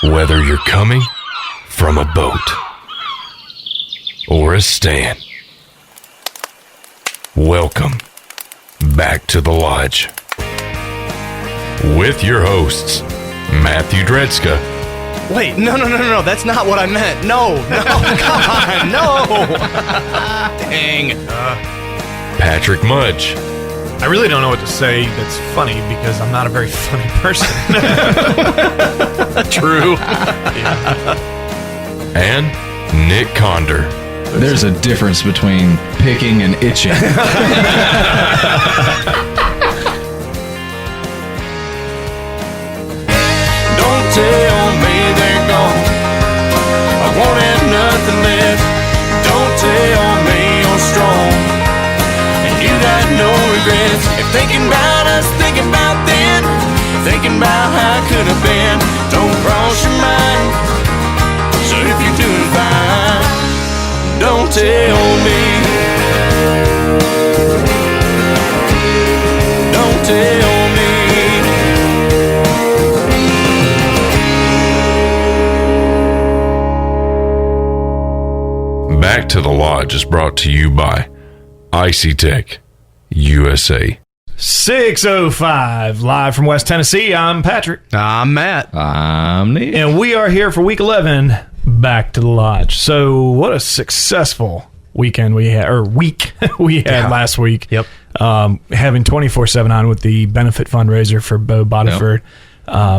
Whether you're coming from a boat or a stand, welcome back to the lodge with your hosts, Matthew Dredska. Wait, no, that's not what I meant. No, come on, no. Dang. Patrick Mudge. I really don't know what to say that's funny because I'm not a very funny person. True. And Nick Conder. There's a difference between picking and itching. Don't tell me they're gone. I won't have nothing left. Don't tell me you're strong and you got no regrets. If thinking about us, thinking about then, thinking about how it could have been, don't cross your mind. So if you're doing fine, don't tell me. Don't tell me. Back to the Lodge is brought to you by Icy Tech USA. 6:05, live from West Tennessee. I'm Patrick. I'm Matt. I'm Nick. And we are here for week 11, back to the Lodge. So what a successful weekend we had, or week we had last week. Yep. Having 24/7 on with the benefit fundraiser for Bo Bodiford.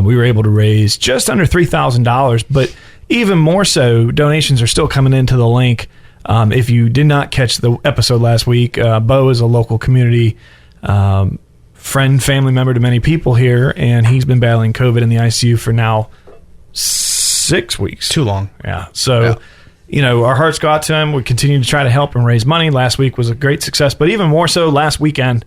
We were able to raise just under $3,000, but even more so, donations are still coming into the link. If you did not catch the episode last week, Bo is a local community friend, family member to many people here, and he's been battling COVID in the ICU for now 6 weeks. Too long. Yeah. So, you know, our hearts go out to him. We continue to try to help and raise money. Last week was a great success, but even more so last weekend,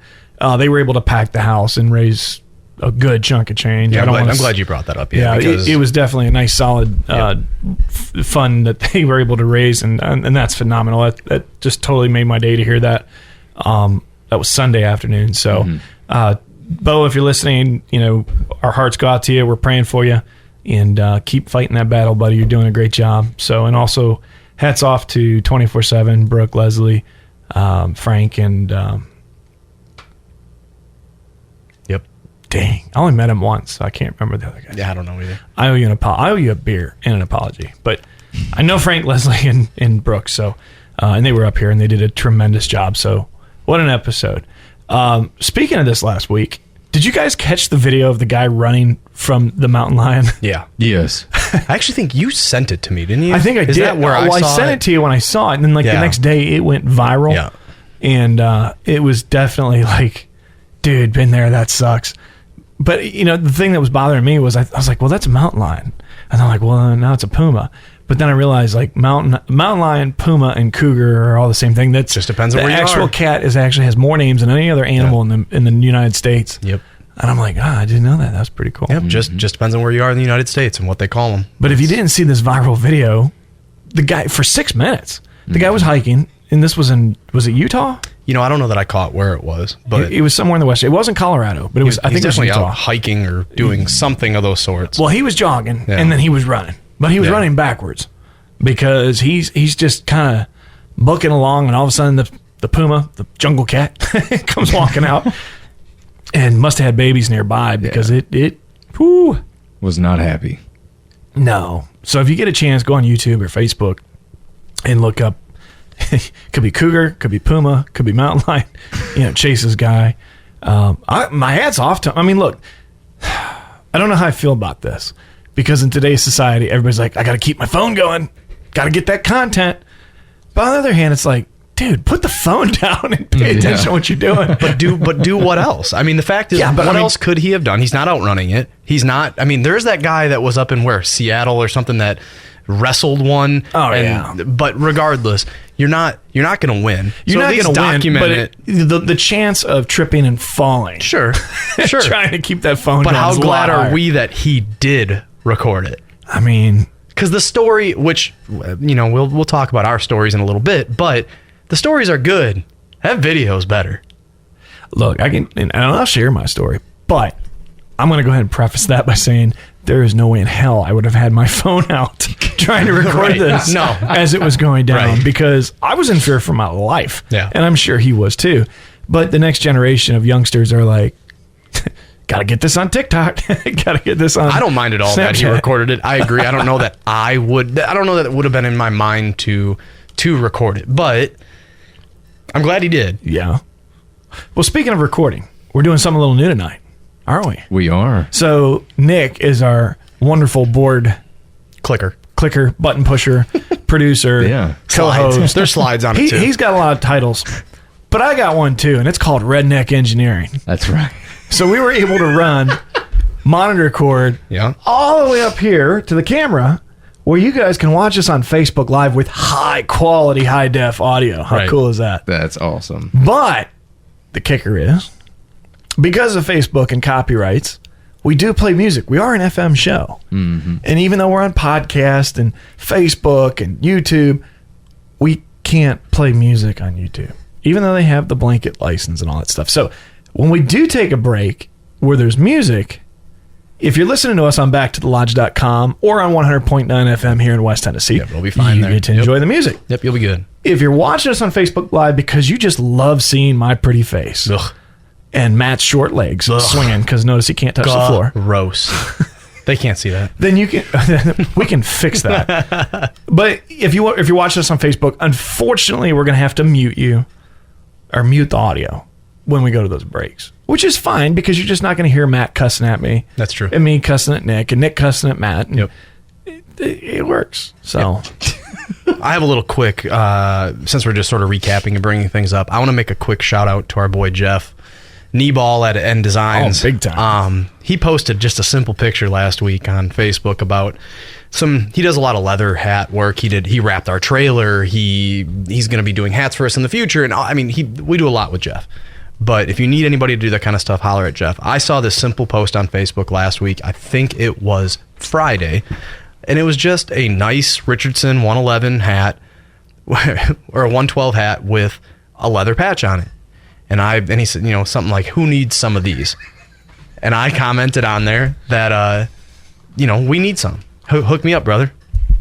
they were able to pack the house and raise a good chunk of change. Yeah, I'm glad you brought that up. Yeah, it was definitely a nice, solid fund that they were able to raise, and that's phenomenal. That just totally made my day to hear that. That was Sunday afternoon. So, Bo, if you're listening, you know, our hearts go out to you. We're praying for you, and keep fighting that battle, buddy. You're doing a great job. So, and also, hats off to 24/7, Brooke, Leslie, Frank, and dang, I only met him once, so I can't remember the other guys. Yeah, I don't know either. I owe you a beer and an apology, but I know Frank, Leslie, and Brooks. So, and they were up here and they did a tremendous job. So, what an episode! Speaking of this last week, did you guys catch the video of the guy running from the mountain lion? Yeah. Yes. I actually think you sent it to me, didn't you? I think I did. That where I sent it to you when I saw it, and then the next day it went viral. Yeah. And it was definitely like, dude, been there. That sucks. But, you know, the thing that was bothering me was I was like, well, that's a mountain lion. And I'm like, well, now it's a puma. But then I realized, like, mountain lion, puma, and cougar are all the same thing. That just depends on where you are. The actual cat has more names than any other animal in the United States. Yep. And I'm like, I didn't know that. That was pretty cool. Yep. Just depends on where you are in the United States and what they call them. But if you didn't see this viral video, the guy, for 6 minutes, the guy was hiking, and this was was it Utah? You know, I don't know that I caught where it was, but it was somewhere in the west. It wasn't Colorado, but it was. I think it was definitely Utah. out hiking or doing something of those sorts. Well, he was jogging and then he was running, but he was running backwards because he's just kind of booking along, and all of a sudden the puma, the jungle cat, comes walking out, and must have had babies nearby because it was not happy. No. So if you get a chance, go on YouTube or Facebook and look up. Could be cougar, could be puma, could be mountain lion. You know, Chase's guy. My hat's off to him. I mean, look, I don't know how I feel about this because in today's society, everybody's like, I got to keep my phone going, got to get that content. But on the other hand, it's like, dude, put the phone down and pay attention to what you're doing. But do what else? I mean, the fact is, what else could he have done? He's not outrunning it. He's not. I mean, there's that guy that was up in Seattle or something that wrestled one. But regardless, you're not going to win. You're not going to win, but the chance of tripping and falling. Sure. Trying to keep that phone But down. how glad are we that he did record it? I mean, because the story, which, you know, we'll talk about our stories in a little bit, but the stories are good. That video's better. Look, and I'll share my story, but I'm going to go ahead and preface that by saying there is no way in hell I would have had my phone out trying to record this as it was going down because I was in fear for my life. Yeah. And I'm sure he was too. But the next generation of youngsters are like, got to get this on TikTok. Got to get this on I don't mind at all Snapchat. that he recorded it. I agree. I don't know that I don't know that it would have been in my mind to record it, but I'm glad he did. Yeah. Well, speaking of recording, we're doing something a little new tonight, aren't we? We are. So Nick is our wonderful board clicker, button pusher, producer, co-host. There's slides on it too. He's got a lot of titles, but I got one too, and it's called Redneck Engineering. That's right. So we were able to run monitor cord all the way up here to the camera where you guys can watch us on Facebook Live with high quality, high def audio. How cool is that? That's awesome. But the kicker is, because of Facebook and copyrights, we do play music. We are an FM show. Mm-hmm. And even though we're on podcast and Facebook and YouTube, we can't play music on YouTube, even though they have the blanket license and all that stuff. So when we do take a break where there's music, if you're listening to us on backtothelodge.com or on 100.9 FM here in West Tennessee, we'll be fine there. You get to enjoy the music. Yep, you'll be good. If you're watching us on Facebook Live because you just love seeing my pretty face and Matt's short legs swinging because notice he can't touch the floor. Gross. They can't see that. Then you can we can fix that. But if you're watching us on Facebook, unfortunately, we're going to have to mute you or mute the audio when we go to those breaks, which is fine because you're just not going to hear Matt cussing at me. That's true. And me cussing at Nick and Nick cussing at Matt. And it works. So I have a little quick, since we're just sort of recapping and bringing things up, I want to make a quick shout out to our boy Jeff Kneeball at N Designs. Oh, big time. He posted just a simple picture last week on Facebook about he does a lot of leather hat work. He wrapped our trailer. He's going to be doing hats for us in the future. And I mean, we do a lot with Jeff. But if you need anybody to do that kind of stuff, holler at Jeff. I saw this simple post on Facebook last week. I think it was Friday. And it was just a nice Richardson 111 hat or a 112 hat with a leather patch on it. And he said, something like, who needs some of these? And I commented on there that, we need some. Hook me up, brother.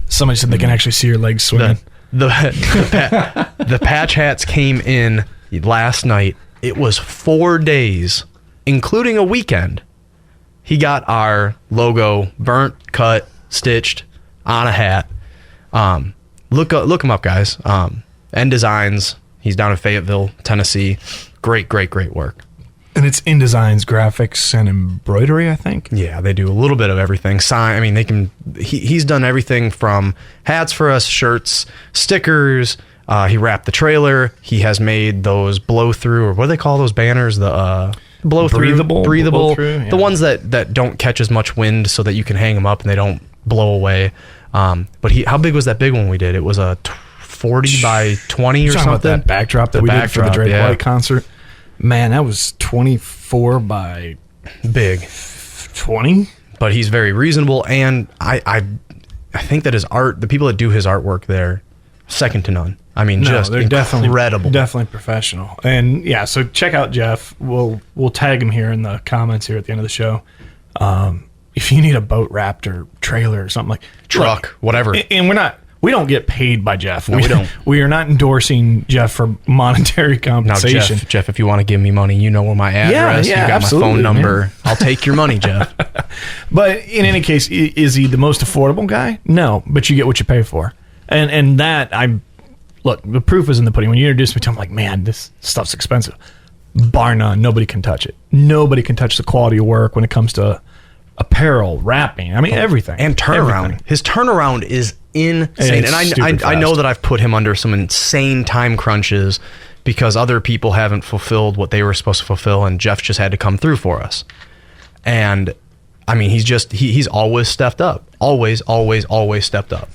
Somebody said they can actually see your legs swinging. The patch hats came in last night. It was 4 days, including a weekend. He got our logo burnt, cut, stitched on a hat. Look him up, guys. N Designs. He's down in Fayetteville, Tennessee. Great work. And it's In Designs, graphics, and embroidery, I think. Yeah, they do a little bit of everything. He's done everything from hats for us, shirts, stickers. He wrapped the trailer. He has made those blow-through, or what do they call those banners? The blow-through. Breathable. Yeah. The ones that don't catch as much wind so that you can hang them up and they don't blow away. But how big was that big one we did? It was a 40 by 20 or something. About that backdrop that we did for the Drake White concert. Man, that was 24 by big 20. But he's very reasonable, and I think that his art, the people that do his artwork there, second to none. I mean, just they're incredible. Definitely professional. And yeah, so check out Jeff. We'll tag him here in the comments here at the end of the show. If you need a boat wrapped or trailer or something like truck, whatever. And we don't get paid by Jeff. No, we don't. We are not endorsing Jeff for monetary compensation. Now, Jeff, if you want to give me money, you know where my address. Yeah, you got my phone number. Man. I'll take your money, Jeff. But in any case, is he the most affordable guy? No, but you get what you pay for. And that look, the proof is in the pudding. When you introduced me to him, I'm like, man, this stuff's expensive. Bar none, nobody can touch it. Nobody can touch the quality of work when it comes to apparel, wrapping. I mean, everything. And turnaround. Everything. His turnaround is insane. And I know that I've put him under some insane time crunches because other people haven't fulfilled what they were supposed to fulfill, and Jeff just had to come through for us. And I mean, he's always stepped up. Always stepped up.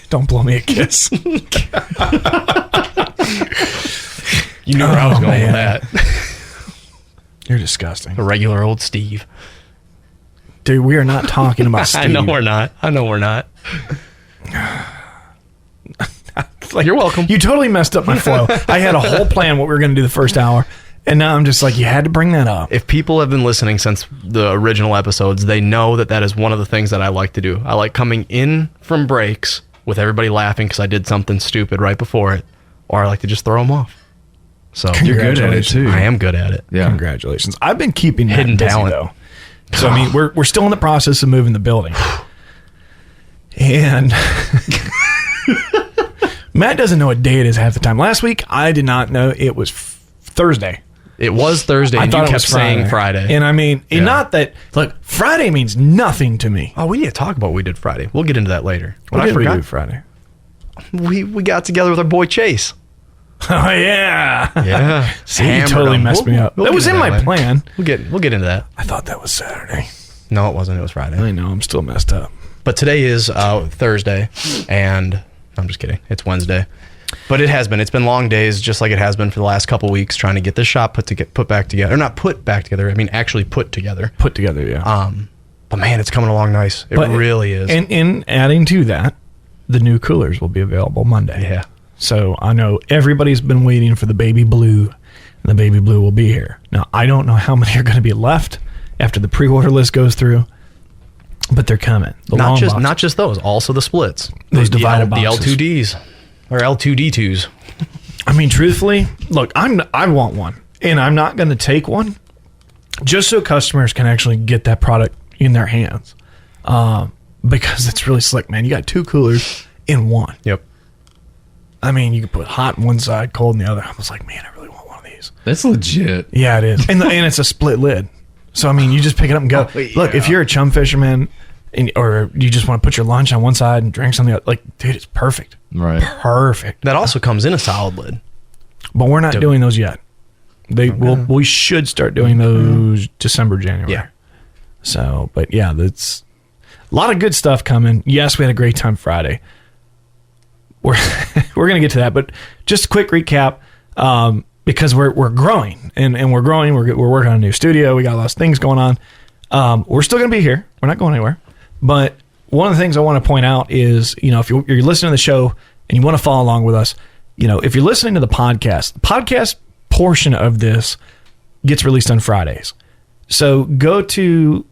Don't blow me a kiss. You knew where I was going with that. You're disgusting. A regular old Steve. Dude, we are not talking about Steve. I know we're not. You're welcome. You totally messed up my flow. I had a whole plan what we were going to do the first hour, And now I'm just like, you had to bring that up. If people have been listening since the original episodes, they know that is one of the things that I like to do. I like coming in from breaks with everybody laughing because I did something stupid right before it, or I like to just throw them off. So you're good at it too. I am good at it. Yeah. Congratulations. I've been keeping hidden busy, talent though. So I mean, we're still in the process of moving the building, and Matt doesn't know what day it is half the time. Last week, I did not know it was Thursday. It was Thursday, and you kept saying Friday. And I mean, not that, look, Friday means nothing to me. Oh, we need to talk about what we did Friday. We'll get into that later. What did we do Friday? We got together with our boy Chase. Oh, yeah. Yeah. See, you totally messed me up. That was in my plan. We'll get into that. I thought that was Saturday. No, it wasn't. It was Friday. I know. I'm still messed up. But today is Thursday, and I'm just kidding. It's Wednesday. But it has been. It's been long days, just like it has been for the last couple weeks, trying to get this shop put back together. Or not put back together. I mean, actually put together. Put together, yeah. But man, it's coming along nice. It really is. And in adding to that, the new coolers will be available Monday. Yeah. So I know everybody's been waiting for the baby blue, and the baby blue will be here. Now, I don't know how many are going to be left after the pre-order list goes through, but they're coming. Not just those, also the splits. Those divided boxes. The L2Ds. Or L2D2s. I mean, truthfully, look, I want one, and I'm not going to take one just so customers can actually get that product in their hands, because it's really slick, man. You got two coolers in one. Yep. I mean, you can put hot on one side, cold on the other. I was like, man, I really want one of these. That's legit. Yeah, it is, and it's a split lid. So I mean, you just pick it up and go. Oh, yeah. Look, if you're a chum fisherman, or you just want to put your lunch on one side and drinks on the other, like, dude, it's perfect. Right. Perfect. That also comes in a solid lid. But we're not doing those yet. We should start doing those December, January. Yeah. So, but yeah, that's a lot of good stuff coming. Yes, we had a great time Friday. We're going to get to that, but just a quick recap, because we're growing and we're growing. We're working on a new studio. We got lots of things going on. We're still going to be here. We're not going anywhere. But one of the things I want to point out is, if you're listening to the show and you want to follow along with us, if you're listening to the podcast portion of this gets released on Fridays. So go to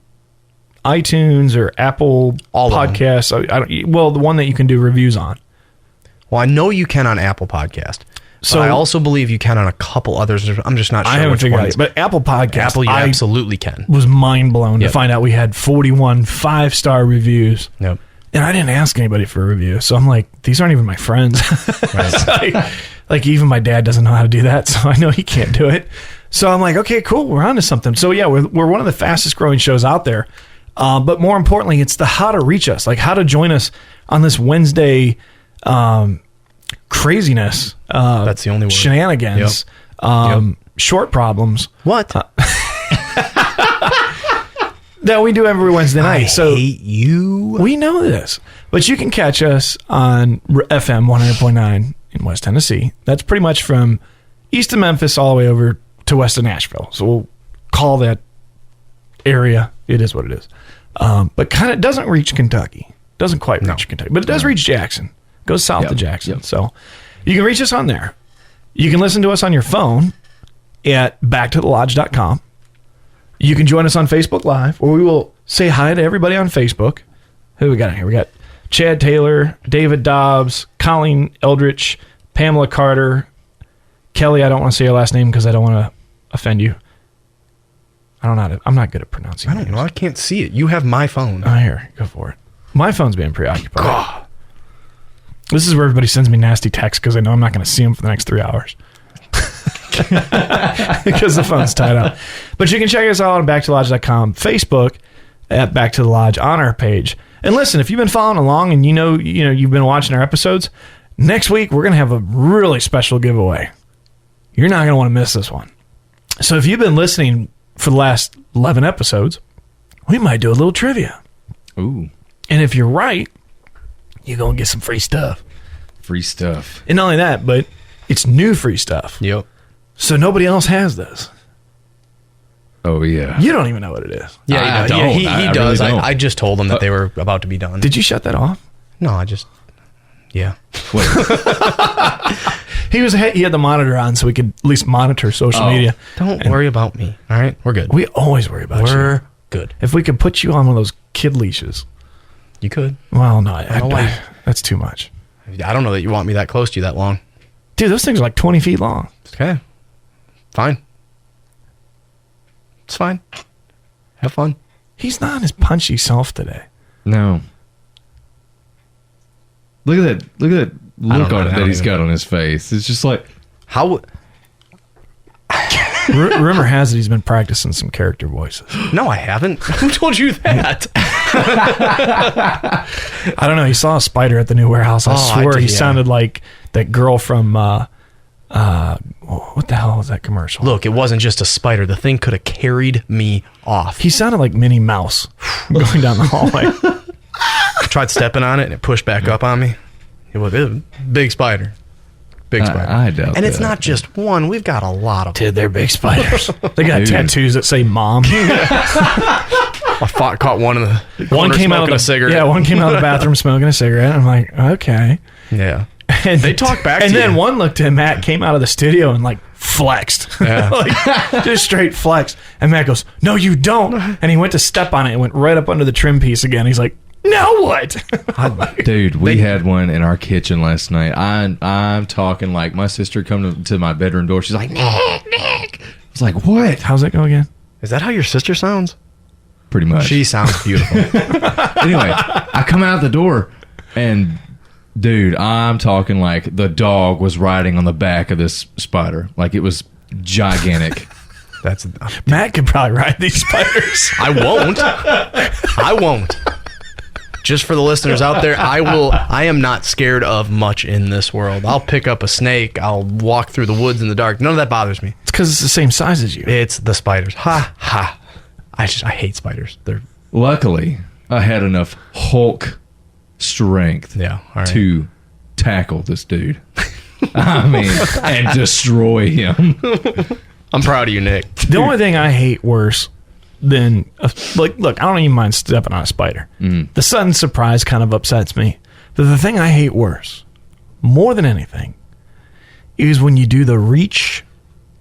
iTunes or Apple Podcasts. The one that you can do reviews on. Well, I know you can on Apple Podcast. So I also believe you can on a couple others. I'm just not sure. I haven't figured out, but Apple Podcasts, you absolutely can. Was mind blown to find out we had 41 5-star reviews. Yep. And I didn't ask anybody for a review, so I'm like, these aren't even my friends. Right. like even my dad doesn't know how to do that, so I know he can't do it. So I'm like, okay, cool, we're on to something. So yeah, we're one of the fastest growing shows out there. But more importantly, it's the how to reach us, like how to join us on this Wednesday craziness. That's the only word. Shenanigans. Yep. Short problems. What? That we do every Wednesday night. I hate you. We know this. But you can catch us on FM 100.9 in West Tennessee. That's pretty much from east of Memphis all the way over to west of Nashville. So we'll call that area. It is what it is. But kind of doesn't reach Kentucky. Doesn't quite reach Kentucky. But it does reach Jackson. Goes south of Jackson. Yep. So you can reach us on there. You can listen to us on your phone at backtothelodge.com. You can join us on Facebook Live, where we will say hi to everybody on Facebook. Who we got in here? We got Chad Taylor, David Dobbs, Colleen Eldridge, Pamela Carter, Kelly. I don't want to say your last name because I don't want to offend you. I'm not good at pronouncing. I don't know. I can't see it. You have my phone. Oh, here, go for it. My phone's being preoccupied. God. This is where everybody sends me nasty texts because I know I'm not going to see them for the next 3 hours. Because the phone's tied up. But you can check us out on backtothelodge.com, Facebook at Back to the Lodge on our page. And listen, if you've been following along and you've been watching our episodes, next week we're going to have a really special giveaway. You're not going to want to miss this one. So if you've been listening for the last 11 episodes, we might do a little trivia. Ooh. And if you're right, you're going to get some free stuff. Free stuff. And not only that, but it's new free stuff. Yep. So nobody else has this. Oh, yeah. You don't even know what it is. Yeah, he does. Really I just told him that they were about to be done. Did you shut that off? No, yeah. He had the monitor on so we could at least monitor social media. Don't worry about me. All right, we're good. We always worry about you. We're good. If we could put you on one of those kid leashes. You could. Well, no, that's too much. I don't know that you want me that close to you that long. Dude, those things are like 20 feet long. Okay. Fine. It's fine. Have fun. He's not his punchy self today. No. Look at that look on it that he's got on his face. It's just like, how. Rumor has it he's been practicing some character voices. No, I haven't. Who told you that? I don't know. He saw a spider at the new warehouse. I swear he sounded like that girl from what the hell was that commercial? Look, it wasn't just a spider. The thing could have carried me off. He sounded like Minnie Mouse going down the hallway. I tried stepping on it and it pushed back up on me. It was a big spider. Big spider. I doubt and it's not just one. We've got a lot of them. Dude, they're big spiders. They got tattoos that say mom. I caught one in the one came out of a cigarette. Yeah, one came out of the bathroom smoking a cigarette. I'm like, okay. Yeah. And they talk back to you. And then one looked at Matt, came out of the studio and like flexed. Yeah. Like, just straight flexed. And Matt goes, no, you don't. And he went to step on it and went right up under the trim piece again. He's like, now what? Dude, we had one in our kitchen last night. I'm talking like my sister come to my bedroom door. She's like, Nick. I was like, what? How's that go again? Is that how your sister sounds? Pretty much. She sounds beautiful. Anyway, I come out the door and dude, I'm talking like the dog was riding on the back of this spider. Like it was gigantic. Matt could probably ride these spiders. I won't. Just for the listeners out there, I am not scared of much in this world. I'll pick up a snake. I'll walk through the woods in the dark. None of that bothers me. It's because it's the same size as you. It's the spiders. Ha, ha. I hate spiders. Luckily, I had enough Hulk strength to tackle this dude. I mean, and destroy him. I'm proud of you, Nick. The only thing I hate worse than look, I don't even mind stepping on a spider. The sudden surprise kind of upsets me. But the thing I hate worse, more than anything, is when you do the reach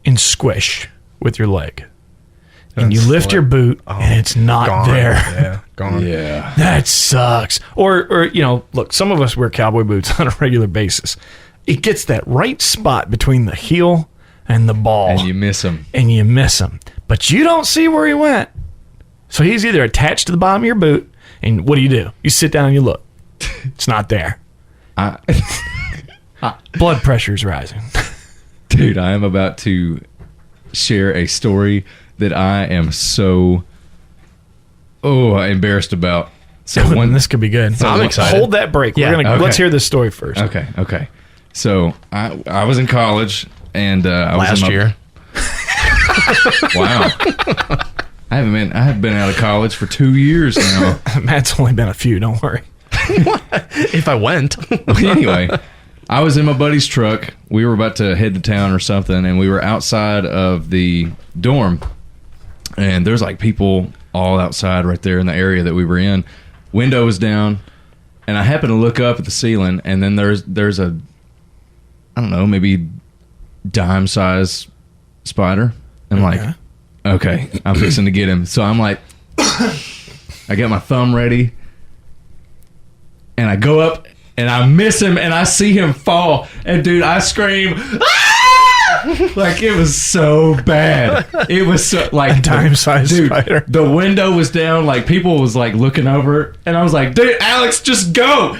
and squish with your leg. And you lift your boot and it's not there. Yeah, gone. Yeah. That sucks. Or you know, look, some of us wear cowboy boots on a regular basis. It gets that right spot between the heel and the ball. And you miss him. But you don't see where he went. So he's either attached to the bottom of your boot, and what do? You sit down and you look. It's not there. Blood pressure's rising. Dude, I am about to share a story that I am so embarrassed about. So this could be good. I'm excited. Hold that break. Yeah, let's hear this story first. Okay. So I was in college and I was last year. Wow. I haven't been out of college for 2 years now. Matt's only been a few, don't worry. If I went. Anyway, I was in my buddy's truck. We were about to head to town or something, and we were outside of the dorm. And there's like people all outside right there in the area that we were in. Window was down, and I happened to look up at the ceiling, and then there's a, I don't know, maybe dime size spider. I'm like, okay, I'm fixing to get him. So I'm like, I get my thumb ready, and I go up, and I miss him, and I see him fall, and dude, I scream, ah! Like it was so bad. It was so like a dime-sized spider. The window was down, like people was like looking over, and I was like, dude, Alex, just go.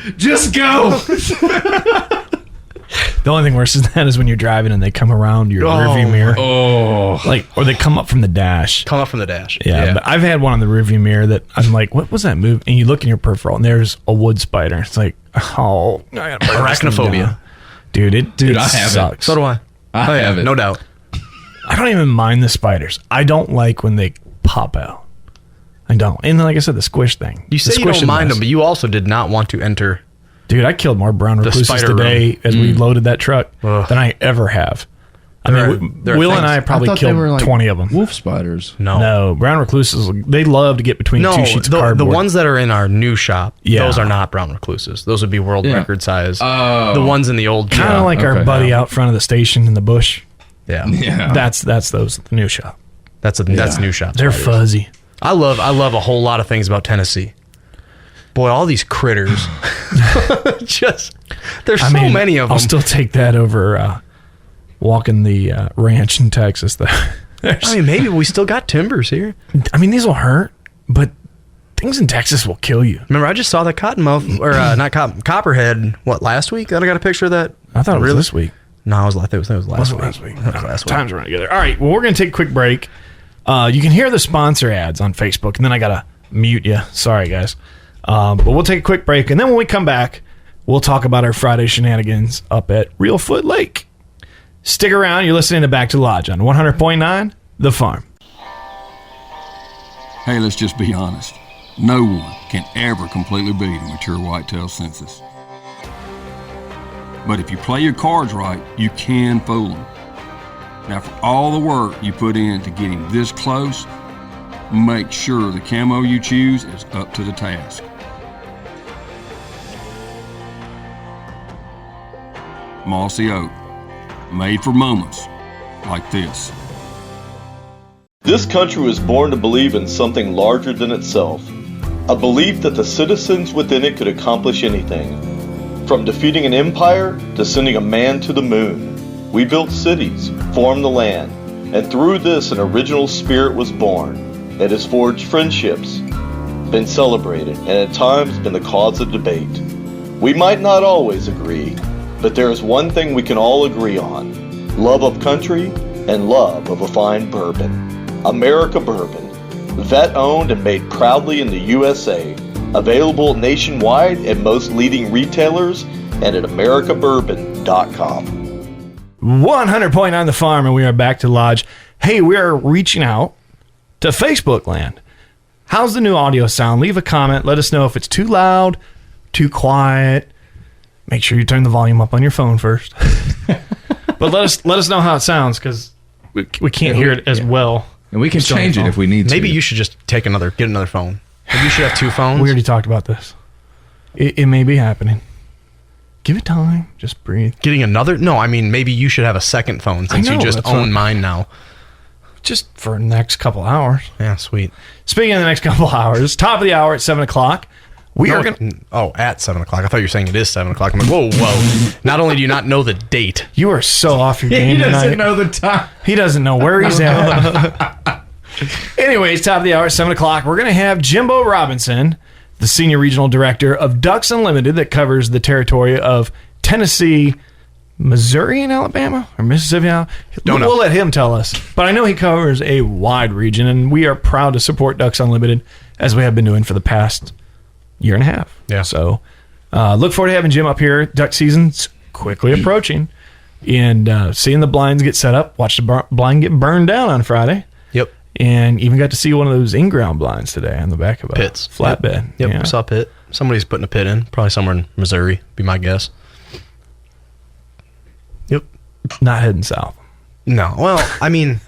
The only thing worse than that is when you're driving and they come around your rearview mirror. Or they come up from the dash. Yeah, but I've had one on the rearview mirror that I'm like, what was that move? And you look in your peripheral and there's a wood spider. It's like, I got arachnophobia. Dude, it I have sucks. it. So do I. I have it. No doubt. I don't even mind the spiders. I don't like when they pop out. I don't. And like I said, the squish thing. You say you don't mind them, but you also did not want to enter. Dude, I killed more brown recluses today as we loaded that truck than I ever have. I mean, Will and I probably killed 20 of them. Wolf spiders. No, brown recluses. They love to get between two sheets of cardboard. The ones that are in our new shop, those are not brown recluses. Those would be world record size. The ones in the old kind of like our buddy out front of the station in the bush. Yeah. That's those at the new shop. That's new shop. They're fuzzy. I love a whole lot of things about Tennessee. Boy, all these critters. There's so many of them. I'll still take that over walking the ranch in Texas, though. I mean, maybe we still got timbers here. I mean, these will hurt, but things in Texas will kill you. Remember, I just saw that cottonmouth, or copperhead, last week? I got a picture of that. I thought it was this week. No, it was last week. Last week. Times run together. All right, well, we're going to take a quick break. You can hear the sponsor ads on Facebook, and then I got to mute you. Sorry, guys. But we'll take a quick break, and then when we come back, we'll talk about our Friday shenanigans up at Reelfoot Lake. Stick around. You're listening to Back to the Lodge on 100.9 The Farm. Hey, let's just be honest. No one can ever completely beat a mature whitetail census. But if you play your cards right, you can fool them. Now, for all the work you put in to getting this close, make sure the camo you choose is up to the task. Mossy Oak, made for moments like this. This country was born to believe in something larger than itself, a belief that the citizens within it could accomplish anything, from defeating an empire to sending a man to the moon. We built cities, formed the land, and through this an original spirit was born. It has forged friendships, been celebrated, and at times been the cause of debate. We might not always agree, but there is one thing we can all agree on: love of country and love of a fine bourbon. America Bourbon, vet-owned and made proudly in the USA, available nationwide at most leading retailers and at americabourbon.com. 100.9 The Farm, and we are back to Lodge. Hey, we are reaching out to Facebook land. How's the new audio sound? Leave a comment. Let us know if it's too loud, too quiet. Make sure you turn the volume up on your phone first. But let us know how it sounds, because we can't hear it as well. And we can change it if we need to. Maybe you should just get another phone. Maybe you should have two phones. We already talked about this. It may be happening. Give it time. Just breathe. Getting another? No, I mean, maybe you should have a second phone since you just own mine now. Just for the next couple hours. Yeah, sweet. Speaking of the next couple hours, top of the hour at 7 o'clock. At 7 o'clock. I thought you were saying it is 7 o'clock. I'm like, whoa. Not only do you not know the date. You are so off your game tonight. He doesn't know the time. He doesn't know where he's at. Anyways, top of the hour at 7 o'clock. We're going to have Jimbo Robinson, the Senior Regional Director of Ducks Unlimited, that covers the territory of Tennessee, Missouri, and Alabama, or Mississippi. Don't know. We'll let him tell us. But I know he covers a wide region, and we are proud to support Ducks Unlimited, as we have been doing for the past year and a half. Yeah. So look forward to having Jim up here. Duck season's quickly approaching, and seeing the blinds get set up. Watch the blind get burned down on Friday. Yep. And even got to see one of those in-ground blinds today on the back of a pits flatbed. Yep. Yeah. I saw a pit. Somebody's putting a pit in, probably somewhere in Missouri, be my guess. Yep. Not heading south. No. Well, I mean,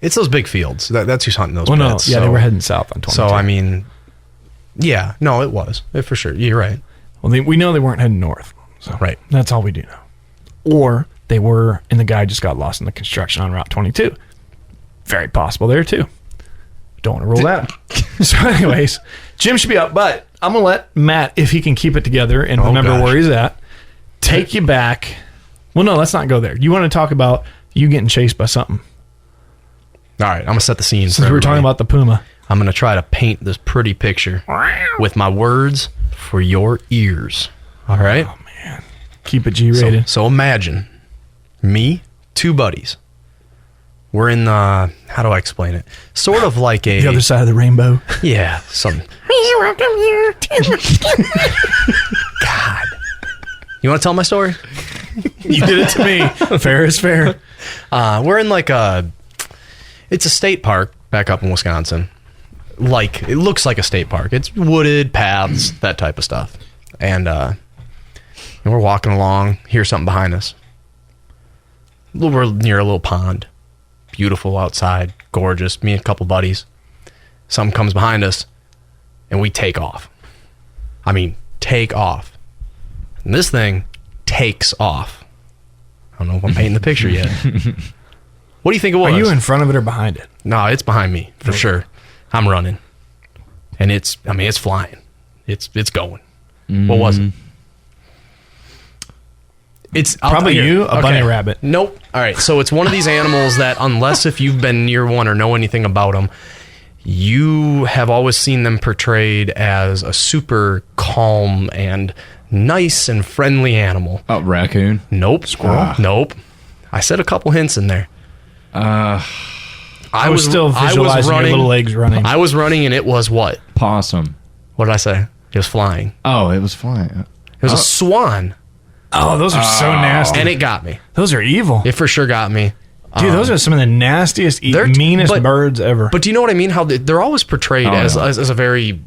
it's those big fields. That's who's hunting those pits. Yeah, they were heading south on 22. So, I mean, yeah. No, it was. For sure. You're right. Well, we know they weren't heading north. So right. That's all we do know. Or they were, and the guy just got lost in the construction on Route 22. Very possible there, too. Don't want to rule that out. So anyways, Jim should be up, but I'm going to let Matt, if he can keep it together and remember where he's at, take you back. Well, no, let's not go there. You want to talk about you getting chased by something. All right, I'm going to set the scene. Since we were talking about the puma. I'm going to try to paint this pretty picture with my words for your ears. All right? Oh, man. Keep it G-rated. So imagine me, two buddies. We're in the, how do I explain it? Sort of like a... The other side of the rainbow. Yeah, something. God. You want to tell my story? You did it to me. Fair is fair. We're in like it's a state park back up in Wisconsin. Like, it looks like a state park. It's wooded, paths, that type of stuff. And we're walking along, hear something behind us. We're near a little pond. Beautiful outside. Gorgeous. Me and a couple buddies. Something comes behind us, and we take off. I mean, take off. And this thing takes off. I don't know if I'm painting the picture yet. What do you think it was? Are you in front of it or behind it? No, it's behind me for sure. I'm running, and it's flying. It's going. What was it? It's probably you, a bunny rabbit. Nope. All right. So it's one of these animals that, unless if you've been near one or know anything about them, you have always seen them portrayed as a super calm and nice and friendly animal. Oh, raccoon? Nope. Squirrel? Nope. I said a couple hints in there. I was still visualizing your little legs running. I was running, and it was what? Possum. What did I say? It was flying. Oh, it was flying. It was a swan. Oh, those are so nasty. And it got me. Those are evil. It for sure got me. Dude, those are some of the nastiest, meanest birds ever. But do you know what I mean? How they're always portrayed as a very,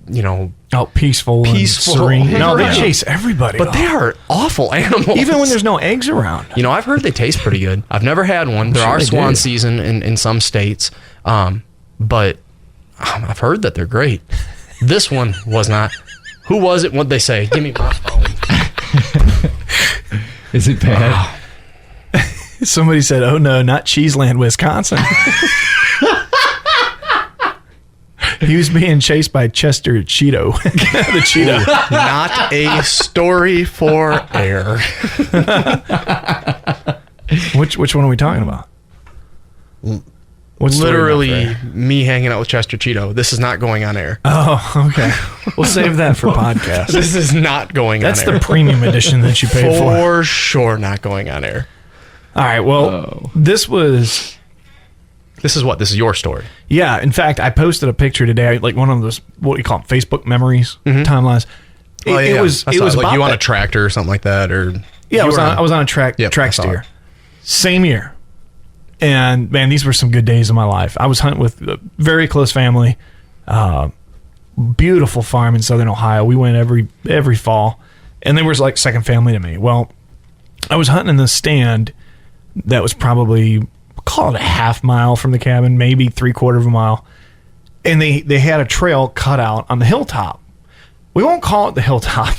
peaceful and serene. No, they chase everybody. But they are awful animals. Even when there's no eggs around. I've heard they taste pretty good. I've never had one. There are swan season in some states. But I've heard that they're great. This one was not. Who was it? What'd they say? Give me my phone. Is it bad? Somebody said, "Oh no, not Cheeseland, Wisconsin." He was being chased by Chester Cheeto. The Cheeto. Not a story for air. Which one are we talking about? What's literally me hanging out with Chester Cheeto. This is not going on air. Oh, okay. We'll save that for podcast. This is not going on air. That's the premium edition that you paid for. For sure not going on air. All right, well, This is what? This is your story. Yeah, in fact, I posted a picture today, like one of those, what do you call them, Facebook memories, timelines. It was like about you on a tractor or something like that, or I was on a track steer. Same year. And man, these were some good days of my life. I was hunting with a very close family, beautiful farm in southern Ohio. We went every fall, and they were like second family to me. Well, I was hunting in this stand that was probably, call it a half mile from the cabin, maybe 3/4 of a mile. And they had a trail cut out on the hilltop. We won't call it the hilltop,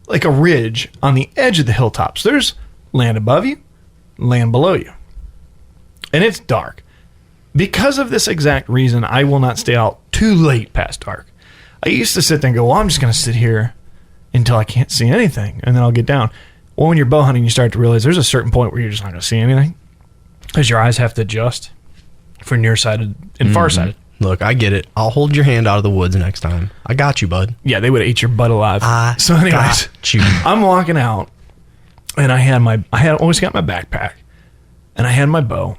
like a ridge on the edge of the hilltop. So there's land above you, land below you. And it's dark. Because of this exact reason, I will not stay out too late past dark. I used to sit there and go, well, I'm just going to sit here until I can't see anything, and then I'll get down. Well, when you're bow hunting, you start to realize there's a certain point where you're just not going to see anything because your eyes have to adjust for nearsighted and farsighted. Look, I get it. I'll hold your hand out of the woods next time. I got you, bud. Yeah, they would have ate your butt alive. So anyways, I'm walking out, and I had always got my backpack, and I had my bow.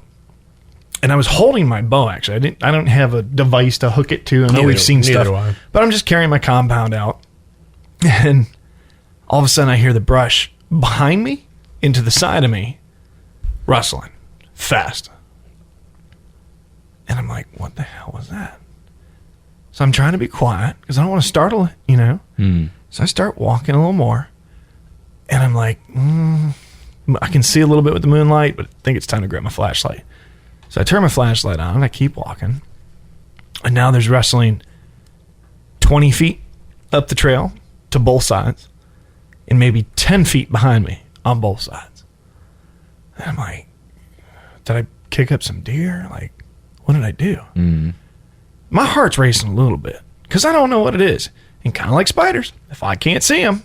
And I was holding my bow, actually. I don't have a device to hook it to. I know we've seen stuff. But I'm just carrying my compound out. And all of a sudden I hear the brush behind me, into the side of me, rustling. Fast. And I'm like, what the hell was that? So I'm trying to be quiet, because I don't want to startle it, So I start walking a little more. And I'm like, I can see a little bit with the moonlight, but I think it's time to grab my flashlight. So I turn my flashlight on, and I keep walking. And now there's rustling 20 feet up the trail to both sides, and maybe 10 feet behind me on both sides. And I'm like, did I kick up some deer? Like, what did I do? My heart's racing a little bit, because I don't know what it is. And kind of like spiders, if I can't see them,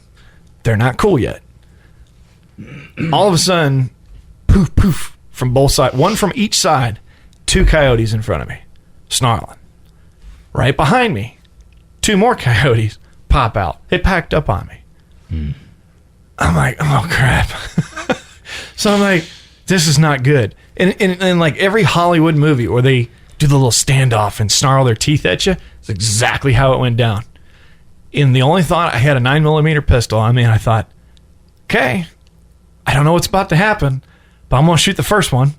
they're not cool yet. All of a sudden, poof, poof, from both sides, one from each side, 2 coyotes in front of me, snarling. Right behind me, 2 more coyotes pop out. They packed up on me. I'm like, oh crap. So I'm like, this is not good. And like every Hollywood movie where they do the little standoff and snarl their teeth at you, it's exactly how it went down. And the only thought, I had a 9mm pistol on me, and I thought, okay, I don't know what's about to happen, but I'm going to shoot the first one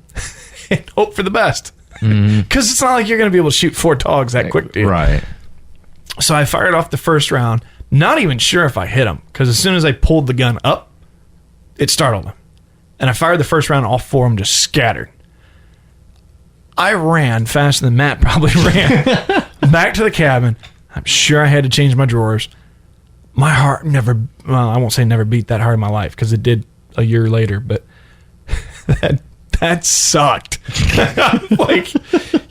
and hope for the best. Because it's not like you're going to be able to shoot 4 dogs that quick, dude. Right. So I fired off the first round, not even sure if I hit him, because as soon as I pulled the gun up, it startled him. And I fired the first round, all 4 of them just scattered. I ran faster than Matt probably ran back to the cabin. I'm sure I had to change my drawers. My heart never, well, I won't say never beat that hard in my life, because it did a year later, but that sucked. Like,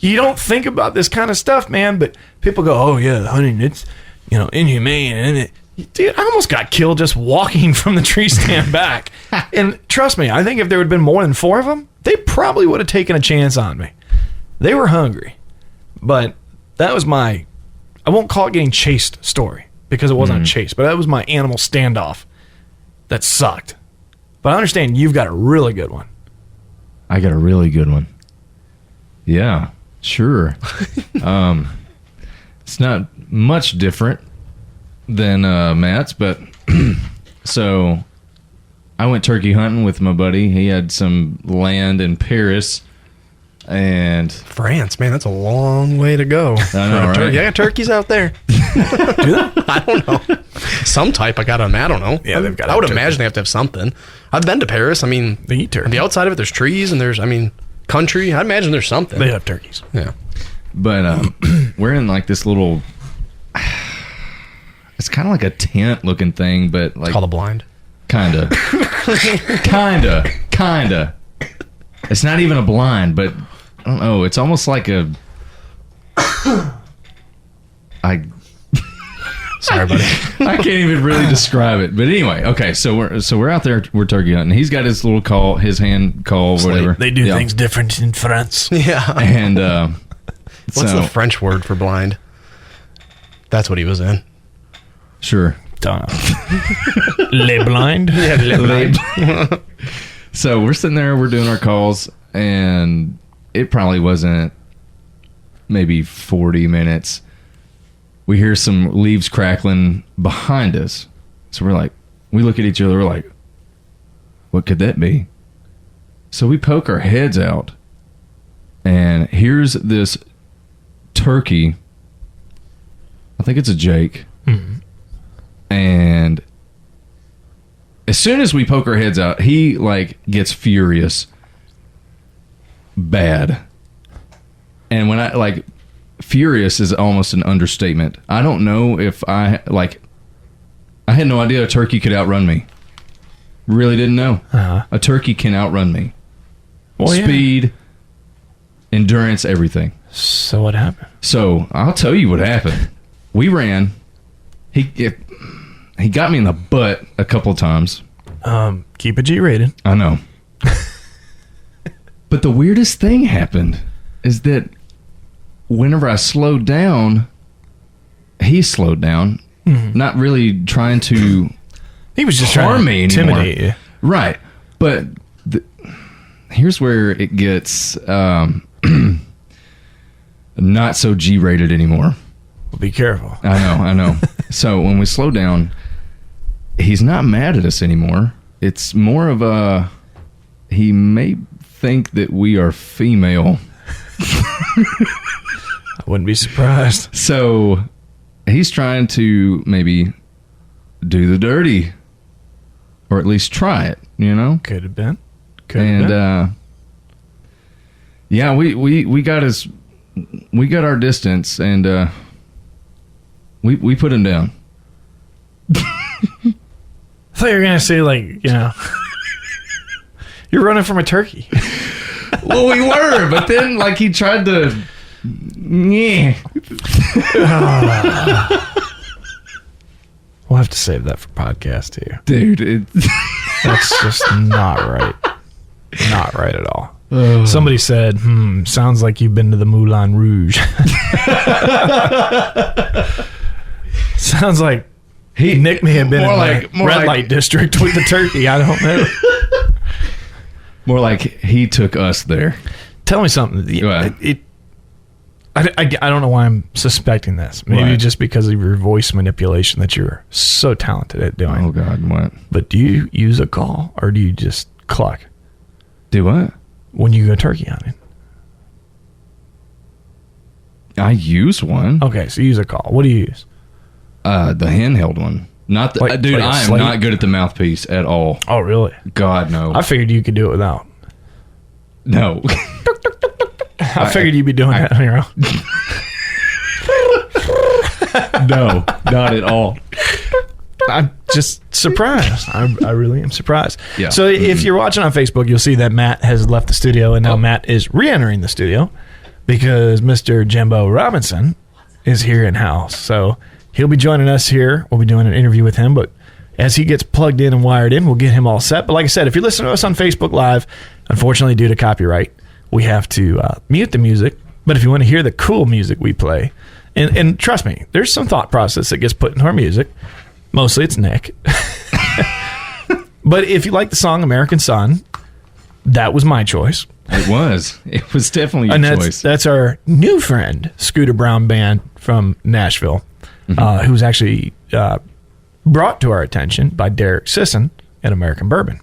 you don't think about this kind of stuff, man, but people go, oh yeah, hunting, it's, inhumane, and it. Dude, I almost got killed just walking from the tree stand back. And trust me, I think if there would have been more than 4 of them, they probably would have taken a chance on me. They were hungry. But that was my, I won't call it getting chased story, because it wasn't a chase, but that was my animal standoff. That sucked. But I understand you've got a really good one. I got a really good one. Yeah, sure. It's not much different than Matt's, but so I went turkey hunting with my buddy. He had some land in Paris and France, man, that's a long way to go. I know, right? Yeah, turkeys out there. Do they? I don't know. Some type, I don't know. Yeah, they've got. I would imagine they have to have something. I've been to Paris. I mean, they eat turkey. On the outside of it, there's trees and there's, country. I imagine there's something. They have turkeys. Yeah. But we're in like this little. It's kind of like a tent looking thing, but like. It's called a blind. Kinda. Kinda. It's not even a blind, but I don't know. It's almost like a. Sorry, buddy. I can't even really describe it. But anyway, okay. So we're out there. We're turkey hunting. He's got his little call, his hand call, whatever. They do things different in France. Yeah. And what's the French word for blind? That's what he was in. Sure. Don't know. Les blind. Yeah, les blind. So we're sitting there. We're doing our calls, and it probably wasn't maybe 40 minutes. We hear some leaves crackling behind us. So we look at each other, we're like, what could that be? So we poke our heads out, and here's this turkey. I think it's a Jake. Mm-hmm. And as soon as we poke our heads out, he gets furious. Bad. And when I furious is almost an understatement. I don't know if I had no idea a turkey could outrun me. Really didn't know. Uh-huh. A turkey can outrun me. Well, speed, endurance, everything. So what happened? So I'll tell you what happened. We ran. He got me in the butt a couple of times. Keep it G-rated. I know. But the weirdest thing happened is that whenever I slowed down, he slowed down. Mm-hmm. Not really trying to. He was just harm trying to me anymore. Intimidate you. Right. But here's where it gets not so G-rated anymore. Well, be careful. I know. So when we slow down, he's not mad at us anymore. It's more of a, he may think that we are female. I wouldn't be surprised. So he's trying to maybe do the dirty, or at least try it, Could have been. Yeah, we got our distance, and we put him down. I thought you were gonna say you're running from a turkey. Well, we were, but then he tried to. Yeah. We'll have to save that for podcast too, dude. That's just not right. Not right at all. Somebody said, sounds like you've been to the Moulin Rouge. Sounds like Nick may have been in the red light district with the turkey. I don't know. More like he took us there. Tell me something. I don't know why I'm suspecting this. Maybe just because of your voice manipulation that you're so talented at doing. Oh, God, what? But do you use a call or do you just cluck? Do what? When you go turkey hunting. I use one. Okay, so you use a call. What do you use? The handheld one. Not the, Like- dude. like a I am slate? not good at the mouthpiece at all. Oh, really? God, no. I figured you could do it without. No. I figured you'd be doing that on your own. No, not at all. I'm just surprised. I really am surprised. Yeah. So if you're watching on Facebook, you'll see that Matt has left the studio, and now Matt is re-entering the studio because Mr. Jimbo Robinson is here in-house. So he'll be joining us here. We'll be doing an interview with him, but as he gets plugged in and wired in, we'll get him all set. But like I said, if you listen to us on Facebook Live, unfortunately, due to copyright, we have to mute the music. But if you want to hear the cool music we play, and trust me, there's some thought process that gets put into our music. Mostly it's Nick. But if you like the song American Sun, that was my choice. It was. It was definitely your choice. That's our new friend, Scooter Brown Band from Nashville, who was actually brought to our attention by Derek Sisson at American Bourbon.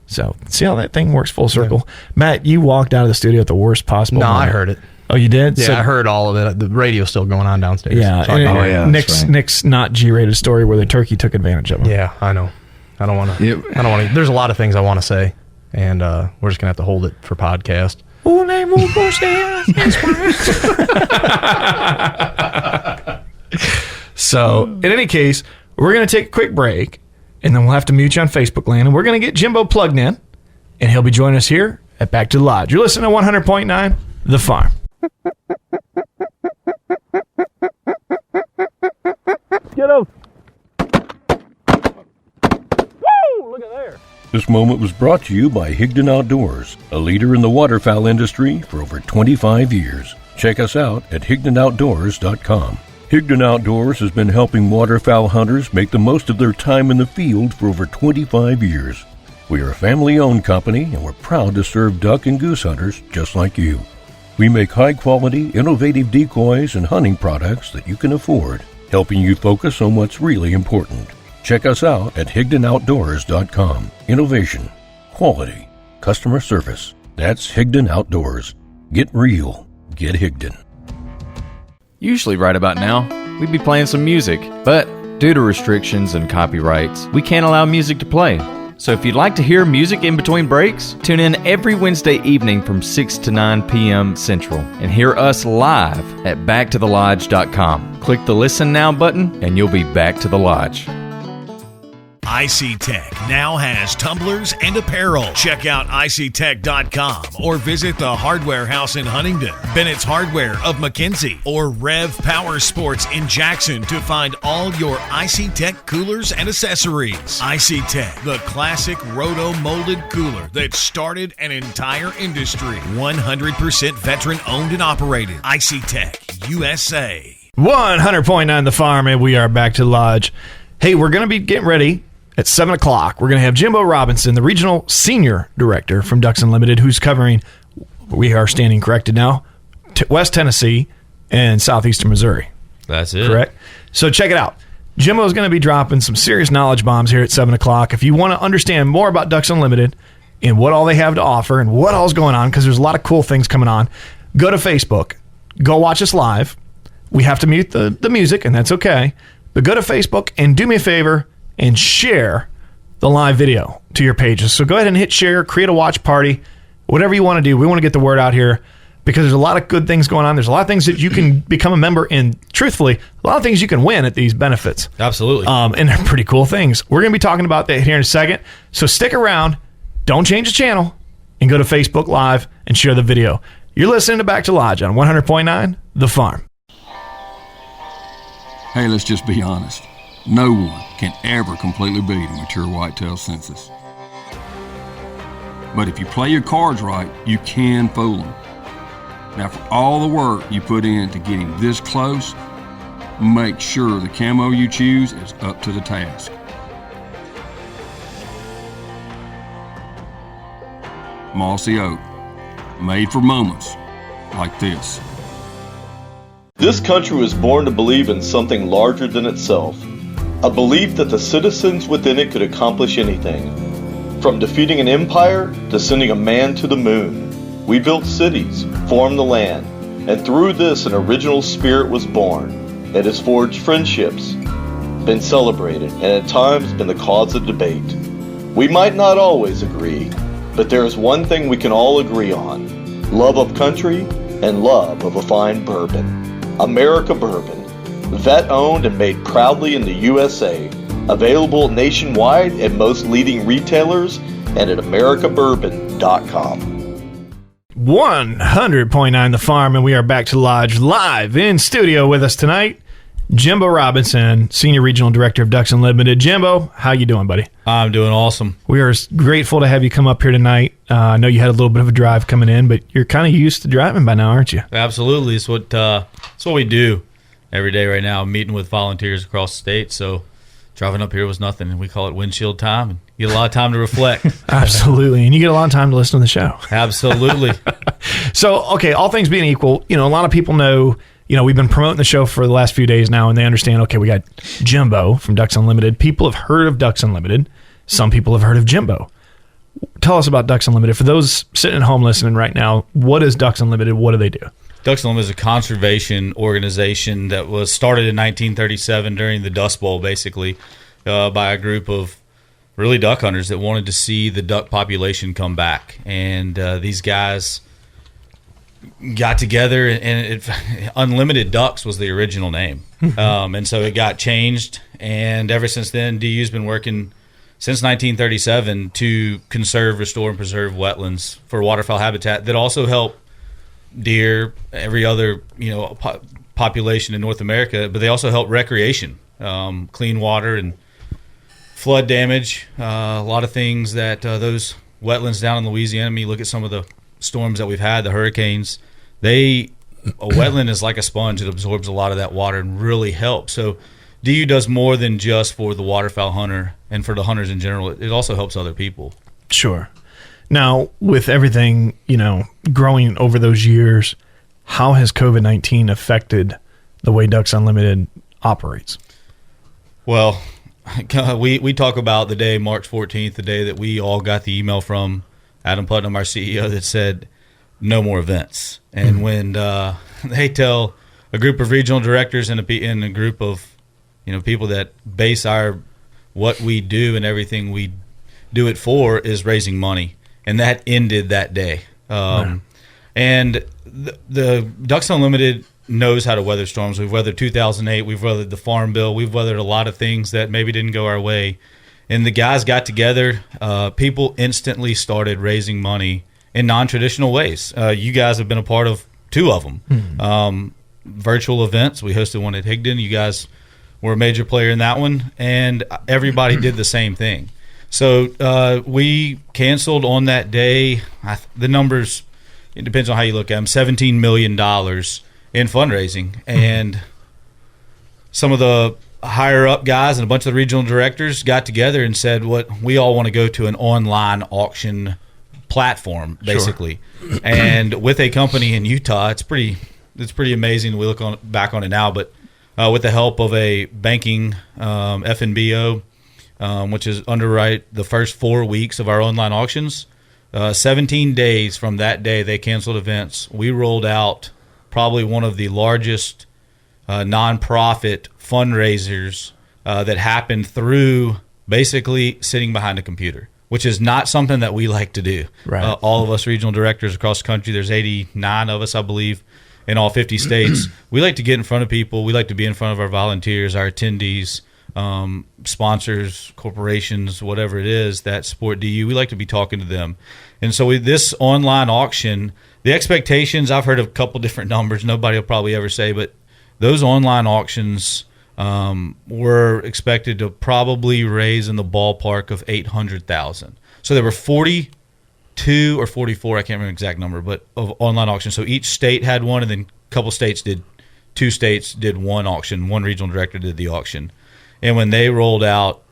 So see how that thing works full circle. Yeah. Matt, you walked out of the studio at the worst possible moment. I heard it. Oh, you did? Yeah, I heard all of it. The radio's still going on downstairs. Yeah. So Nick's not G-rated story where the turkey took advantage of him. Yeah, I know. I don't want to. There's a lot of things I want to say, and we're just gonna have to hold it for podcast. So, in any case, we're gonna take a quick break, and then we'll have to mute you on Facebook land, and we're gonna get Jimbo plugged in, and he'll be joining us here at Back to the Lodge. You're listening to 100.9 The Farm. Get up. Woo! Look at there. This moment was brought to you by Higdon Outdoors, a leader in the waterfowl industry for over 25 years. Check us out at higdonoutdoors.com. Higdon Outdoors has been helping waterfowl hunters make the most of their time in the field for over 25 years. We are a family-owned company, and we're proud to serve duck and goose hunters just like you. We make high-quality, innovative decoys and hunting products that you can afford, helping you focus on what's really important. Check us out at higdonoutdoors.com. Innovation, quality, customer service. That's Higdon Outdoors. Get real. Get Higdon. Usually right about now, we'd be playing some music, but due to restrictions and copyrights, we can't allow music to play. So if you'd like to hear music in between breaks, tune in every Wednesday evening from 6 to 9 p.m. Central and hear us live at backtothelodge.com. Click the Listen Now button and you'll be back to the lodge. IC Tech now has tumblers and apparel. Check out ictech.com or visit the Hardware House in Huntingdon, Bennett's Hardware of McKenzie, or Rev Power Sports in Jackson to find all your IC Tech coolers and accessories. IC Tech, the classic roto-molded cooler that started an entire industry. 100% veteran owned and operated. IC Tech USA. 100.9 The Farm, and we are back to the lodge. Hey, we're going to be getting ready. At 7 o'clock, we're going to have Jimbo Robinson, the regional senior director from Ducks Unlimited, who's covering, we are standing corrected now, West Tennessee and southeastern Missouri. That's it. Correct? So check it out. Jimbo's going to be dropping some serious knowledge bombs here at 7 o'clock. If you want to understand more about Ducks Unlimited and what all they have to offer and what all's going on, because there's a lot of cool things coming on, go to Facebook. Go watch us live. We have to mute the music, and that's okay. But go to Facebook and do me a favor and share the live video to your pages. So go ahead and hit share, create a watch party, whatever you want to do. We want to get the word out here because there's a lot of good things going on. There's a lot of things that you can become a member in. Truthfully, a lot of things you can win at these benefits. Absolutely. And they're pretty cool things. We're going to be talking about that here in a second. So stick around. Don't change the channel and go to Facebook Live and share the video. You're listening to Back to Lodge on 100.9 The Farm. Hey, let's just be honest. No one can ever completely beat a mature whitetail census. But if you play your cards right, you can fool them. Now, for all the work you put in to getting this close, make sure the camo you choose is up to the task. Mossy Oak, made for moments like this. This country was born to believe in something larger than itself. A belief that the citizens within it could accomplish anything. From defeating an empire to sending a man to the moon. We built cities, formed the land, and through this an original spirit was born. It has forged friendships, been celebrated, and at times been the cause of debate. We might not always agree, but there is one thing we can all agree on: love of country and love of a fine bourbon. America Bourbon, vet-owned and made proudly in the USA, available nationwide at most leading retailers and at americabourbon.com. 100.9 The Farm, and we are back to Lodge live in studio. With us tonight, Jimbo Robinson, Senior Regional Director of Ducks Unlimited. Jimbo, how you doing, buddy? I'm doing awesome. We are grateful to have you come up here tonight. I know you had a little bit of a drive coming in, but you're kind of used to driving by now, aren't you? Absolutely. It's what we do every day right now, meeting with volunteers across the state. So driving up here was nothing, and we call it windshield time, and you get a lot of time to reflect. Absolutely, and you get a lot of time to listen to the show. Absolutely. So, okay, all things being equal, a lot of people know, we've been promoting the show for the last few days now, and they understand, okay, we got Jimbo from Ducks Unlimited. People have heard of Ducks Unlimited. Some people have heard of Jimbo. Tell us about Ducks Unlimited. For those sitting at home listening right now, what is Ducks Unlimited? What do they do? Ducks Unlimited is a conservation organization that was started in 1937 during the Dust Bowl, basically, by a group of really duck hunters that wanted to see the duck population come back. And these guys got together, and Unlimited Ducks was the original name. And so it got changed, and ever since then, DU's been working since 1937 to conserve, restore, and preserve wetlands for waterfowl habitat that also help deer, every other population in North America, but they also help recreation, clean water and flood damage, a lot of things that those wetlands down in Louisiana. I mean, look at some of the storms that we've had, the hurricanes. A wetland is like a sponge; it absorbs a lot of that water and really helps. So DU does more than just for the waterfowl hunter and for the hunters in general. It also helps other people. Sure. Now, with everything, growing over those years, how has COVID-19 affected the way Ducks Unlimited operates? Well, we talk about the day, March 14th, the day that we all got the email from Adam Putnam, our CEO, that said no more events. And when they tell a group of regional directors and a group of people that base what we do and everything we do it for is raising money. And that ended that day. And the Ducks Unlimited knows how to weather storms. We've weathered 2008. We've weathered the Farm Bill. We've weathered a lot of things that maybe didn't go our way. And the guys got together. People instantly started raising money in non-traditional ways. You guys have been a part of two of them. Virtual events. We hosted one at Higdon. You guys were a major player in that one. And everybody did the same thing. So we canceled on that day. The numbers, it depends on how you look at them, $17 million in fundraising. And some of the higher up guys and a bunch of the regional directors got together and said, we all want to go to an online auction platform, basically. Sure. And with a company in Utah, it's pretty amazing. We look back on it now, but with the help of a banking FNBO, which is underwrite the first 4 weeks of our online auctions. 17 days from that day, they canceled events. We rolled out probably one of the largest nonprofit fundraisers that happened through basically sitting behind a computer, which is not something that we like to do. Right. All of us regional directors across the country, there's 89 of us, I believe, in all 50 states. We like to get in front of people. We like to be in front of our volunteers, our attendees, sponsors, corporations, whatever it is that support DU. We like to be talking to them. And so with this online auction, the expectations, I've heard of a couple different numbers. Nobody will probably ever say, but those online auctions were expected to probably raise in the ballpark of $800,000. So there were 42 or 44, I can't remember the exact number, but of online auctions. So each state had one, and then a couple states did, 2 states did one auction. One regional director did the auction. And when they rolled out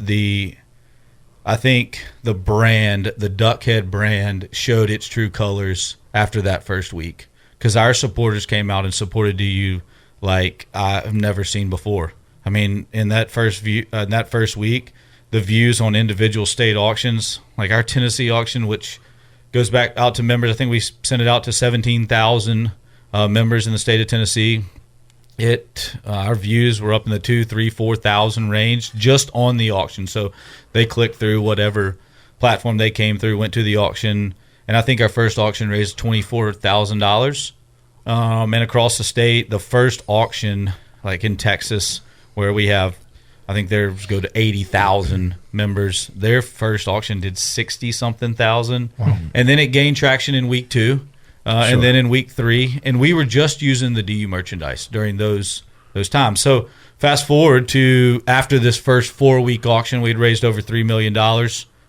I think the brand, the Duckhead brand, showed its true colors after that first week, because our supporters came out and supported DU like I've never seen before. I mean, in that first week, the views on individual state auctions, like our Tennessee auction, which goes back out to members. I think we sent it out to 17,000 members in the state of Tennessee. our views were up in the 2,000, 3,000, 4,000 range just on the auction. So they clicked through whatever platform they came through, went to the auction, and I think our first auction raised $24,000. And across the state, the first auction, like in Texas, where we have, I think theirs go to 80,000 members. Their first auction did 60-something thousand. Wow. And then it gained traction in week 2. And then in week 3, and we were just using the DU merchandise during those times. So fast forward to after this first 4-week auction, we had raised over $3 million,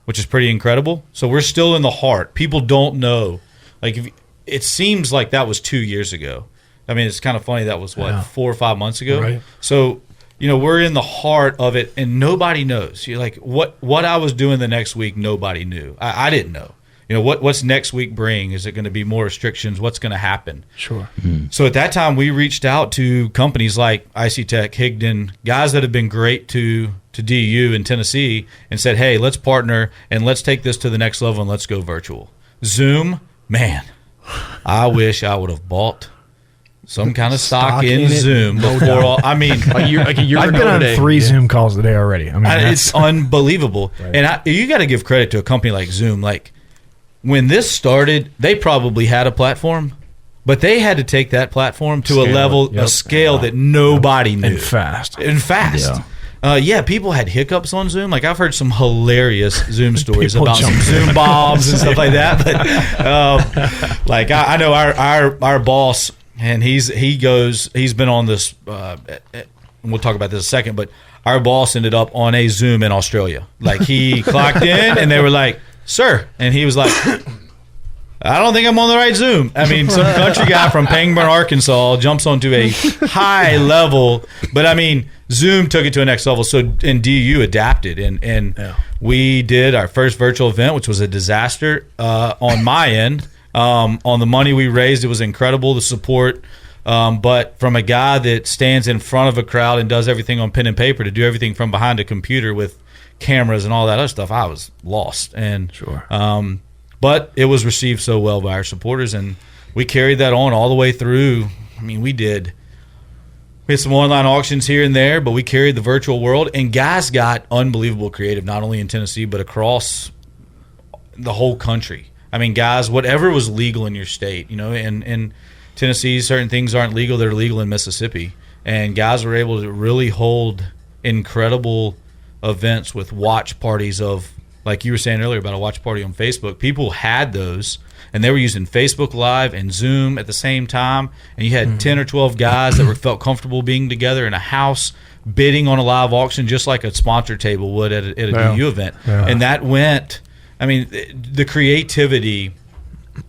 which is pretty incredible. So we're still in the heart. People don't know. Like, it seems like that was 2 years ago. I mean, it's kind of funny. That was, 4 or 5 months ago? Right. So, we're in the heart of it, and nobody knows. You're like, what I was doing the next week, nobody knew. I didn't know. What's next week bring? Is it going to be more restrictions? What's going to happen? Sure. Mm-hmm. So at that time, we reached out to companies like IC Tech, Higdon, guys that have been great to DU in Tennessee, and said, hey, let's partner, and let's take this to the next level, and let's go virtual. Zoom, man, I wish I would have bought some kind of stock in Zoom before all. I mean, a year I've been on 3 Zoom calls a day already. I mean, it's unbelievable. Right. And you got to give credit to a company like Zoom. Like, when this started, they probably had a platform, but they had to take that platform to a scale that nobody knew. And fast. Yeah. People had hiccups on Zoom. Like, I've heard some hilarious Zoom stories about some Zoom bombs and stuff like that. But like, I know our boss, and he's been on this. We'll talk about this in a second. But our boss ended up on a Zoom in Australia. Like, he clocked in, and they were like, sir, and he was like, I don't think I'm on the right Zoom. I mean, some country guy from Pangburn, Arkansas jumps onto a high level, but I mean, Zoom took it to a next level. So, and DU adapted, and we did our first virtual event, which was a disaster on my end. On the money we raised, it was incredible, the support. But from a guy that stands in front of a crowd and does everything on pen and paper to do everything from behind a computer with cameras and all that other stuff, I was lost. And but it was received so well by our supporters, and we carried that on all the way through. I mean, we had some online auctions here and there, but we carried the virtual world, and guys got unbelievable creative, not only in Tennessee but across the whole country. I mean, guys, whatever was legal in your state, in Tennessee, certain things aren't legal that are legal in Mississippi, and guys were able to really hold incredible events with watch parties of, like you were saying earlier about a watch party on Facebook. People had those, and they were using Facebook Live and Zoom at the same time, and you had 10 or 12 guys that felt comfortable being together in a house bidding on a live auction just like a sponsor table would at a DU event. And that went, I mean, the creativity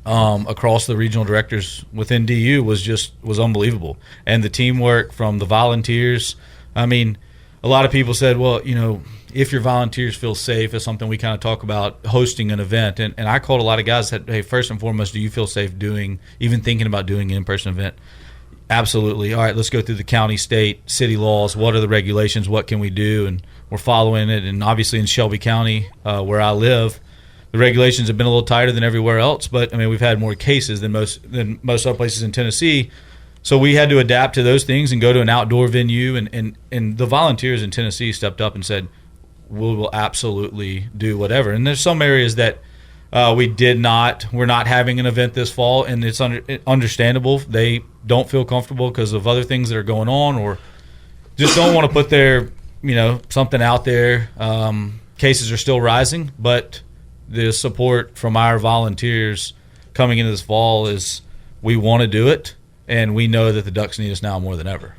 across the regional directors within DU was unbelievable, and the teamwork from the volunteers. I mean, a lot of people said, well, if your volunteers feel safe, is something we kind of talk about hosting an event. And I called a lot of guys that, hey, first and foremost, do you feel safe even thinking about doing an in-person event? Absolutely. All right, let's go through the county, state, city laws. What are the regulations? What can we do? And we're following it. And obviously in Shelby County, where I live, the regulations have been a little tighter than everywhere else. But, I mean, we've had more cases than most other places in Tennessee. So we had to adapt to those things and go to an outdoor venue, and the volunteers in Tennessee stepped up and said, we will absolutely do whatever. And there's some areas that we're not having an event this fall, and it's understandable. They don't feel comfortable because of other things that are going on, or just don't want to put their, something out there. Cases are still rising, but the support from our volunteers coming into this fall is, we want to do it. And we know that the Ducks need us now more than ever.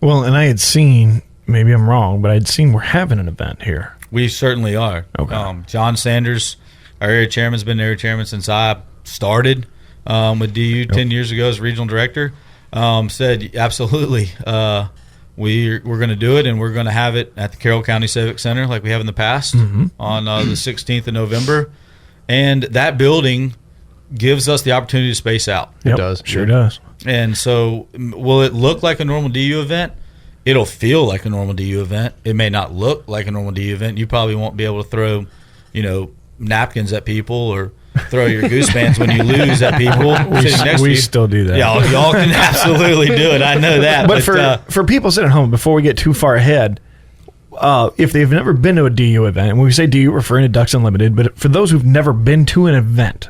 Well, and I had seen, maybe I'm wrong, but I'd seen we're having an event here. We certainly are. Okay. John Sanders, our area chairman, has been area chairman since I started with DU 10 years ago as regional director. Said, absolutely, we're going to do it, and we're going to have it at the Carroll County Civic Center like we have in the past on the 16th of November. And that building gives us the opportunity to space out. Yep, it does. Sure does. And so, will it look like a normal DU event? It'll feel like a normal DU event. It may not look like a normal DU event. You probably won't be able to throw, napkins at people or throw your goose bands when you lose at people sitting next to We you. still do that. Y'all can absolutely do it. I know that. But for people sitting at home, before we get too far ahead, if they've never been to a DU event, and when we say DU, referring to Ducks Unlimited, but for those who've never been to an event,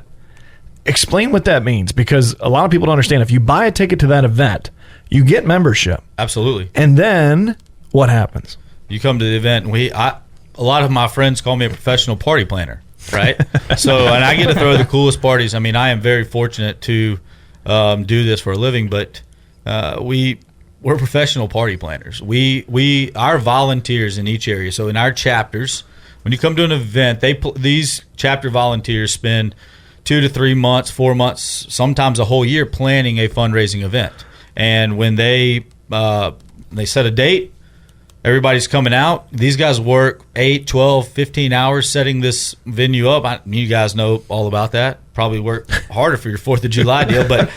explain what that means, because a lot of people don't understand. If you buy a ticket to that event, you get membership. Absolutely. And then what happens? You come to the event, and a lot of my friends call me a professional party planner, right? So, and I get to throw the coolest parties. I mean, I am very fortunate to do this for a living, but we're professional party planners. Our volunteers in each area. So in our chapters, when you come to an event, these chapter volunteers spend 2 to 3 months, 4 months, sometimes a whole year planning a fundraising event. And when they set a date, everybody's coming out. These guys work 8, 12, 15 hours setting this venue up. You guys know all about that. Probably work harder for your 4th of July deal, but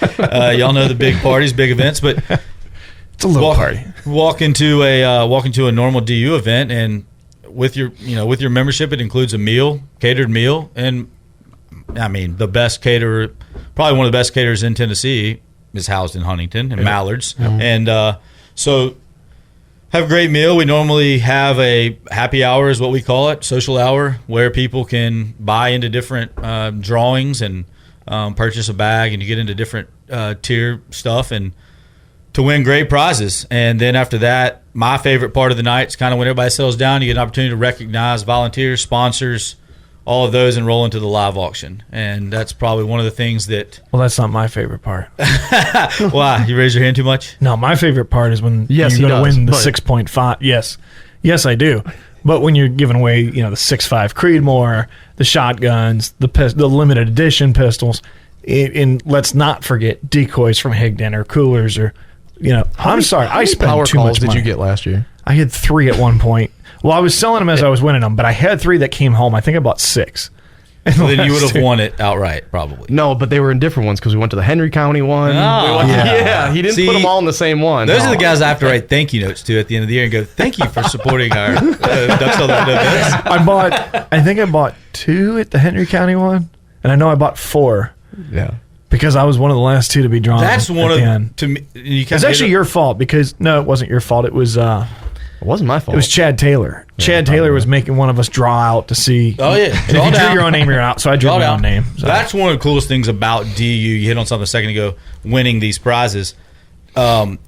y'all know the big parties, big events. But it's a little party. Walk into a normal DU event, and with your membership, it includes a meal, catered meal, and I mean the best caterer, probably one of the best caterers in Tennessee, is housed in Huntington and Mallards, and so have a great meal. We normally have a happy hour, is what we call it, social hour, where people can buy into different drawings and purchase a bag, and you get into different tier stuff and to win great prizes. And then after that, my favorite part of the night is kind of when everybody settles down, you get an opportunity to recognize volunteers, sponsors, all of those, and roll into the live auction. And that's probably one of the things that... Well, that's not my favorite part. Why? You raise your hand too much? No, my favorite part is when you're going to win the 6.5. Yes, I do. But when you're giving away, the 6.5 Creedmoor, the shotguns, the limited edition pistols, and let's not forget decoys from Higdon or coolers or... I'm sorry. I spent power too calls much money. did you get last year? I had 3 at one point. Well, I was selling them as I was winning them, but I had 3 that came home. I think I bought 6. Well, then you would have won it outright, probably. No, but they were in different ones because we went to the Henry County one. He didn't put them all in the same one. Those are the guys I have to write thank you notes to at the end of the year and go, thank you for supporting our Ducks Unlimited events. I think I bought 2 at the Henry County one, and I know I bought 4. Yeah. Because I was one of the last 2 to be drawn. That's one of to me. It's actually your fault because no, it wasn't your fault. It was. It wasn't my fault. It was Chad Taylor. Yeah, Chad Taylor was making one of us draw out to see. Oh yeah, if you drew your own name, you're out. So I drew my own name. So. That's one of the coolest things about DU. You hit on something a second ago. Winning these prizes. The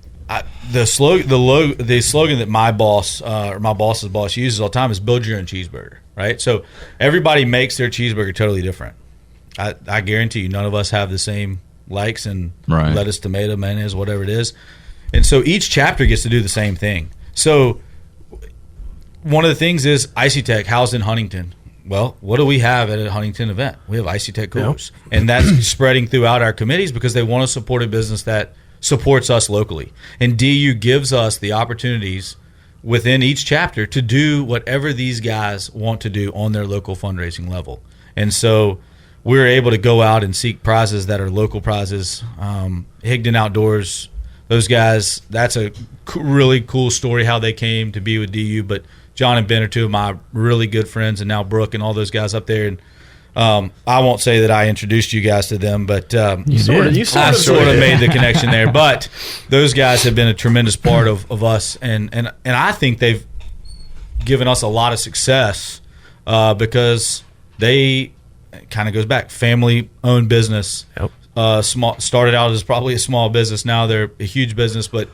slogan that my boss or my boss's boss uses all the time is "Build your own cheeseburger." Right. So everybody makes their cheeseburger totally different. I guarantee you none of us have the same likes and lettuce, tomato, mayonnaise, whatever it is. And so each chapter gets to do the same thing. So one of the things is Icy Tech housed in Huntington. Well, what do we have at a Huntington event? We have Icy Tech coolers. Yep. And that's spreading throughout our committees because they want to support a business that supports us locally. And DU gives us the opportunities within each chapter to do whatever these guys want to do on their local fundraising level. And so we're able to go out and seek prizes that are local prizes. Higdon Outdoors, those guys, that's a really cool story how they came to be with DU. But John and Ben are 2 of my really good friends, and now Brooke and all those guys up there. And I won't say that I introduced you guys to them, but I sort of made the connection there. But those guys have been a tremendous part of us, and I think they've given us a lot of success because they – it kind of goes back, family-owned business. Yep. Started out as probably a small business. Now they're a huge business, but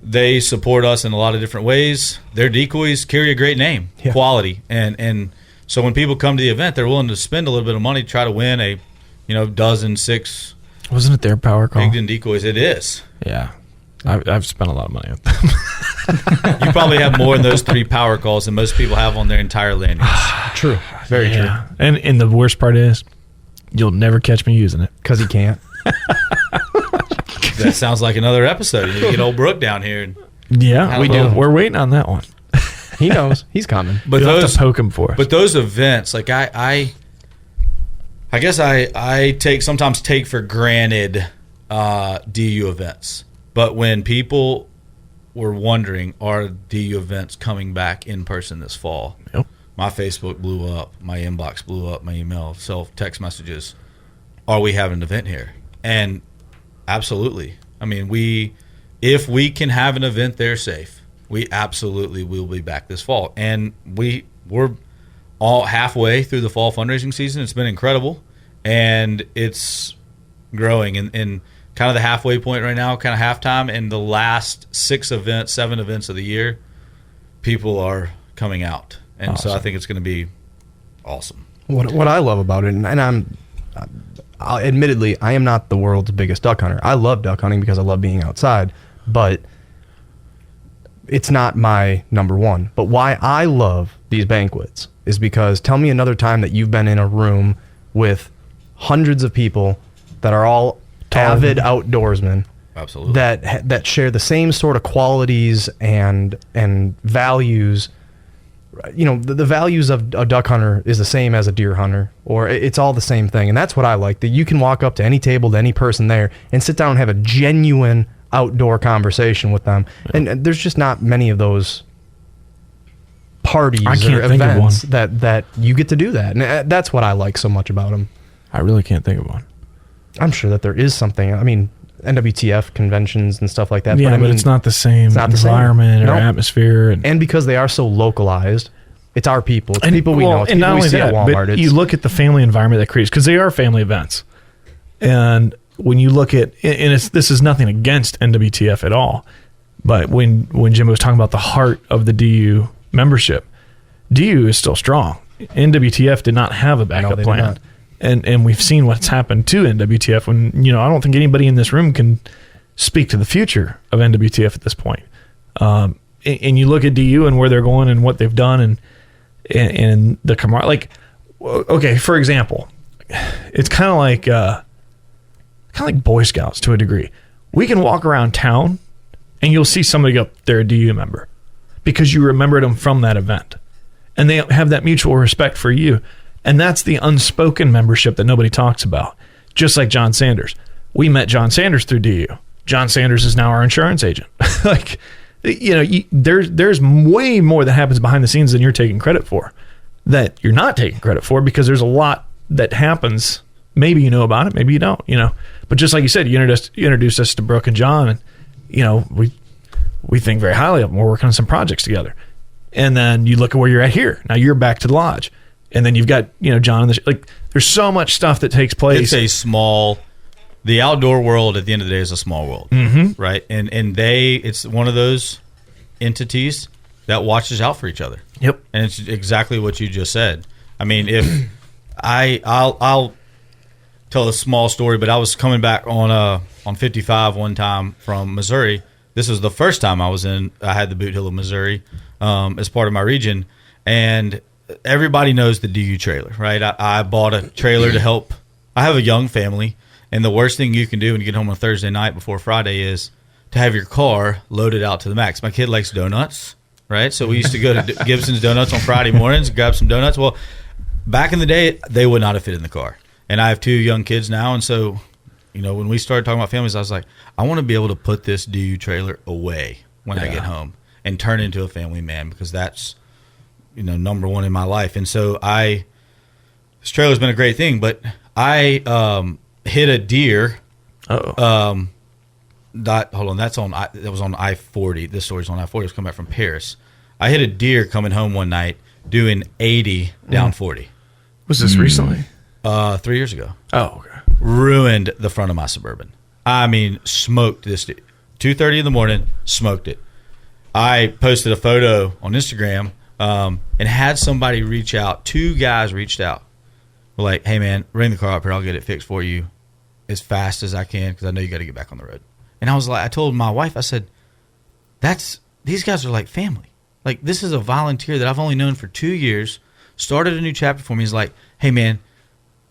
they support us in a lot of different ways. Their decoys carry a great name, quality, and so when people come to the event, they're willing to spend a little bit of money to try to win a, dozen 6. Wasn't it their power call? Higdon decoys. It is. Yeah. I've spent a lot of money on them. You probably have more in those 3 power calls than most people have on their entire lanyards. True. Very true. And the worst part is, you'll never catch me using it. Because he can't. That sounds like another episode. You get old Brooke down here. Yeah, we do. We're waiting on that one. He knows. He's coming. But you'll have to poke him for us. But those events, like I guess I sometimes take for granted DU events. But when people were wondering, are DU events coming back in person this fall? Yep. my Facebook blew up, my inbox blew up, my email, text messages. Are we having an event here? And absolutely. I mean, if we can have an event there safe, we absolutely will be back this fall. And we're all halfway through the fall fundraising season. It's been incredible, and it's growing. And kind of the halfway point right now, kind of halftime, and the last 7 events of the year, people are coming out. And awesome. So I think it's going to be awesome. What I love about it, and admittedly, I am not the world's biggest duck hunter. I love duck hunting because I love being outside, but it's not my number one. But why I love these banquets is because tell me another time that you've been in a room with hundreds of people that are all avid outdoorsmen. Absolutely. That share the same sort of qualities and values. You know, the values of a duck hunter is the same as a deer hunter, or it's all the same thing. And that's what I like, that you can walk up to any table, to any person there, and sit down and have a genuine outdoor conversation with them. Yeah. And there's just not many of those parties or events that you get to do that. And that's what I like so much about them. I really can't think of one. I'm sure that there is something. I mean, NWTF conventions and stuff like that. Yeah, but it's not the same environment or atmosphere. And because they are so localized, it's our people. It's people we know. It's and people not we only see at that, Walmart. but you look at the family environment that creates, because they are family events. And when you look at, and this is nothing against NWTF at all, but when Jimbo was talking about the heart of the DU membership, DU is still strong. NWTF did not have a backup plan. And we've seen what's happened to NWTF when, I don't think anybody in this room can speak to the future of NWTF at this point. And you look at DU and where they're going and what they've done and the camaraderie. Like, okay, for example, it's kind of like Boy Scouts to a degree. We can walk around town and you'll see somebody go, they're a DU member because you remembered them from that event. And they have that mutual respect for you. And that's the unspoken membership that nobody talks about. Just like John Sanders. We met John Sanders through DU. John Sanders is now our insurance agent. There's way more that happens behind the scenes than you're taking credit for, that you're not taking credit for, because there's a lot that happens. Maybe you know about it, maybe you don't, But just like you said, you introduced us to Brooke and John, and, we think very highly of them. We're working on some projects together. And then you look at where you're at here. Now you're back to the lodge. And then you've got, John, there's so much stuff that takes place. The outdoor world at the end of the day is a small world, right? And it's one of those entities that watches out for each other. Yep. And it's exactly what you just said. I mean, if I'll tell a small story, but I was coming back on 55 one time from Missouri. This was the first time I had the Boot Hill of Missouri as part of my region, and everybody knows the DU trailer, right? I bought a trailer to help. I have a young family, and the worst thing you can do when you get home on Thursday night before Friday is to have your car loaded out to the max. My kid likes donuts, right? So we used to go to Gibson's Donuts on Friday mornings, grab some donuts. Well, back in the day, they would not have fit in the car. And I have 2 young kids now, and so, when we started talking about families, I was like, I want to be able to put this DU trailer away when I get home and turn into a family man, because that's number one in my life. And so this trailer's been a great thing, but I hit a deer. That was on I-40. This story's on I-40. I was coming back from Paris. I hit a deer coming home one night doing 80 down 40. Was this recently? 3 years ago. Oh, okay. Ruined the front of my Suburban. I mean, smoked this deer. 2:30 in the morning, smoked it. I posted a photo on Instagram and had somebody reach out. 2 guys reached out. We're like, hey, man, bring the car up here. I'll get it fixed for you as fast as I can, because I know you got to get back on the road. And I told my wife, I said, these guys are like family. Like, this is a volunteer that I've only known for 2 years, started a new chapter for me. He's like, hey, man,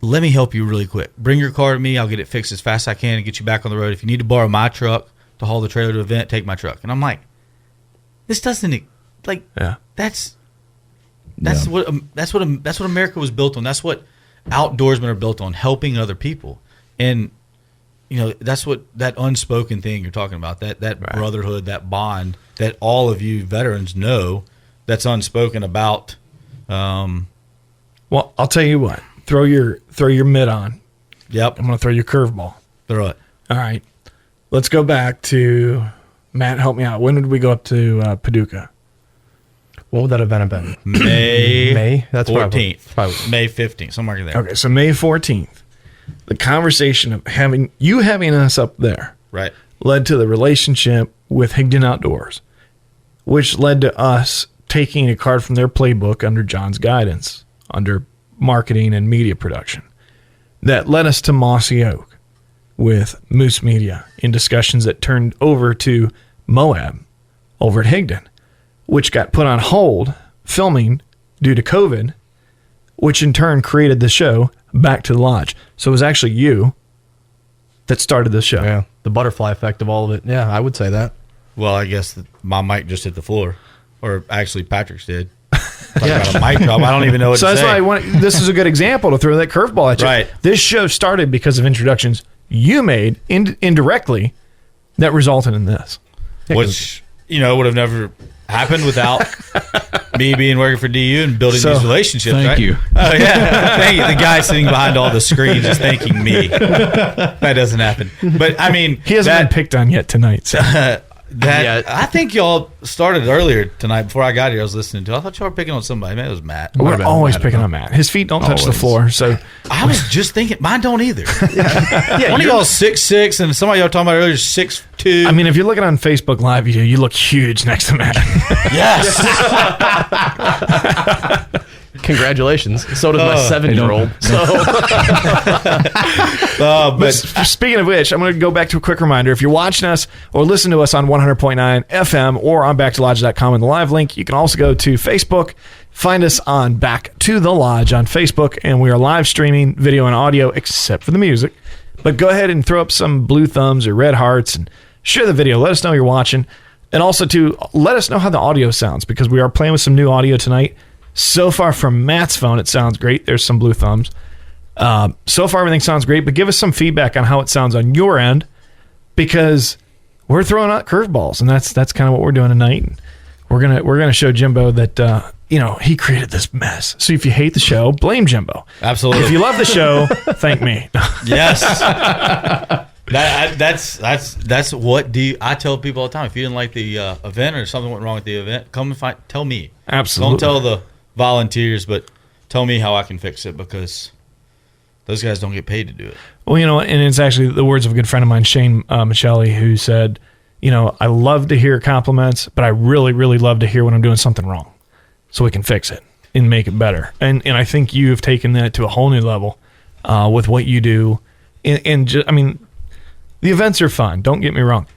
let me help you really quick. Bring your car to me. I'll get it fixed as fast as I can and get you back on the road. If you need to borrow my truck to haul the trailer to the event, take my truck. And I'm like, this doesn't, like, that's what America was built on. That's what outdoorsmen are built on, helping other people. And that's what that unspoken thing you're talking about, that brotherhood, that bond that all of you veterans know, that's unspoken about Well, I'll tell you what. Throw your mitt on. Yep. I'm going to throw your curveball. Throw it. All right. Let's go back to Matt. Help me out. When did we go up to Paducah? What would that event have been? May. That's 14th. probably. May 15th. Somewhere there. Okay, so May 14th. The conversation of having us up there, Right. led to the relationship with Higdon Outdoors, which led to us taking a card from their playbook under John's guidance, under marketing and media production. That led us to Mossy Oak with Moose Media in discussions that turned over to Moab over at Higdon, which got put on hold filming due to COVID, which in turn created the show Back to the Lodge. So it was actually you that started the show. Yeah, the butterfly effect of all of it. Yeah, I would say that. Well, I guess my mic just hit the floor. Or actually, Patrick's did. About a mic drop. I don't even know what so to that's say. why this is a good example to throw that curveball at you. Right. This show started because of introductions you made indirectly that resulted in this. Which, would have never happened without me being working for DU and building these relationships. Thank right? you. Oh, yeah. Thank you. The guy sitting behind all the screens is thanking me. That doesn't happen. But, I mean. He hasn't been picked on yet tonight. So. I think y'all started earlier tonight before I got here. I was listening to. I thought y'all were picking on somebody. Man, it was Matt. We're always picking on Matt. His feet don't touch the floor. So I was just thinking, mine don't either. One of y'all 6'6", and somebody y'all talking about earlier is 6'2". I mean, if you're looking on Facebook Live, you look huge next to Matt. Yes. Congratulations. So does my 7-year-old. But speaking of which, I'm going to go back to a quick reminder. If you're watching us or listen to us on 100.9 FM or on backtolodge.com in the live link, you can also go to Facebook. Find us on Back to the Lodge on Facebook, and we are live streaming video and audio except for the music. But go ahead and throw up some blue thumbs or red hearts and share the video. Let us know you're watching. And also, to let us know how the audio sounds, because we are playing with some new audio tonight. So far from Matt's phone, it sounds great. There's some blue thumbs. So far, everything sounds great, but give us some feedback on how it sounds on your end, because we're throwing out curveballs, and that's kind of what we're doing tonight. And we're gonna show Jimbo that he created this mess. So if you hate the show, blame Jimbo. Absolutely. If you love the show, thank me. Yes. That's what I tell people all the time. If you didn't like the event or something went wrong with the event, come and tell me. Absolutely. Don't tell the volunteers, but tell me how I can fix it, because those guys don't get paid to do it. Well, and it's actually the words of a good friend of mine, Shane Michelli, who said, I love to hear compliments, but I really, really love to hear when I'm doing something wrong so we can fix it and make it better. And I think you have taken that to a whole new level with what you do. And the events are fun. Don't get me wrong.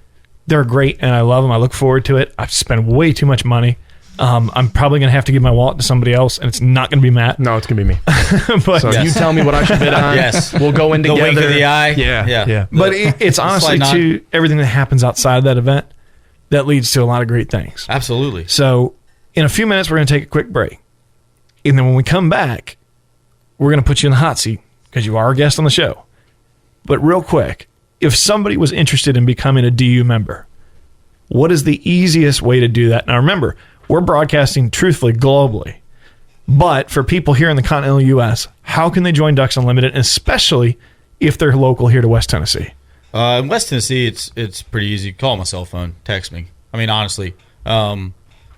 They're great, and I love them. I look forward to it. I've spent way too much money. I'm probably going to have to give my wallet to somebody else, and it's not going to be Matt. No, it's going to be me. But so you tell me what I should bid on. Yes. We'll go in together. The wink of the eye. Yeah. But it's honestly to everything that happens outside of that event that leads to a lot of great things. Absolutely. So in a few minutes, we're going to take a quick break. And then when we come back, we're going to put you in the hot seat because you are our guest on the show. But real quick, if somebody was interested in becoming a DU member, what is the easiest way to do that? Now remember, we're broadcasting truthfully globally. But for people here in the continental U.S., how can they join Ducks Unlimited, especially if they're local here to West Tennessee? In West Tennessee, it's pretty easy. Call my cell phone, text me. I mean, honestly,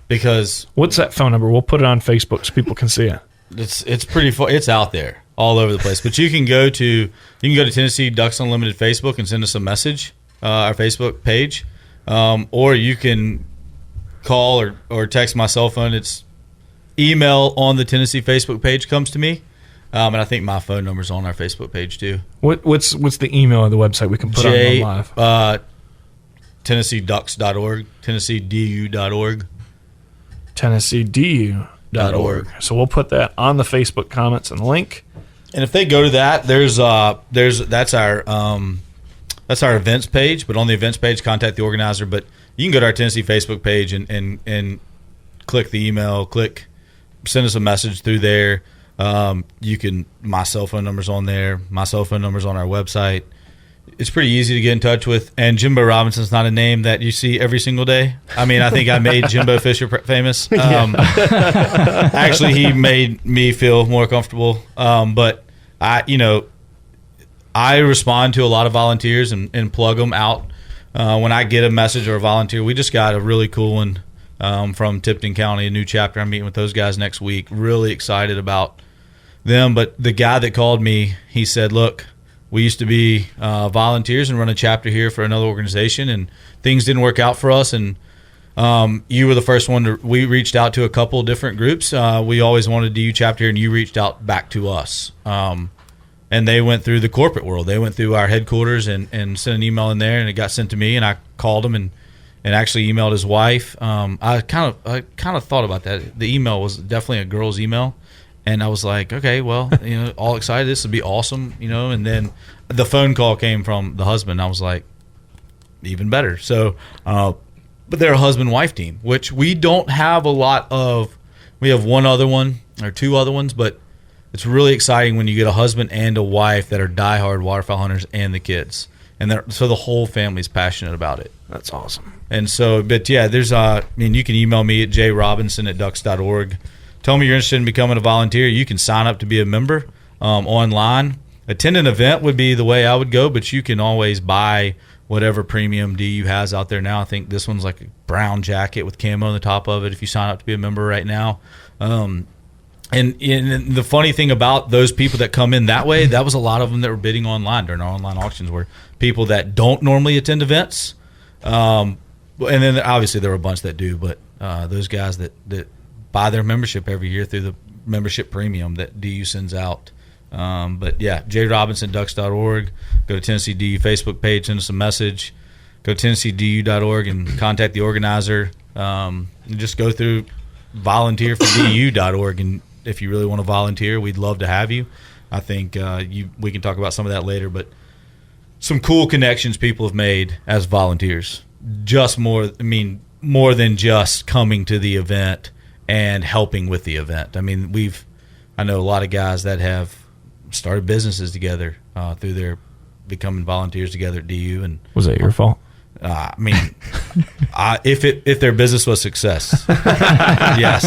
because what's that phone number? We'll put it on Facebook so people can see it. It's pretty far. It's out there all over the place. But you can go to Tennessee Ducks Unlimited Facebook and send us a message, our Facebook page, or you can call or text my cell phone. It's email on the Tennessee Facebook page comes to me, and I think my phone number's on our Facebook page too. What's the email of the website we can put on live? TennesseeDucks.org, TennesseeDU.org, TennesseeDU.org. So we'll put that on the Facebook comments and link. And if they go to that, that's our events page. But on the events page, contact the organizer. But you can go to our Tennessee Facebook page and click the email, send us a message through there. My cell phone number's on there. My cell phone number's on our website. it's pretty easy to get in touch with. And Jimbo Robinson's not a name that you see every single day. I mean, I think I made Jimbo Fisher famous. Actually, he made me feel more comfortable. But I respond to a lot of volunteers and plug them out. When I get a message or a volunteer, we just got a really cool one from Tipton County, a new chapter. I'm meeting with those guys next week. Really excited about them. But the guy that called me, he said, look, we used to be volunteers and run a chapter here for another organization, and things didn't work out for us. And you were the first one we reached out to a couple different groups. We always wanted to do chapter here, and you reached out back to us. And they went through the corporate world. They went through our headquarters and sent an email in there, and it got sent to me, and I called him and actually emailed his wife. I kind of thought about that. The email was definitely a girl's email. And I was like, okay, well, all excited. This would be awesome, And then the phone call came from the husband. I was like, even better. So, but they're a husband-wife team, which we don't have a lot of. We have one other one or two other ones, but it's really exciting when you get a husband and a wife that are diehard waterfowl hunters and the kids. And so the whole family's passionate about it. That's awesome. And so, but yeah, there's, you can email me at jrobinson@ducks.org. Tell me you're interested in becoming a volunteer. You can sign up to be a member online. Attend an event would be the way I would go, but you can always buy whatever premium DU has out there now. I think this one's like a brown jacket with camo on the top of it if you sign up to be a member right now. And the funny thing about those people that come in that way, that was a lot of them that were bidding online during our online auctions were people that don't normally attend events. And then obviously there were a bunch that do, but those guys that buy their membership every year through the membership premium that DU sends out. But yeah, jrobinson@ducks.org. Go to Tennessee DU Facebook page, send us a message. Go to tennesseedu.org and contact the organizer. And just go through volunteerfordu.org, and if you really want to volunteer, we'd love to have you. I think we can talk about some of that later, but some cool connections people have made as volunteers. More than just coming to the event and helping with the event. I mean, I know a lot of guys that have started businesses together through their becoming volunteers together at DU. And was that your fault? If their business was success, yes.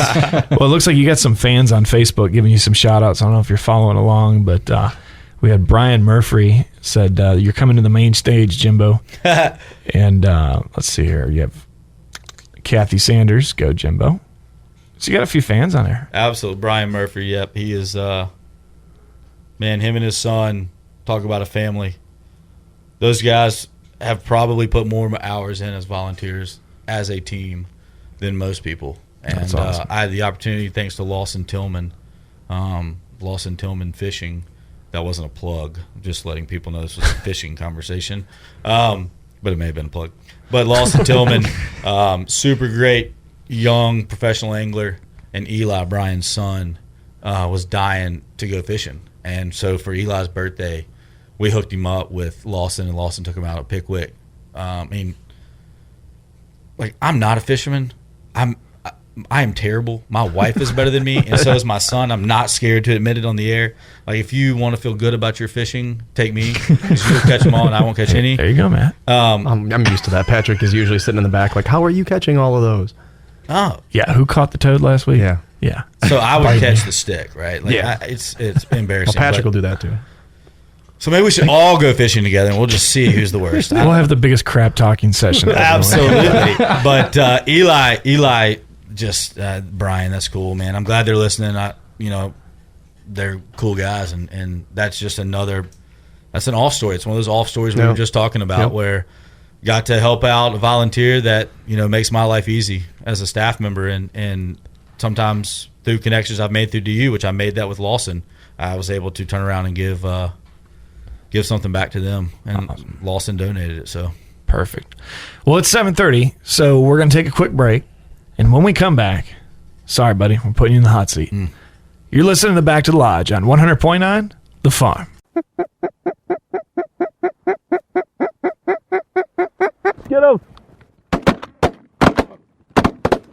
Well, it looks like you got some fans on Facebook giving you some shout outs. I don't know if you're following along, but we had Brian Murphy said, you're coming to the main stage, Jimbo. And let's see here. You have Kathy Sanders. Go, Jimbo. So you got a few fans on there. Absolutely. Brian Murphy, yep. He is, him and his son, talk about a family. Those guys have probably put more hours in as volunteers as a team than most people. And that's awesome. I had the opportunity, thanks to Lawson Tillman Fishing. That wasn't a plug. Just letting people know this was a fishing conversation. But it may have been a plug. But Lawson Tillman, super great young professional angler, and Eli, Brian's son, was dying to go fishing. And so for Eli's birthday, we hooked him up with Lawson, and Lawson took him out at Pickwick. I'm not a fisherman. I am terrible. My wife is better than me, and so is my son. I'm not scared to admit it on the air. Like, if you want to feel good about your fishing, take me, because you'll catch them all, and I won't catch any. There you go, Matt. I'm used to that. Patrick is usually sitting in the back like, how are you catching all of those? Oh. Yeah, who caught the toad last week? Yeah. So I would catch the stick, right? Like, yeah. It's embarrassing. Well, Patrick will do that, too. So maybe we should all go fishing together, and we'll just see who's the worst. We'll have the biggest crap talking session ever. Absolutely. But Eli, just Brian, that's cool, man. I'm glad they're listening. They're cool guys, and that's just that's an off story. It's one of those off stories we were just talking about, where got to help out a volunteer that makes my life easy as a staff member, and sometimes through connections I've made through DU, which I made that with Lawson, I was able to turn around and give something back to them, and awesome. Lawson donated it. So perfect. Well, it's 7:30, so we're going to take a quick break, and when we come back, sorry, buddy, we're putting you in the hot seat. You're listening to Back to the Lodge on 100.9 The Farm. Get up.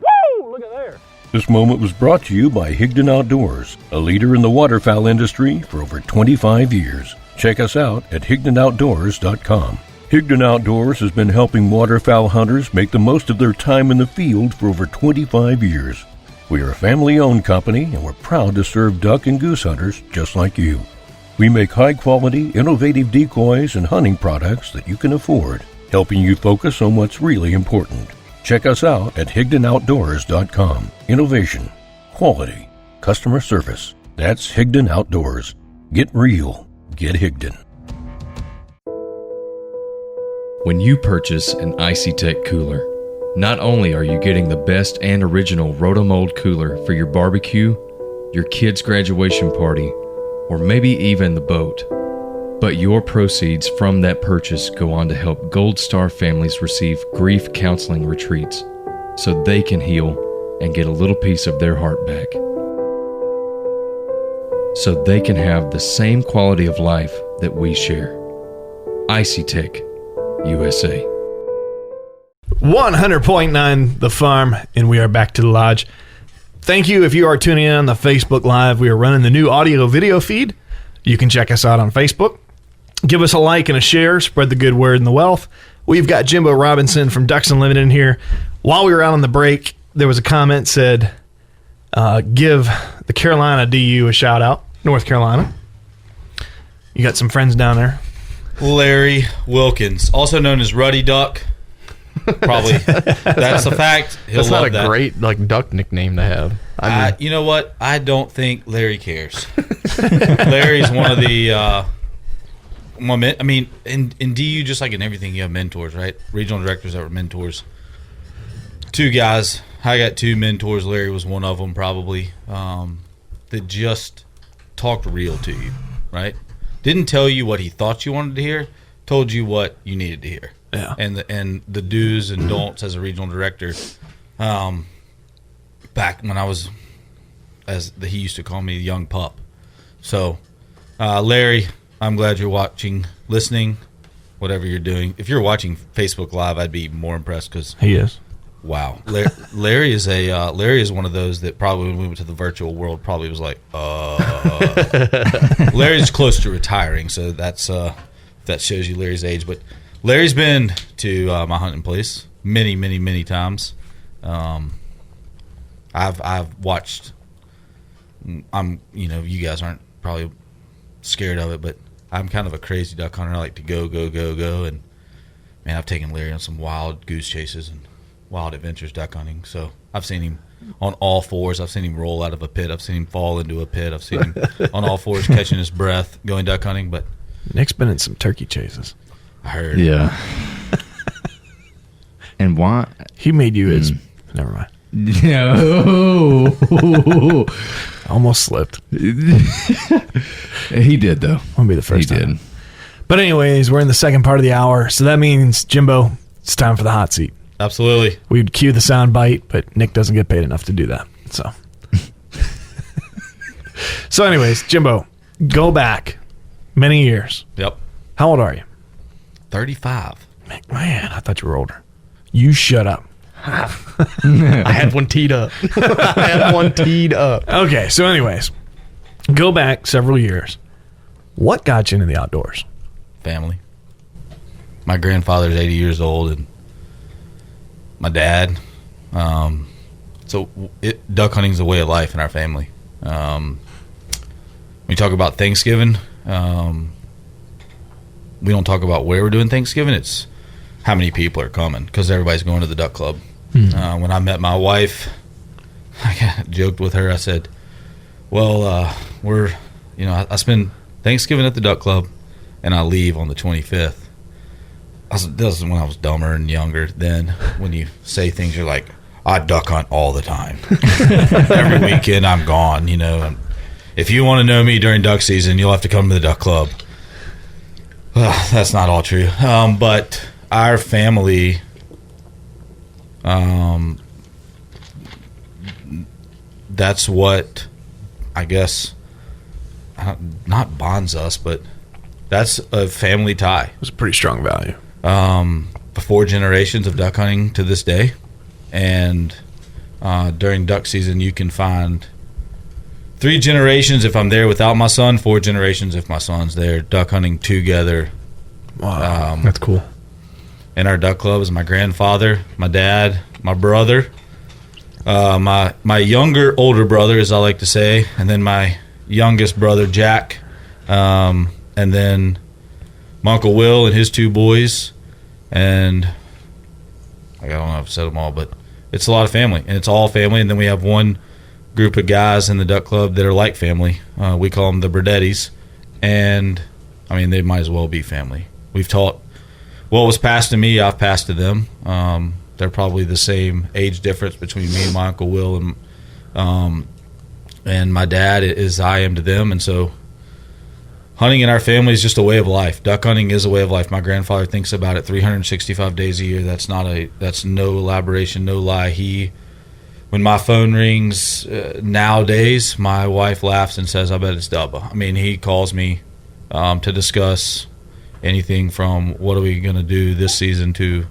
Woo! Look at there. This moment was brought to you by Higdon Outdoors, a leader in the waterfowl industry for over 25 years. Check us out at HigdonOutdoors.com. Higdon Outdoors has been helping waterfowl hunters make the most of their time in the field for over 25 years. We are a family-owned company, and we're proud to serve duck and goose hunters just like you. We make high-quality, innovative decoys and hunting products that you can afford, helping you focus on what's really important. Check us out at HigdonOutdoors.com. Innovation, quality, customer service. That's Higdon Outdoors. Get real. Get Higdon. When you purchase an IcyTech cooler, not only are you getting the best and original Rotomold cooler for your barbecue, your kid's graduation party, or maybe even the boat, but your proceeds from that purchase go on to help Gold Star families receive grief counseling retreats so they can heal and get a little piece of their heart back. So they can have the same quality of life that we share. IcyTech USA. 100.9 The Farm, and we are back to the lodge. Thank you if you are tuning in on the Facebook Live. We are running the new audio video feed. You can check us out on Facebook. Give us a like and a share. Spread the good word and the wealth. We've got Jimbo Robinson from Ducks Unlimited in here. While we were out on the break, there was a comment said, give the Carolina DU a shout out. North Carolina. You got some friends down there. Larry Wilkins, also known as Ruddy Duck. Probably that's a fact. That's not a great duck nickname to have. I mean, you know what? I don't think Larry cares. Larry's one of the. I mean, in DU, just like in everything, you have mentors, right? Regional directors that were mentors. Two guys. I got two mentors. Larry was one of them, probably. That just talked real to you, right? Didn't tell you what he thought you wanted to hear. Told you what you needed to hear. Yeah. And the do's and don'ts as a regional director. Back when I was, he used to call me a young pup. So, Larry, I'm glad you're watching, listening, whatever you're doing. If you're watching Facebook Live, I'd be more impressed because he is. Wow, Larry is one of those that probably when we went to the virtual world probably was like, Larry's close to retiring, so that shows you Larry's age. But Larry's been to my hunting place many times. I've watched. You guys aren't probably scared of it, but I'm kind of a crazy duck hunter. I like to go, and man, I've taken Larry on some wild goose chases and wild adventures duck hunting. So I've seen him on all fours. I've seen him roll out of a pit. I've seen him fall into a pit. I've seen him on all fours catching his breath going duck hunting. But Nick's been in some turkey chases. I heard. Yeah. And why? He made you his. Never mind. No. Almost slipped. He did, though. Won't be the first time. He did. But anyways, we're in the second part of the hour. So that means, Jimbo, it's time for the hot seat. Absolutely. We'd cue the sound bite, but Nick doesn't get paid enough to do that. So anyways, Jimbo, go back many years. Yep. How old are you? 35. Man, I thought you were older. You shut up. I had one teed up. Okay, so anyways, go back several years. What got you into the outdoors? Family. My grandfather's 80 years old, and my dad. Duck hunting is a way of life in our family. When you talk about Thanksgiving, we don't talk about where we're doing Thanksgiving. It's how many people are coming because everybody's going to the duck club. When I met my wife, I joked with her. I said, well, I spend Thanksgiving at the duck club and I leave on the 25th. This is when I was dumber and younger. Then when you say things, you're like, I duck hunt all the time. Every weekend I'm gone, And if you want to know me during duck season, you'll have to come to the duck club. That's not all true. But our family, that's what I guess not bonds us, but that's a family tie. It's a pretty strong value. 4 generations of duck hunting to this day, and during duck season you can find 3 generations if I'm there without my son, 4 generations if my son's there, duck hunting together. Wow, that's cool. In our duck club is my grandfather, my dad, my brother, my younger, older brother, as I like to say, and then my youngest brother, Jack, and then my Uncle Will and his 2 boys, and I don't know if I've said them all, but it's a lot of family, and it's all family, and then we have one group of guys in the duck club that are like family. We call them the Burdettis, and, I mean, they might as well be family. We've taught what was passed to me, I've passed to them. They're probably the same age difference between me and my Uncle Will and my dad as I am to them. And so hunting in our family is just a way of life. Duck hunting is a way of life. My grandfather thinks about it 365 days a year. That's no elaboration, no lie. When my phone rings nowadays, my wife laughs and says, I bet it's Dubba. I mean, he calls me to discuss anything from what are we going to do this season to,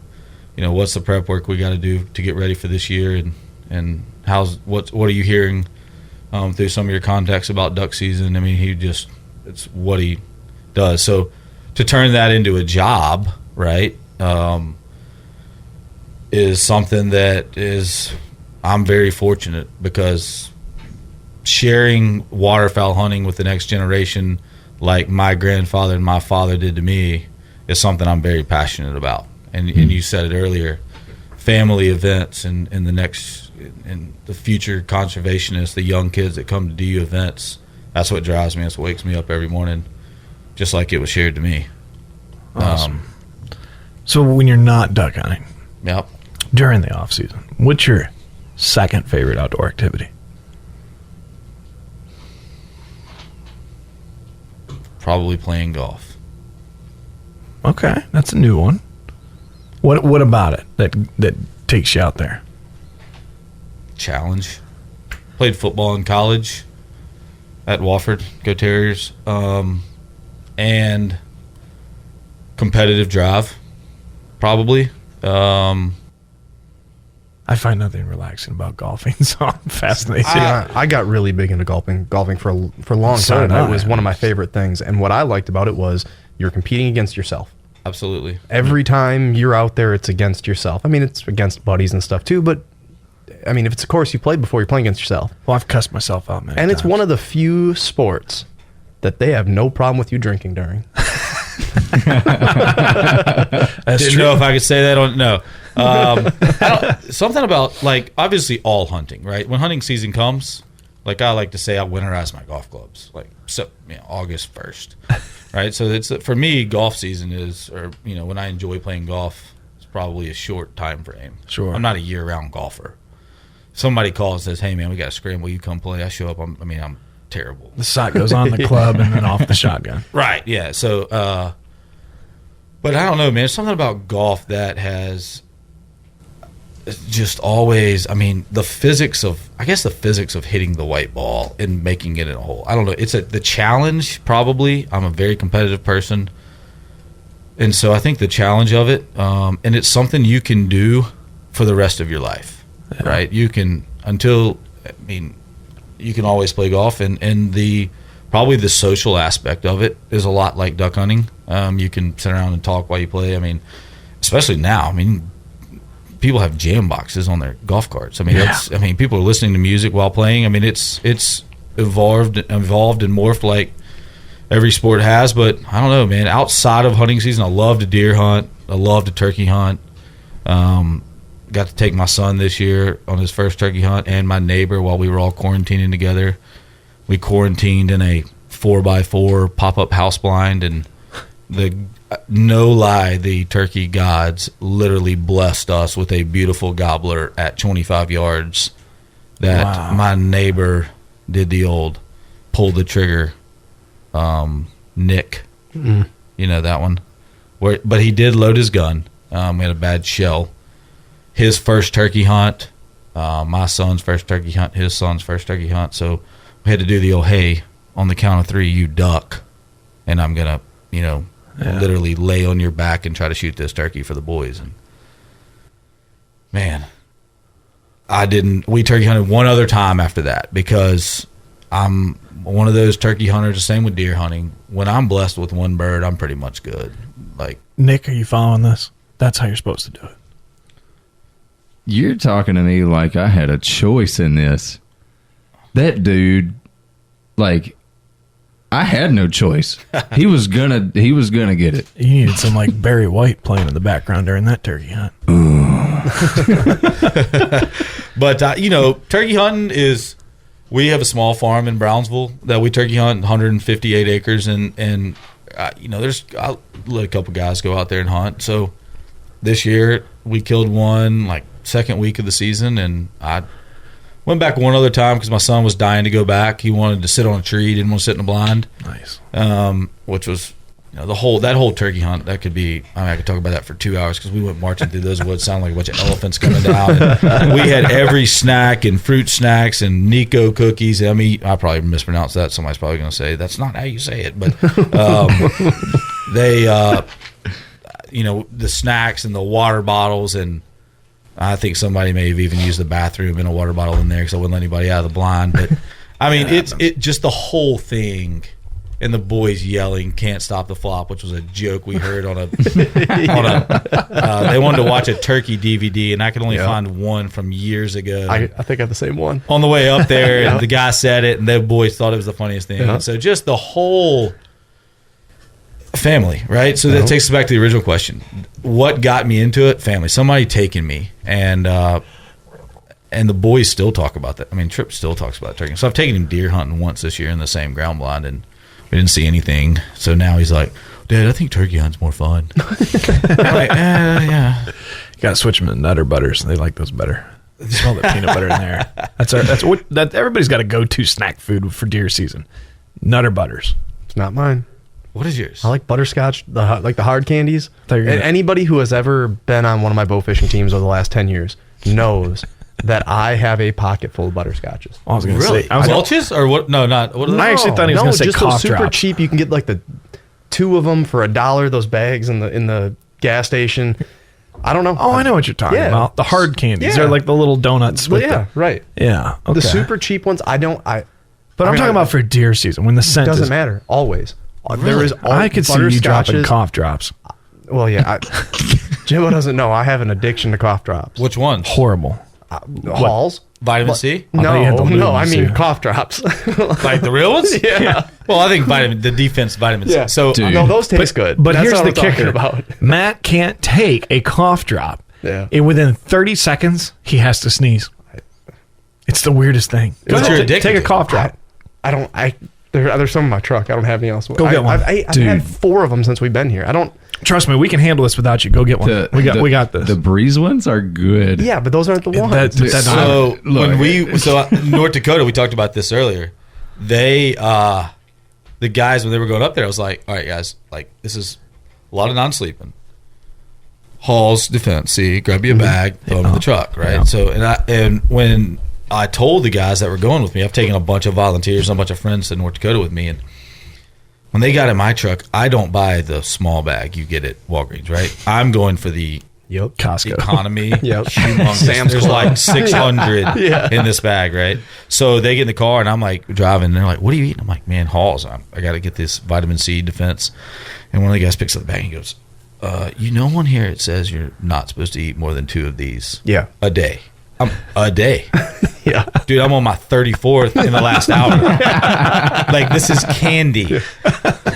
what's the prep work we got to do to get ready for this year, and what are you hearing through some of your contacts about duck season. I mean, it's what he does. So to turn that into a job, right, is something that I'm very fortunate, because sharing waterfowl hunting with the next generation like my grandfather and my father did to me is something I'm very passionate about. And you said it earlier, family events and the future conservationists, the young kids that come to DU events, that's what drives me. That's what wakes me up every morning, just like it was shared to me. Awesome. So when you're not duck hunting, yep, during the off season, what's your second favorite outdoor activity? Probably playing golf. Okay, that's a new one. What about it that takes you out there? Challenge. Played football in college at Wofford, Go Terriers, and competitive drive, probably. I find nothing relaxing about golfing, so I'm fascinated. I got really big into golfing for a long time. It was one of my favorite things, and what I liked about it was you're competing against yourself. Absolutely. Every time you're out there, it's against yourself. I mean, it's against buddies and stuff too, but I mean, if it's a course you played before, you're playing against yourself. Well, I've cussed myself out, man. And it's one of the few sports that they have no problem with you drinking during. Didn't know if I could say that on no. Something about, like, obviously all hunting, right? When hunting season comes, like I like to say, I winterize my golf clubs, like August 1st, right? So it's for me, golf season is, or when I enjoy playing golf, it's probably a short time frame. Sure, I'm not a year-round golfer. Somebody calls and says, "Hey man, we got to scramble. You come play." I show up. I'm terrible. The sight goes on the club and then off the shotgun. Right. Yeah. So, but I don't know, man. There's something about golf that has just always, the physics of hitting the white ball and making it in a hole. I don't know. It's the challenge, probably. I'm a very competitive person. And so I think the challenge of it, and it's something you can do for the rest of your life, right? You can, you can always play golf, and probably the social aspect of it is a lot like duck hunting. You can sit around and talk while you play. Especially now. People have jam boxes on their golf carts. People are listening to music while playing. It's evolved and morphed like every sport has. But I don't know, man. Outside of hunting season, I love to deer hunt. I love to turkey hunt. Got to take my son this year on his first turkey hunt, and my neighbor while we were all quarantining together. We quarantined in a 4x4 pop-up house blind, and no lie, the turkey gods literally blessed us with a beautiful gobbler at 25 yards that my neighbor did the old pull the trigger Nick. That one. But he did load his gun. We had a bad shell. His first turkey hunt, my son's first turkey hunt, his son's first turkey hunt. So we had to do the old, hey, on the count of 3, you duck, and I'm going to, literally lay on your back and try to shoot this turkey for the boys. And man, we turkey hunted one other time after that, because I'm one of those turkey hunters. The same with deer hunting. When I'm blessed with one bird, I'm pretty much good. Like, Nick, are you following this? That's how you're supposed to do it. You're talking to me like I had a choice in this. That dude, like, I had no choice. He was gonna get it. You needed some like Barry White playing in the background during that turkey hunt. But turkey hunting is. We have a small farm in Brownsville that we turkey hunt, 158 acres, and I'll let a couple guys go out there and hunt. So this year we killed one like second week of the season, and I went back one other time because my son was dying to go back. He wanted to sit on a tree, didn't want to sit in the blind. Nice. Which was that whole turkey hunt. That could be. I could talk about that for 2 hours because we went marching through those woods, sounded like a bunch of elephants coming down. And we had every snack and fruit snacks and Nico cookies. I mean, I probably mispronounced that. Somebody's probably going to say that's not how you say it, but they, the snacks and the water bottles, and I think somebody may have even used the bathroom in a water bottle in there because I wouldn't let anybody out of the blind. But I mean, it's just the whole thing. And the boys yelling, "Can't stop the flop," which was a joke we heard on a. They wanted to watch a turkey DVD, and I could only find one from years ago. I think I have the same one. On the way up there, and the guy said it, and the boys thought it was the funniest thing. And so just the whole family, right? So that takes us back to the original question: what got me into it? Family. Somebody taking me, and the boys still talk about that. I mean, Tripp still talks about turkey. So I've taken him deer hunting once this year in the same ground blind, and we didn't see anything. So now he's like, "Dad, I think turkey hunting's more fun." I'm like, yeah. You gotta switch them to Nutter Butters. They like those better. You smell the peanut butter in there. That's everybody's got a go-to snack food for deer season. Nutter Butters. It's not mine. What is yours? I like butterscotch, the hard candies. And anybody who has ever been on one of my bow fishing teams over the last 10 years knows that I have a pocket full of butterscotches. I was going to really? say Welch's or what? No, not. What are those? I actually thought he was going to say just cough those super drops. cheap. You can get like the 2 of them for $1. Those bags in the gas station. I don't know. Oh, I know what you're talking about. The hard candies. They're like the little donuts. With right. Yeah. Okay. The super cheap ones. But I'm talking about for deer season when the scent doesn't matter. Always. Really? There is. I could see you dropping cough drops. Well, yeah. Jimbo doesn't know. I have an addiction to cough drops. Which ones? Horrible. Halls. Vitamin C? No, I mean cough drops. Like the real ones? Yeah. Well, I think the defense vitamin C. Yeah. So no, those taste good. But That's here's what the I'm talking kicker. about. Matt can't take a cough drop. Yeah. And within 30 seconds, he has to sneeze. It's the weirdest thing. What's your addiction? Take a cough drop. There's some in my truck. I don't have any else. Go get one. I've had 4 of them since we've been here. I don't. Trust me, we can handle this without you. Go get one. We got this. The Breeze ones are good. Yeah, but those aren't the ones. So North Dakota, we talked about this earlier. They, the guys, when they were going up there, I was like, all right, guys, like this is a lot of non-sleeping. Hall's defense. See, grab you a bag, throw them in the truck, right? Yeah. So and when I told the guys that were going with me, I've taken a bunch of volunteers and a bunch of friends to North Dakota with me, and when they got in my truck, I don't buy the small bag you get at Walgreens, right? I'm going for the Costco economy. Sam's There's like 600 in this bag, right? So they get in the car and I'm like driving and they're like, "What are you eating?" I'm like, "Man, Halls. I got to get this vitamin C defense." And one of the guys picks up the bag and he goes, on here it says you're not supposed to eat more than 2 of these a day. A day. Yeah. Dude, I'm on my 34th in the last hour. Like, this is candy.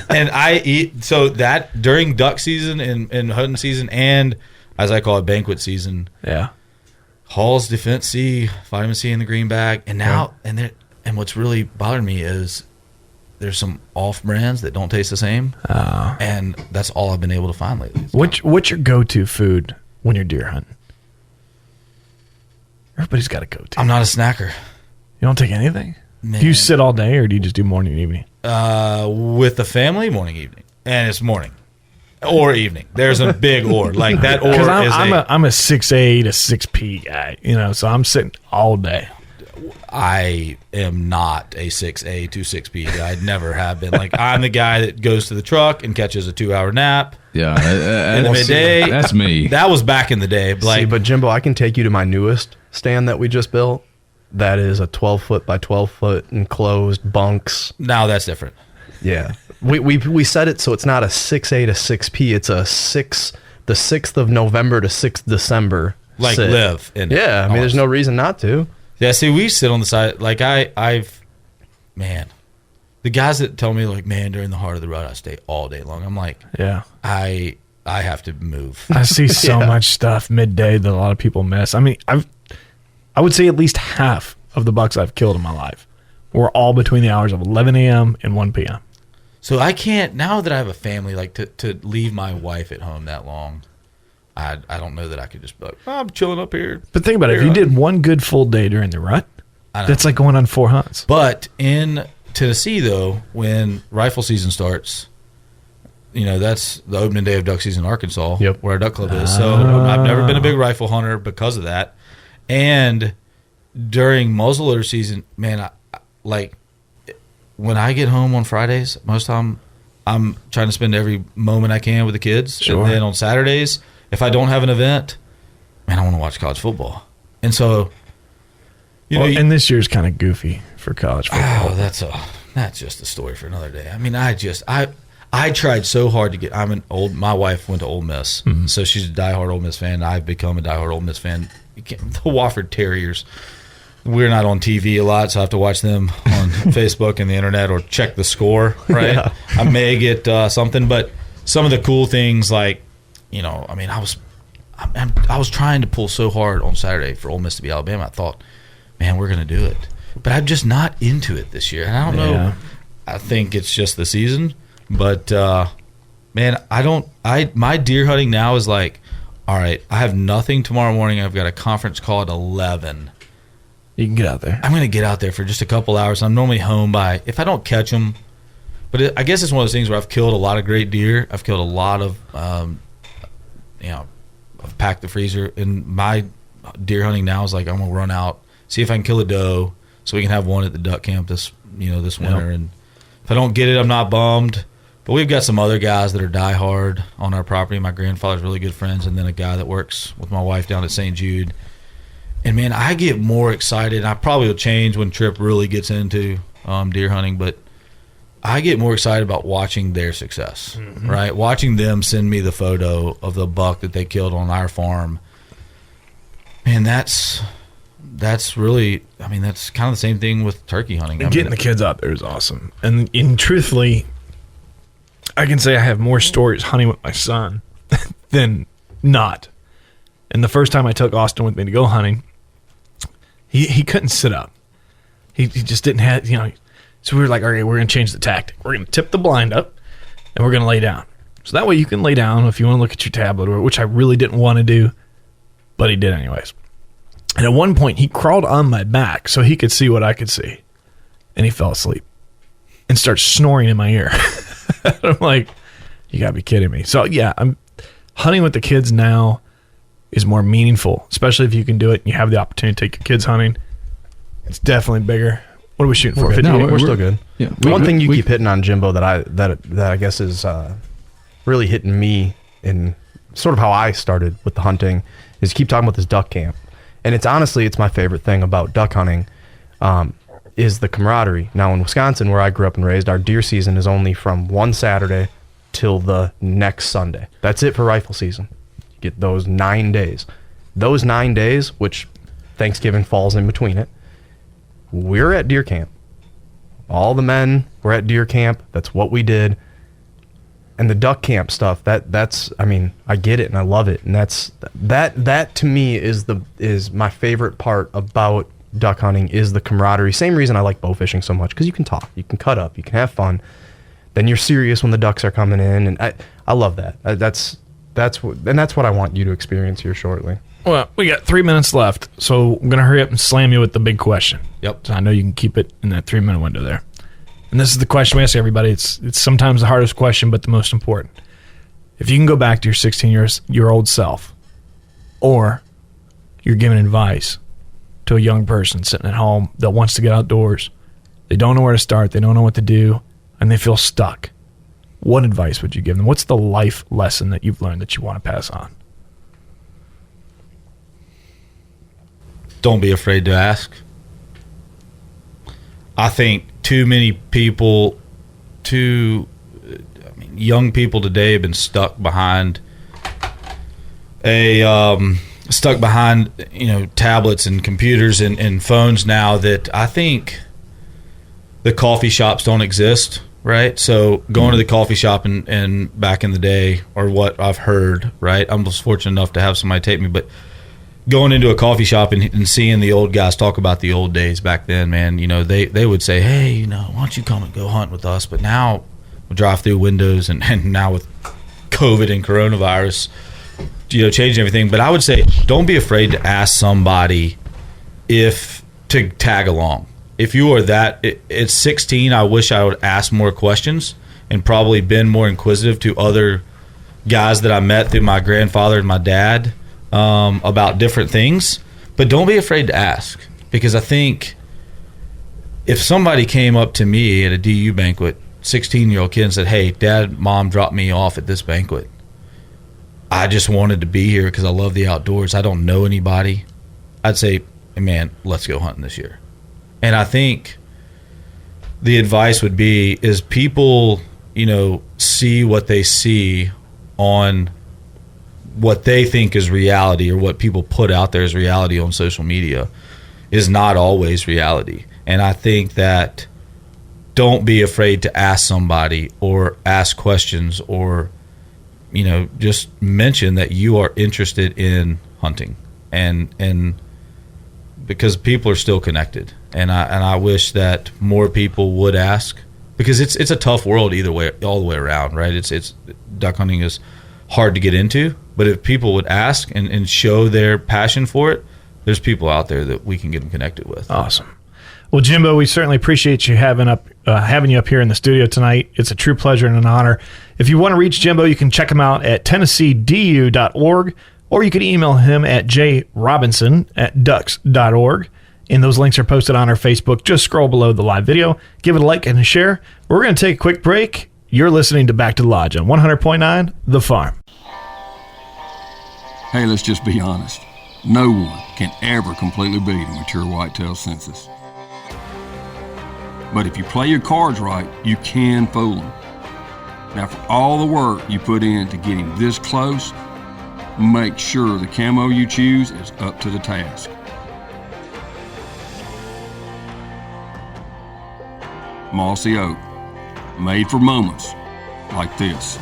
And I eat, so that during duck season and hunting season and, as I call it, banquet season. Yeah. Hall's Defense C, vitamin C in the green bag. And now, and what's really bothering me is there's some off brands that don't taste the same. And that's all I've been able to find lately. What's your go-to food when you're deer hunting? Everybody's got a go-to. I'm not a snacker. You don't take anything? Man. Do you sit all day or do you just do morning and evening? With the family, morning, evening. And it's morning. Or evening. There's a big or. Like that or is I'm a 6A to 6P guy, so I'm sitting all day. I am not a 6A to 6P guy. I never have been. Like, I'm the guy that goes to the truck and catches a 2-hour nap. Yeah. In the midday. That's me. That was back in the day. But Jimbo, I can take you to my newest stand that we just built. that is a 12-foot by 12-foot enclosed bunks. Now that's different. Yeah. We set it so it's not a 6A to 6P. It's a the 6th of November to 6th December. Like sit. live in it. Yeah, I mean, there's no reason not to. Yeah, see, we sit on the side. Like, man, the guys that tell me, like, man, during the heart of the rut, I stay all day long. I'm like, yeah, I have to move. I see so much stuff midday that a lot of people miss. I mean, I would say at least half of the bucks I've killed in my life were all between the hours of 11 a.m. and 1 p.m. So I can't, now that I have a family, like, to leave my wife at home that long. I don't know that I could just be like, I'm chilling up here. But think about it. If you did one good full day during the rut, that's like going on 4 hunts. But in Tennessee, though, when rifle season starts, that's the opening day of duck season in Arkansas, where our duck club is. So I've never been a big rifle hunter because of that. And during muzzleloader season, man, when I get home on Fridays, most of the time I'm trying to spend every moment I can with the kids. Sure. And then on Saturdays, if I don't have an event, man, I want to watch college football. And so, and this year's kind of goofy for college football. Oh, that's just a story for another day. I mean, I tried so hard to get. My wife went to Ole Miss, so she's a diehard Ole Miss fan. I've become a diehard Ole Miss fan. The Wofford Terriers. We're not on TV a lot, so I have to watch them on Facebook and the internet or check the score. Right? Yeah. I may get something, but some of the cool things, like, I was trying to pull so hard on Saturday for Ole Miss to be Alabama. I thought, man, we're going to do it. But I'm just not into it this year. And I don't know. I think it's just the season. But, man, my deer hunting now is like, all right, I have nothing tomorrow morning. I've got a conference call at 11. You can get out there. I'm going to get out there for just a couple hours. I'm normally home by, if I don't catch them. But I guess it's one of those things where I've killed a lot of great deer. I've killed a lot of, I've packed the freezer. And my deer hunting now is like, I'm going to run out, see if I can kill a doe so we can have one at the duck camp this winter. And if I don't get it, I'm not bummed. But we've got some other guys that are diehard on our property. My grandfather's really good friends, and then a guy that works with my wife down at St. Jude. And, man, I get more excited. I probably will change when Tripp really gets into deer hunting, but I get more excited about watching their success, right? Watching them send me the photo of the buck that they killed on our farm. Man, that's really, that's kind of the same thing with turkey hunting. Getting the kids out there is awesome. And truthfully, I can say I have more stories hunting with my son than not. And the first time I took Austin with me to go hunting, he couldn't sit up. He just didn't have, so we were like, all right, we're going to change the tactic. We're going to tip the blind up, and we're going to lay down. So that way you can lay down if you want to look at your tablet, which I really didn't want to do, but he did anyways. And at one point, he crawled on my back so he could see what I could see. And he fell asleep and starts snoring in my ear. I'm like, you got to be kidding me. So, yeah, I'm hunting with the kids now is more meaningful, especially if you can do it and you have the opportunity to take your kids hunting. It's definitely bigger. What are we shooting for? 50? No, we're still good. Yeah. One thing you keep hitting on, Jimbo, that I guess is really hitting me in sort of how I started with the hunting is you keep talking about this duck camp. And it's my favorite thing about duck hunting is the camaraderie. Now in Wisconsin, where I grew up and raised, our deer season is only from one Saturday till the next Sunday. That's it for rifle season. You get those 9 days. Those 9 days, which Thanksgiving falls in between it, we're at deer camp. All the men were at deer camp. That's what we did. And the duck camp stuff, that's I get it and I love it. And that to me is my favorite part about duck hunting is the camaraderie. Same reason I like bow fishing so much, because you can talk, you can cut up, you can have fun. Then you're serious when the ducks are coming in, and I love that. That's what I want you to experience here shortly. Well, we got 3 minutes left, so I'm gonna hurry up and slam you with the big question. Yep. So I know you can keep it in that 3 minute window there. And this is the question we ask everybody. It's sometimes the hardest question, but the most important. If you can go back to your 16-year-old self, or you're giving advice to a young person sitting at home that wants to get outdoors, they don't know where to start, they don't know what to do, and they feel stuck, what advice would you give them? What's the life lesson that you've learned that you want to pass on? Don't be afraid to ask. I think too many people, young people today have been stuck behind tablets and computers and phones now, that I think the coffee shops don't exist, right? So going to the coffee shop and back in the day, or what I've heard, right? I'm just fortunate enough to have somebody take me, but going into a coffee shop and seeing the old guys talk about the old days back then, man, they would say, hey, why don't you come and go hunt with us? But now we drive through windows, and now with COVID and coronavirus, changing everything. But I would say, don't be afraid to ask somebody to tag along. If you are at 16, I wish I would ask more questions and probably been more inquisitive to other guys that I met through my grandfather and my dad, about different things. But don't be afraid to ask, because I think if somebody came up to me at a DU banquet, 16-year-old kid, and said, hey, Dad, Mom dropped me off at this banquet, I just wanted to be here because I love the outdoors, I don't know anybody, I'd say, hey, man, let's go hunting this year. And I think the advice would be, is people see what they see on what they think is reality, or what people put out there as reality on social media, is not always reality. And I think that don't be afraid to ask somebody, or ask questions, or just mention that you are interested in hunting, and because people are still connected. And I wish that more people would ask, because it's a tough world either way, all the way around, right? It's duck hunting is hard to get into, but if people would ask and show their passion for it, there's people out there that we can get them connected with. Awesome. Well, Jimbo, we certainly appreciate you having you up here in the studio tonight. It's a true pleasure and an honor. If you want to reach Jimbo, you can check him out at tennesseedu.org, or you can email him at jrobinson@ducks.org. And those links are posted on our Facebook. Just scroll below the live video, give it a like and a share. We're going to take a quick break. You're listening to Back to the Lodge on 100.9 The Farm. Hey, let's just be honest. No one can ever completely beat a mature whitetail census. But if you play your cards right, you can fool them. Now, for all the work you put in to getting this close, make sure the camo you choose is up to the task. Mossy Oak, made for moments like this.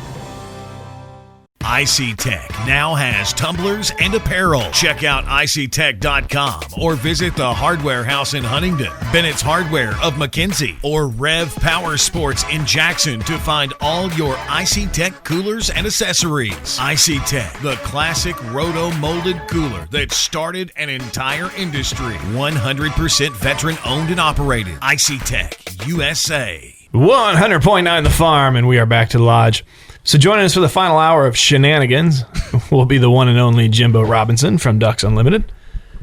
IC Tech now has tumblers and apparel. Check out ictech.com or visit the Hardware House in Huntingdon, Bennett's Hardware of McKenzie, or Rev Power Sports in Jackson to find all your IC Tech coolers and accessories. IC Tech, the classic roto-molded cooler that started an entire industry. 100% veteran owned and operated. IC Tech USA. 100.9 The Farm, and we are back to the lodge. So joining us for the final hour of shenanigans will be the one and only Jimbo Robinson from Ducks Unlimited.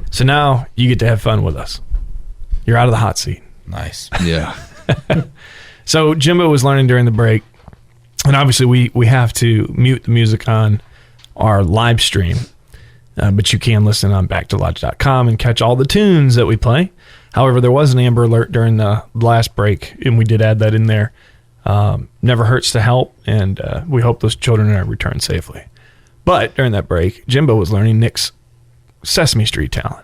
So now you get to have fun with us. You're out of the hot seat. Nice. Yeah. So Jimbo was learning during the break, and obviously we have to mute the music on our live stream, but you can listen on backtolodge.com and catch all the tunes that we play. However, there was an Amber Alert during the last break, and we did add that in there. Never hurts to help, and we hope those children are returned safely. But during that break, Jimbo was learning Nick's Sesame Street talent.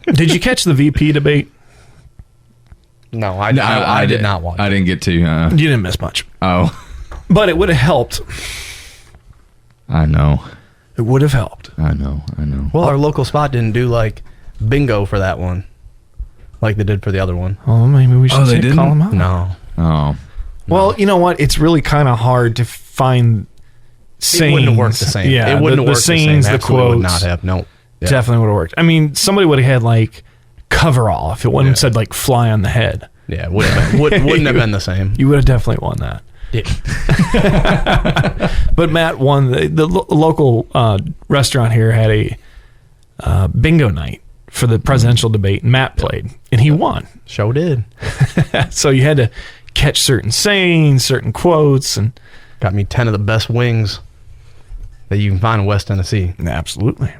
Did you catch the VP debate? No, I did not watch. I didn't get to. You didn't miss much. Oh. But it would have helped. I know. It would have helped. I know. Well, our local spot didn't do like bingo for that one, like they did for the other one. Oh, maybe we should they didn't? call them out. No. Oh. Well, you know what? It's really kind of hard to find sayings. It wouldn't have worked the same. Yeah, it wouldn't have worked sayings, the same. the quotes. Would not have. No. Yeah. Definitely would have worked. I mean, somebody would have had like coverall if it wouldn't have said like fly on the head. Yeah, it wouldn't have been the same. You would have definitely won that. Yeah. But Matt won. The local restaurant here had a bingo night for the presidential debate, and Matt played, and he won. Show did. So you had to catch certain sayings, certain quotes, and got me 10 of the best wings that you can find in West Tennessee. Absolutely.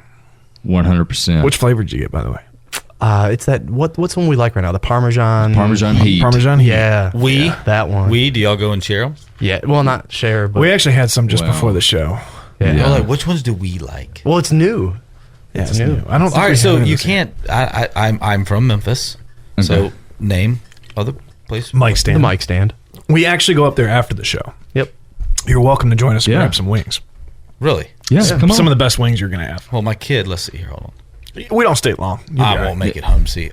100%. Which flavor did you get, by the way? It's that what's one we like right now? The Parmesan Heat. Parmesan Heat. Yeah, that one. Do y'all go and share them? Yeah, well, not share, but We actually had some just before the show. yeah. Well, like, which ones do we like? Well, it's new. Yeah, it's new. I don't. Think All right, we so have you this yet. can't. I'm from Memphis, so name other place. Mic stand. The mic stand. We actually go up there after the show. Yep. You're welcome to join us and Yeah. grab some wings. Really? Yeah, come on. Some of the best wings you're going to have. Well, my kid. Let's see here. Hold on. We don't stay long. You'll be I all won't right. make it home. See,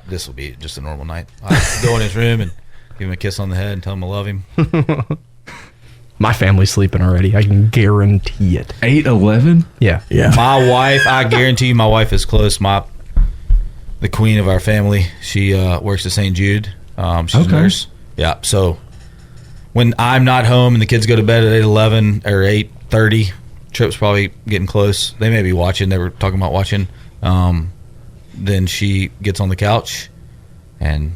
this will be just a normal night. I'll go in his room and give him a kiss on the head and tell him I love him. My family's sleeping already. I can guarantee it. 8-11? Yeah. Yeah. My wife, I guarantee you, my wife is close. The queen of our family. She works at St. Jude. She's a nurse. Yeah. So when I'm not home and the kids go to bed at 8:11 or 8:30, Trip's probably getting close. They may be watching. They were talking about watching. Then she gets on the couch and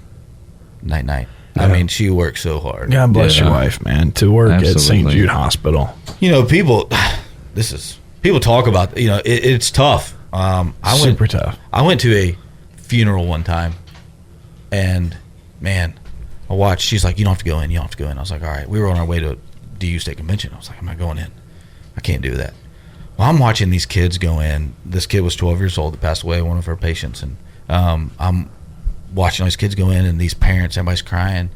night. I mean, she works so hard. God bless your wife, man. To work at St. Absolutely. Jude Hospital. You know, people talk about, it's tough. Super tough. I went to a funeral one time and man, I watched, she's like, you don't have to go in. I was like, all right. We were on our way to DU State Convention. I was like, I'm not going in. I can't do that. Well, I'm watching these kids go in. This kid was 12 years old that passed away, one of our patients. And I'm watching all these kids go in and these parents, everybody's crying.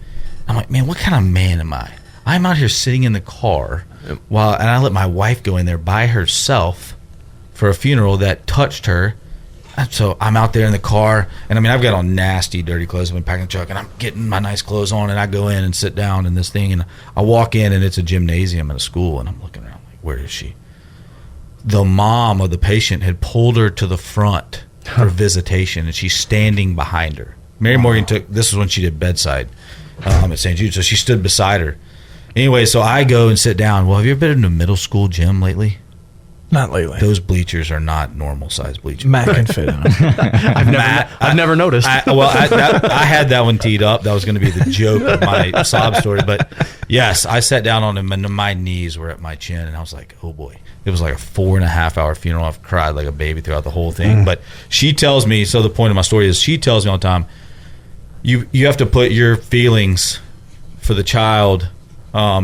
I'm like, man, what kind of man am I? I'm out here sitting in the car and I let my wife go in there by herself for a funeral that touched her. And so I'm out there in the car, and I mean, I've got on nasty, dirty clothes. I've been packing the truck, and I'm getting my nice clothes on, and I go in and sit down in this thing, and I walk in, and it's a gymnasium at a school, and I'm looking around like, where is she? The mom of the patient had pulled her to the front for visitation, and she's standing behind her. Mary Morgan this is when she did bedside at St. Jude, so she stood beside her. Anyway, so I go and sit down. Well, have you ever been in a middle school gym lately? Not lately. Those bleachers are not normal size bleachers. Matt can fit in them. I've never noticed. I had that one teed up. That was going to be the joke of my sob story. But yes, I sat down on him and my knees were at my chin, and I was like, oh boy. It was like a 4.5 hour funeral. I've cried like a baby throughout the whole thing. But she tells me, so the point of my story is she tells me all the time, you have to put your feelings for the child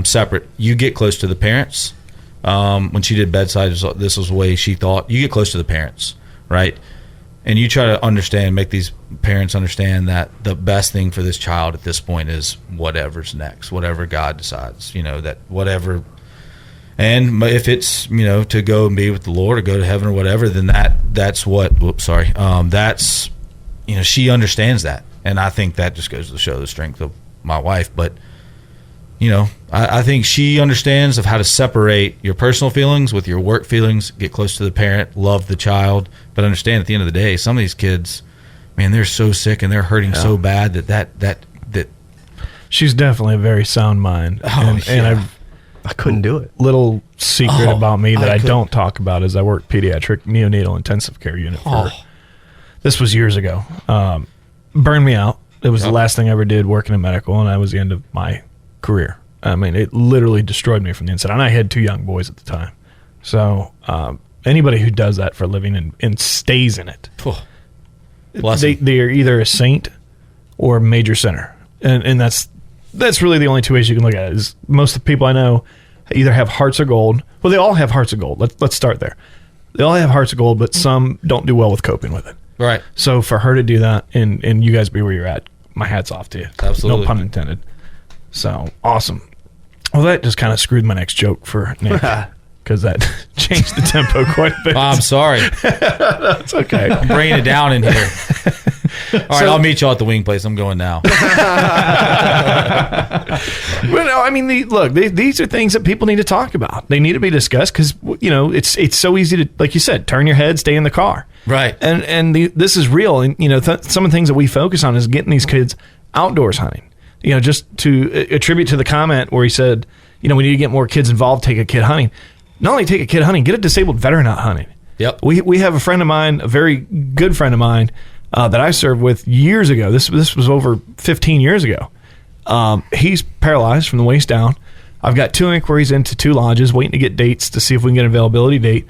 separate. You get close to the parents. When she did bedside, this was the way she thought. You get close to the parents, right? And you try to understand, make these parents understand that the best thing for this child at this point is whatever's next, whatever God decides, that whatever. And if it's, to go and be with the Lord or go to heaven or whatever, then that's what, that's, she understands that. And I think that just goes to show the strength of my wife. But, I think she understands of how to separate your personal feelings with your work feelings, get close to the parent, love the child, but understand at the end of the day, some of these kids, man, they're so sick and they're hurting so bad that she's definitely a very sound mind. And I couldn't do it. Little secret about me that I don't talk about is I work pediatric neonatal intensive care unit for, this was years ago. Burned me out. It was the last thing I ever did working in medical, and that was the end of my career. I mean, it literally destroyed me from the inside. And I had 2 young boys at the time. So anybody who does that for a living and stays in it, they are either a saint or a major sinner. And that's really the only 2 ways you can look at it. Is most of the people I know either have hearts of gold. Well, they all have hearts of gold. Let's start there. They all have hearts of gold, but some don't do well with coping with it. Right. So for her to do that and you guys be where you're at, my hat's off to you. Absolutely. No pun intended. So awesome. Well, that just kind of screwed my next joke for Nick because that changed the tempo quite a bit. I'm sorry. That's okay. I'm bringing it down in here. All right, I'll meet y'all at the wing place. I'm going now. Well, no, I mean, these are things that people need to talk about. They need to be discussed because, it's so easy to, like you said, turn your head, stay in the car. Right. And this is real. And, some of the things that we focus on is getting these kids outdoors hunting. Just to attribute to the comment where he said, we need to get more kids involved, take a kid hunting. Not only take a kid hunting, get a disabled veteran out hunting. Yep. We have a friend of mine, a very good friend of mine, that I served with years ago. This was over 15 years ago. He's paralyzed from the waist down. I've got 2 inquiries into 2 lodges, waiting to get dates to see if we can get an availability date.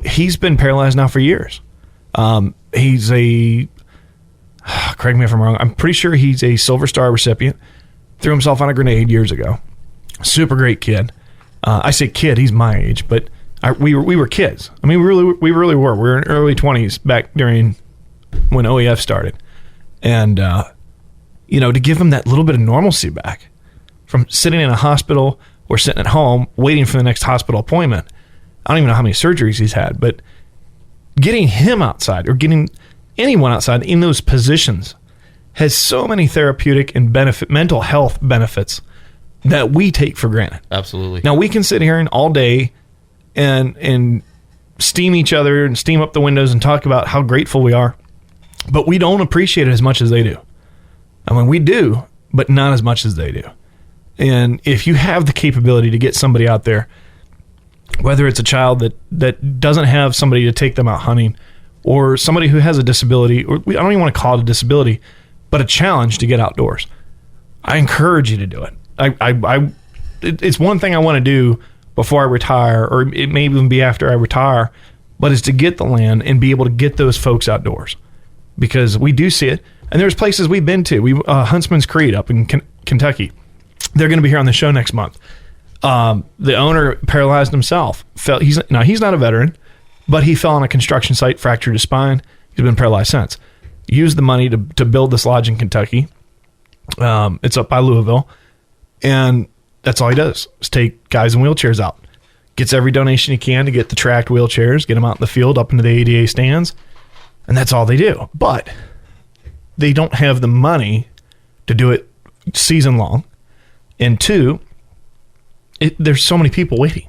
He's been paralyzed now for years. He's a correct me if I'm wrong, I'm pretty sure he's a Silver Star recipient. Threw himself on a grenade years ago. Super great kid. I say kid, he's my age, but we were kids. I mean, we really were. We were in early 20s back during when OEF started. And, to give him that little bit of normalcy back from sitting in a hospital or sitting at home waiting for the next hospital appointment. I don't even know how many surgeries he's had, but getting him outside or getting anyone outside in those positions has so many therapeutic and mental health benefits that we take for granted. Absolutely. Now, we can sit here and all day and steam each other and steam up the windows and talk about how grateful we are, but we don't appreciate it as much as they do. I mean, we do, but not as much as they do. And if you have the capability to get somebody out there, whether it's a child that doesn't have somebody to take them out hunting, or somebody who has a disability, or I don't even want to call it a disability, but a challenge to get outdoors, I encourage you to do it. It's one thing I want to do before I retire, or it may even be after I retire, but is to get the land and be able to get those folks outdoors, because we do see it. And there's places we've been to. Huntsman's Creek up in Kentucky. They're going to be here on the show next month. The owner paralyzed himself. He's not a veteran, but he fell on a construction site, fractured his spine. He's been paralyzed since. Used the money to build this lodge in Kentucky. It's up by Louisville. And that's all he does, is take guys in wheelchairs out. Gets every donation he can to get the tracked wheelchairs, get them out in the field, up into the ADA stands. And that's all they do. But they don't have the money to do it season long. And two, there's so many people waiting.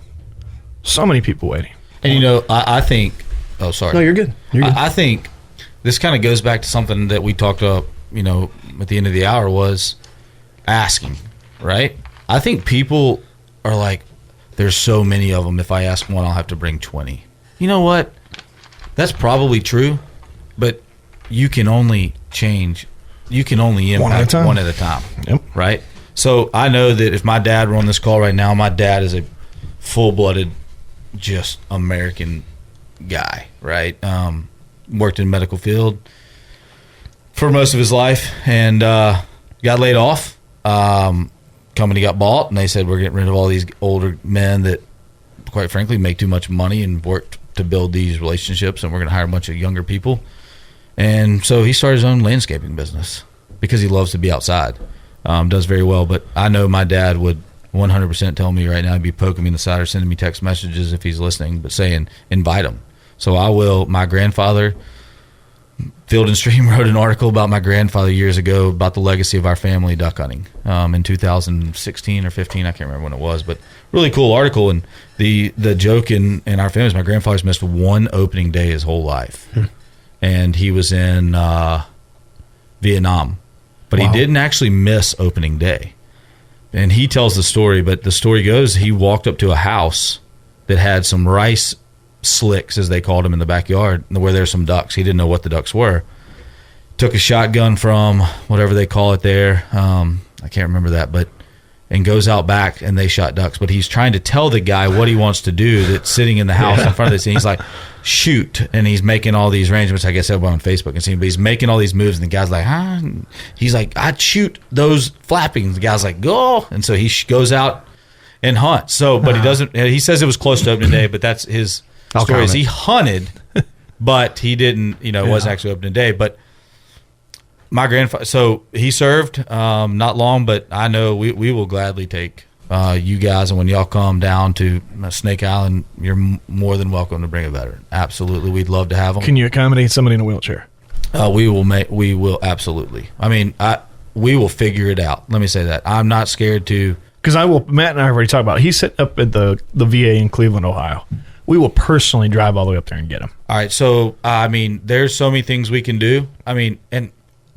So many people waiting. And, I think... Oh, sorry. No, you're good. I think this kind of goes back to something that we talked about, at the end of the hour, was asking, right? I think people are like, there's so many of them. If I ask one, I'll have to bring 20. You know what? That's probably true, but you can only change. You can only impact one at a time. Yep. Right? So I know that if my dad were on this call right now, my dad is a full-blooded, just American guy, right? Worked in the medical field for most of his life and got laid off. Company got bought, and they said, we're getting rid of all these older men that, quite frankly, make too much money and worked to build these relationships, and we're going to hire a bunch of younger people. And so he started his own landscaping business because he loves to be outside. Does very well. But I know my dad would 100% tell me right now, he'd be poking me in the side or sending me text messages if he's listening, but saying, invite him. So I will. My grandfather, Field and Stream, wrote an article about my grandfather years ago about the legacy of our family duck hunting in 2016 or 15. I can't remember when it was, but really cool article. And the joke in our family is my grandfather's missed one opening day his whole life. And he was in Vietnam. But He didn't actually miss opening day. And he tells the story, but the story goes he walked up to a house that had some rice slicks, as they called them, in the backyard, where there's some ducks. He didn't know what the ducks were. Took a shotgun from whatever they call it there. I can't remember that, and goes out back, and they shot ducks. But he's trying to tell the guy what he wants to do that's sitting in the house in front of this. And he's like, shoot. And he's making all these arrangements. I guess everyone on Facebook can see him, but he's making all these moves. And the guy's like, huh? And he's like, I'd shoot those flappings. The guy's like, go. And so he goes out and hunts. So, but he doesn't, he says it was close to opening day, but that's his story. He hunted, but he didn't, it wasn't actually opening day. But my grandfather, so he served not long, but I know we will gladly take you guys, and when y'all come down to Snake Island, you're more than welcome to bring a veteran. Absolutely, we'd love to have them. Can you accommodate somebody in a wheelchair? We will absolutely. I mean, we will figure it out. Let me say that I'm not scared to. Because Matt and I already talked about it. He's sitting up at the VA in Cleveland, Ohio. We will personally drive all the way up there and get him. All right, so I mean, there's so many things we can do. I mean, and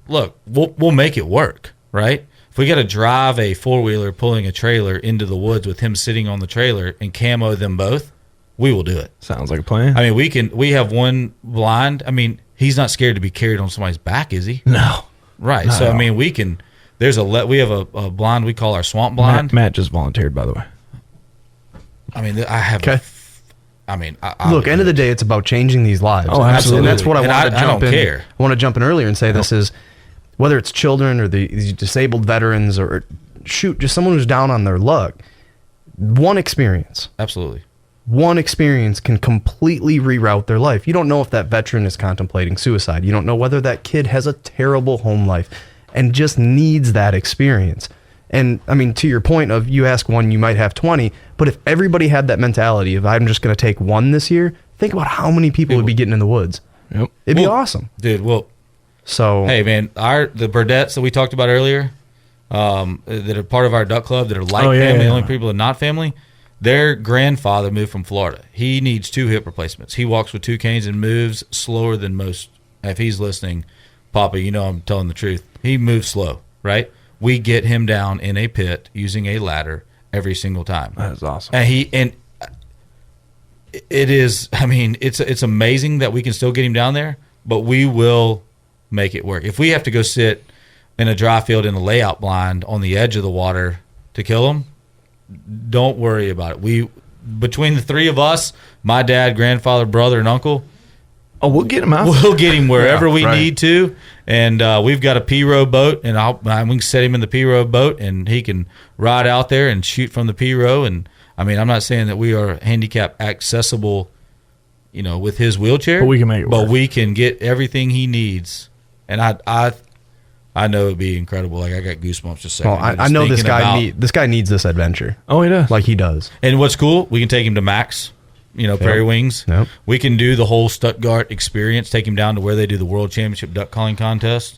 look, we'll make it work, right? If we got to drive a four-wheeler pulling a trailer into the woods with him sitting on the trailer and camo them both, we will do it. Sounds like a plan. I mean, we have one blind. I mean, he's not scared to be carried on somebody's back, is he? No. Right. So, I mean, we can. We have a blind we call our swamp blind. Matt just volunteered, by the way. I mean, I have look, end of the day, it's about changing these lives. Oh, absolutely. And that's what I want to jump in. Care. I want to jump in earlier and say this is, whether it's children or these disabled veterans or just someone who's down on their luck, one experience. Absolutely. One experience can completely reroute their life. You don't know if that veteran is contemplating suicide. You don't know whether that kid has a terrible home life and just needs that experience. And I mean, to your point of you ask one, you might have 20, but if everybody had that mentality of I'm just going to take one this year, think about how many people would be getting in the woods. Yep. It'd be awesome. Dude, so hey man, the Burdettes that we talked about earlier, that are part of our duck club, that are family, the only people that are not family, their grandfather moved from Florida. He needs 2 hip replacements. He walks with 2 canes and moves slower than most. If he's listening, Papa, you know I'm telling the truth. He moves slow, right? We get him down in a pit using a ladder every single time. That is awesome. And it is, I mean, it's amazing that we can still get him down there, but we will make it work. If we have to go sit in a dry field in a layout blind on the edge of the water to kill him, don't worry about it. Between the 3 of us, my dad, grandfather, brother, and uncle, we'll get him out. We'll get him wherever we need to, and we've got a P-row boat, and we can set him in the P-row boat, and he can ride out there and shoot from the P-row. And I mean, I'm not saying that we are handicap accessible, with his wheelchair, but we can make it work. But we can get everything he needs, and I know it'd be incredible. Like I got goosebumps just saying. Well, I know this guy needs this adventure. Oh, he does. Like he does. And what's cool, we can take him to Max. Prairie Wings. Yep. We can do the whole Stuttgart experience, take him down to where they do the World Championship Duck Calling Contest.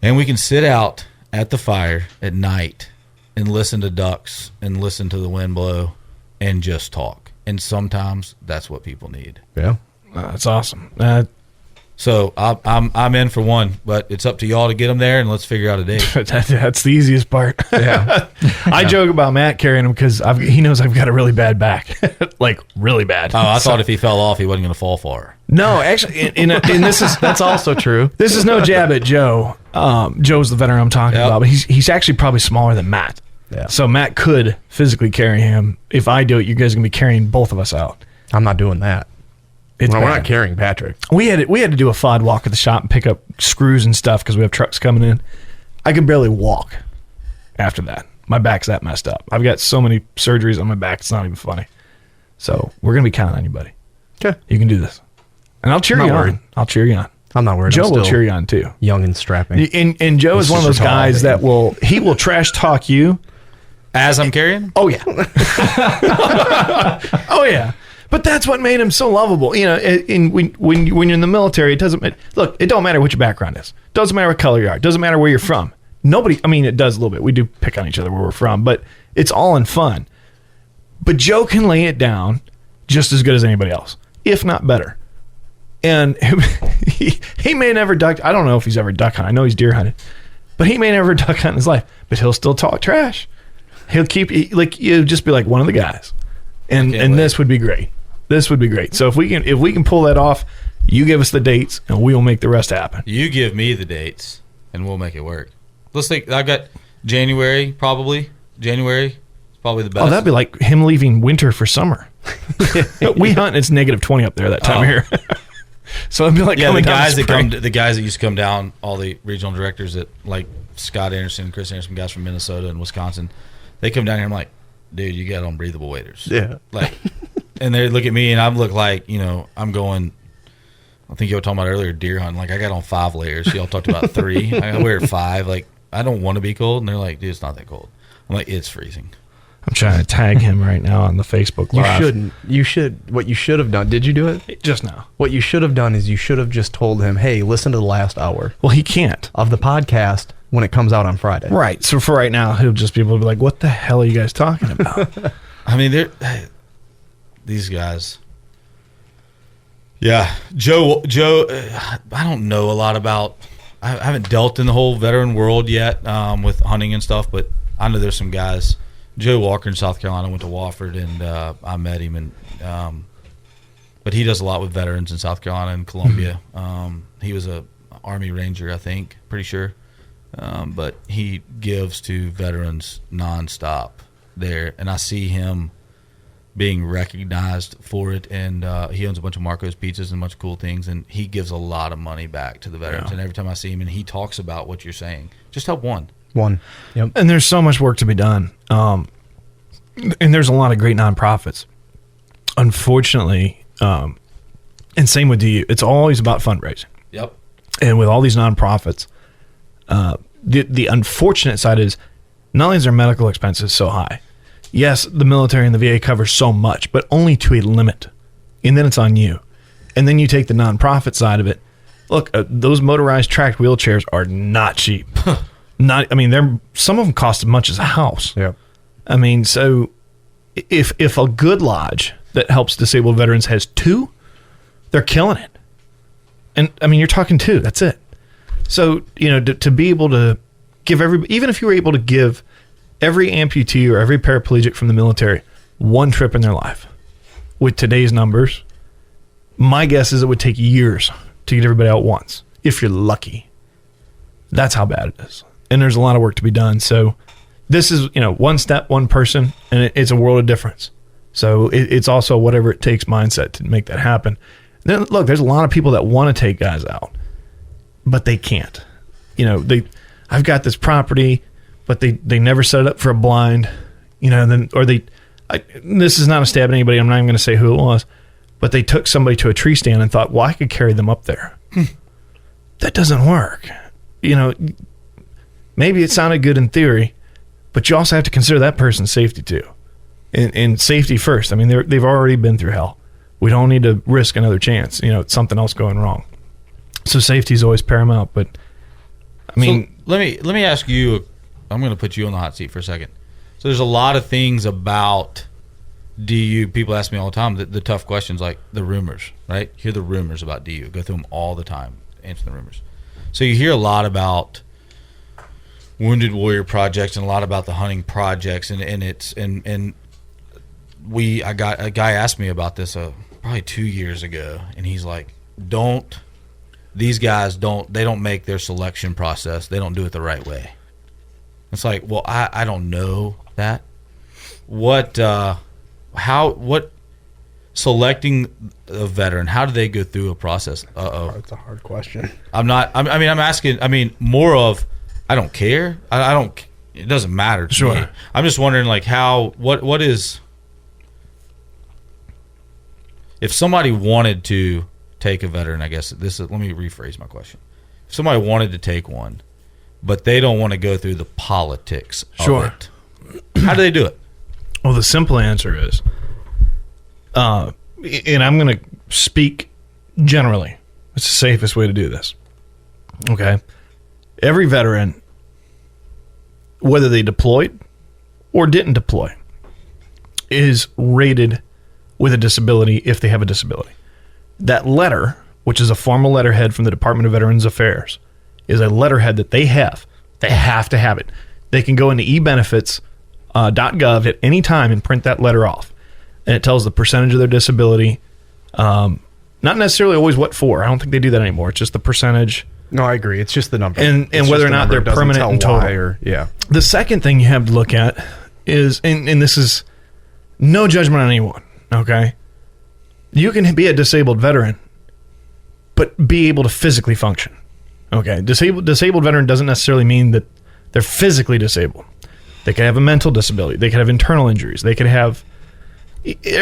And we can sit out at the fire at night and listen to ducks and listen to the wind blow and just talk. And sometimes that's what people need. Yeah. That's awesome. So I'm in for one, but it's up to y'all to get them there, and let's figure out a date. That's the easiest part. Yeah. I joke about Matt carrying him because he knows I've got a really bad back, like really bad. Oh, I thought if he fell off, he wasn't going to fall far. No, actually, and that's also true. This is no jab at Joe. Joe's the veteran I'm talking about, but he's actually probably smaller than Matt. Yeah. So Matt could physically carry him. If I do it, you guys are going to be carrying both of us out. I'm not doing that. We're not carrying Patrick. We had to do a FOD walk at the shop and pick up screws and stuff because we have trucks coming in. I could barely walk after that. My back's that messed up. I've got so many surgeries on my back, it's not even funny. So we're going to be counting on you, buddy. Okay. You can do this. And I'll cheer you on. I'll cheer you on. I'm not worried. Joe will cheer you on too. Young and strapping. And Joe is one of those guys that will trash talk you. As I'm carrying? Oh, yeah. Oh, yeah. But that's what made him so lovable. When you're in the military, it don't matter what your background is. It doesn't matter what color you are. It doesn't matter where you're from. It does a little bit. We do pick on each other where we're from, but it's all in fun. But Joe can lay it down just as good as anybody else, if not better. And he may never duck. I don't know if he's ever duck hunted. I know he's deer hunted, but he may never duck hunt in his life, but he'll still talk trash. He'll you'll just be like one of the guys. And this would be great. This would be great. So if we can pull that off, you give us the dates and we will make the rest happen. You give me the dates and we'll make it work. Let's think. I've got January probably. January is probably the best. Oh, that'd be like him leaving winter for summer. We hunt and it's -20 up there that time of year. So it'd be like the guys that used to come down, all the regional directors that like Scott Anderson, Chris Anderson, guys from Minnesota and Wisconsin, they come down here. I'm like, dude, you got unbreathable waders. Yeah. Like, and they look at me and I look like, I'm going, I think you were talking about earlier, deer hunting. Like I got on 5 layers. Y'all talked about 3. I wear 5. Like I don't want to be cold. And they're like, dude, it's not that cold. I'm like, it's freezing. I'm trying to tag him right now on the Facebook Live. You shouldn't. You should. What you should have done. Did you do it? Just now. What you should have done is you should have just told him, hey, listen to the last hour. Well, he can't. Of the podcast when it comes out on Friday. Right. So for right now, he'll just be able to be like, what the hell are you guys talking about? I mean, these guys. Yeah. Joe, I don't know a lot about, I haven't dealt in the whole veteran world yet with hunting and stuff, but I know there's some guys. Joe Walker in South Carolina went to Wofford, and I met him, and but he does a lot with veterans in South Carolina and Columbia. He was a Army Ranger, I think, pretty sure, but he gives to veterans nonstop there, and I see him being recognized for it, and he owns a bunch of Marco's Pizzas and a bunch of cool things, and he gives a lot of money back to the veterans. And every time I see him, and he talks about what you're saying, just help one. Yep. And there's so much work to be done, and there's a lot of great nonprofits. Unfortunately, and same with DU, it's always about fundraising. Yep. And with all these nonprofits, the unfortunate side is not only is their medical expenses so high. Yes, the military and the VA cover so much, but only to a limit. And then it's on you. And then you take the nonprofit side of it. Look, those motorized tracked wheelchairs are not cheap. Some of them cost as much as a house. Yeah. I mean, so if a good lodge that helps disabled veterans has 2, they're killing it. And I mean, you're talking 2, that's it. So, to be able to give even if you were able to give every amputee or every paraplegic from the military 1 trip in their life, with today's numbers, my guess is it would take years to get everybody out once, if you're lucky. That's how bad it is. And there's a lot of work to be done. So this is, one step, one person, and it's a world of difference. So it's also whatever it takes mindset to make that happen. Then look, there's a lot of people that want to take guys out, but they can't. I've got this property, but they never set it up for a blind, this is not a stab at anybody. I'm not even going to say who it was, but they took somebody to a tree stand and thought, well, I could carry them up there. That doesn't work. Maybe it sounded good in theory, but you also have to consider that person's safety too. And safety first. I mean, they've already been through hell. We don't need to risk another chance, something else going wrong. So safety is always paramount, but I mean, so let me ask you, I'm going to put you on the hot seat for a second. So there's a lot of things about DU. People ask me all the time the tough questions, like the rumors, right? Hear the rumors about DU. Go through them all the time. Answer the rumors. So you hear a lot about Wounded Warrior projects and a lot about the hunting projects, and a guy asked me about this probably 2 years ago, and he's like, these guys don't make their selection process, they don't do it the right way. It's like, well, I don't know that. What selecting a veteran, how do they go through a process? It's a hard question. I'm asking more of, I don't care. I don't, it doesn't matter to me. I'm just wondering, like, what is, if somebody wanted to take a veteran, I guess let me rephrase my question. If somebody wanted to take one, but they don't want to go through the politics of it, how do they do it? Well, the simple answer is, and I'm going to speak generally. It's the safest way to do this. Okay. Every veteran, whether they deployed or didn't deploy, is rated with a disability if they have a disability. That letter, which is a formal letterhead from the Department of Veterans Affairs, is a letterhead that they have. They have to have it. They can go into ebenefits.gov at any time and print that letter off. And it tells the percentage of their disability. Not necessarily always what for. I don't think they do that anymore. It's just the percentage. No, I agree. It's just the number. And whether or not they're permanent and total. The second thing you have to look at is, and this is no judgment on anyone, okay? You can be a disabled veteran, but be able to physically function. Okay, disabled veteran doesn't necessarily mean that they're physically disabled. They could have a mental disability. They could have internal injuries. They could have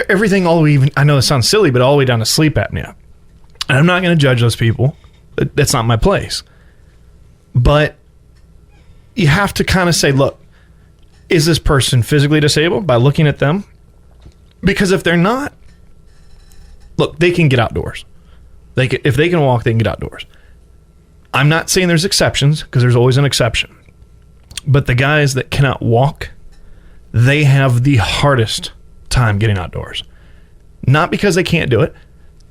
everything all the way, even, I know it sounds silly, but all the way down to sleep apnea. And I'm not going to judge those people. That's not my place. But you have to kind of say, look, is this person physically disabled by looking at them? Because if they're not, look, they can get outdoors. If they can walk, they can get outdoors. I'm not saying there's exceptions, because there's always an exception. But the guys that cannot walk, they have the hardest time getting outdoors. Not because they can't do it.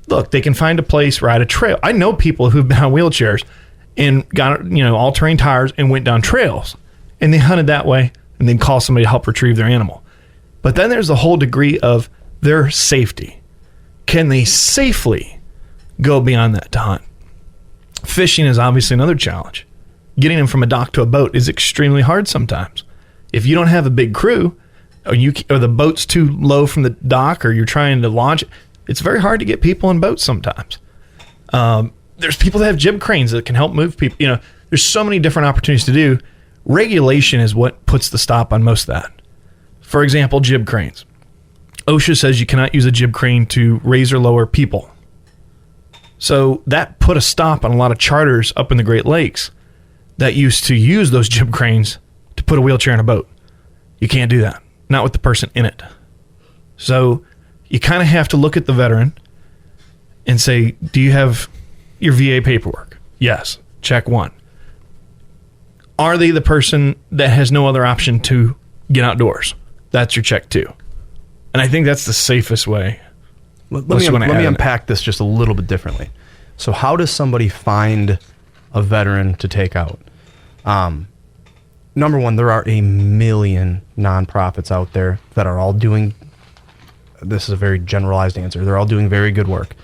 Look, they can find a place, ride a trail. I know people who've been on wheelchairs and got, all-terrain tires and went down trails. And they hunted that way and then call somebody to help retrieve their animal. But then there's the whole degree of their safety. Can they safely go beyond that to hunt? Fishing is obviously another challenge. Getting them from a dock to a boat is extremely hard sometimes. If you don't have a big crew, or the boat's too low from the dock, or you're trying to launch it, it's very hard to get people in boats sometimes. There's people that have jib cranes that can help move people. There's so many different opportunities to do. Regulation is what puts the stop on most of that. For example, jib cranes. OSHA says you cannot use a jib crane to raise or lower people. So that put a stop on a lot of charters up in the Great Lakes that used to use those jib cranes to put a wheelchair in a boat. You can't do that. Not with the person in it. So you kind of have to look at the veteran and say, do you have your VA paperwork? Yes. Check 1. Are they the person that has no other option to get outdoors? That's your check 2. And I think that's the safest way. Let me unpack this just a little bit differently. So how does somebody find a veteran to take out? Number one, there are a million nonprofits out there that are all doing, this is a very generalized answer, they're all doing very good work.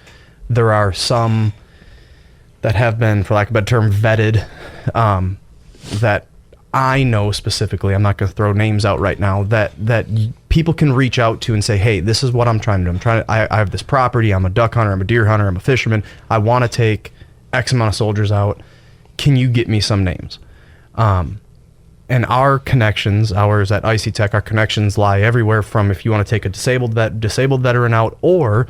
There are some that have been, for lack of a better term, vetted, that I know specifically, I'm not going to throw names out right now, that people can reach out to and say, hey, this is what I'm trying to do. I have this property, I'm a duck hunter, I'm a deer hunter, I'm a fisherman, I want to take X amount of soldiers out. Can you get me some names? And our connections, ours at IC Tech, our connections lie everywhere from if you want to take a disabled veteran out, or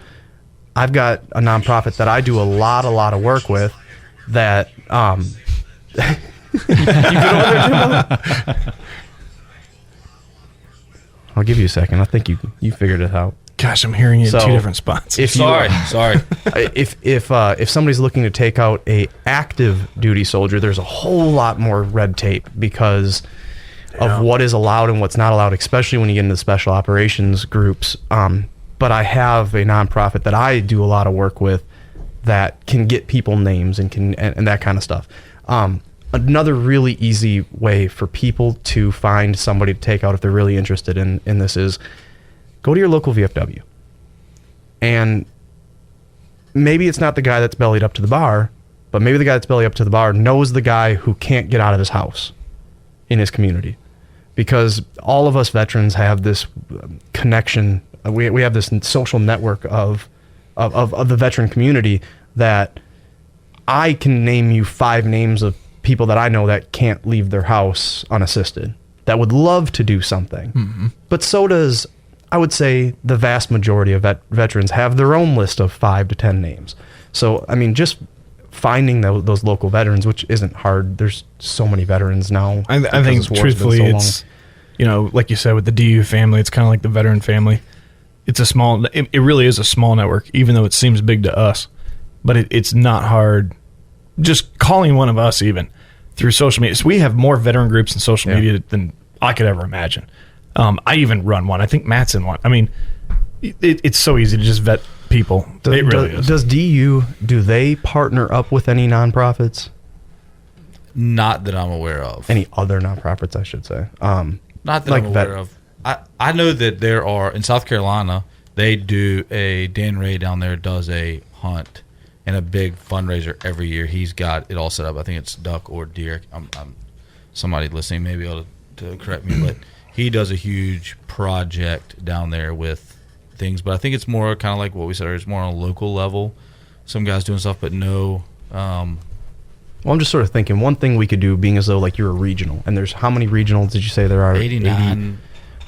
I've got a nonprofit that I do a lot of work with that you get over there, Jimbo? I'll give you a second. I think you figured it out. Gosh, I'm hearing you in 2 different spots. Sorry. If somebody's looking to take out a active duty soldier, there's a whole lot more red tape because of what is allowed and what's not allowed, especially when you get into special operations groups. But I have a nonprofit that I do a lot of work with that can get people names and that kind of stuff. Another really easy way for people to find somebody to take out if they're really interested in this is go to your local VFW. And maybe it's not the guy that's bellied up to the bar, but maybe the guy that's bellied up to the bar knows the guy who can't get out of his house in his community. Because all of us veterans have this connection. We have this social network of the veteran community that I can name you 5 names of people that I know that can't leave their house unassisted, that would love to do something. Mm-hmm. But so does, I would say, the vast majority of veterans have their own list of 5 to 10 names. So, I mean, just finding those local veterans, which isn't hard. There's so many veterans now. I think, truthfully, it's, like you said, with the DU family, it's kind of like the veteran family. It's a small, it really is a small network, even though it seems big to us. But it's not hard. Just calling one of us even through social media. So we have more veteran groups in social media than I could ever imagine. I even run one. I think Matt's in one. I mean, it's so easy to just vet people. It really is. Does DU, do they partner up with any nonprofits? Not that I'm aware of. Any other nonprofits, I should say. Not that I'm aware of. I know that there are, in South Carolina, they do Dan Ray down there does a hunt and a big fundraiser every year. He's got it all set up. I think it's duck or deer. Somebody listening may be able to correct me, but he does a huge project down there with things. But I think it's more kind of like what we said. It's more on a local level. Some guys doing stuff, but no. Well, I'm just sort of thinking one thing we could do, being as though like you're a regional, and there's how many regionals did you say there are? 89.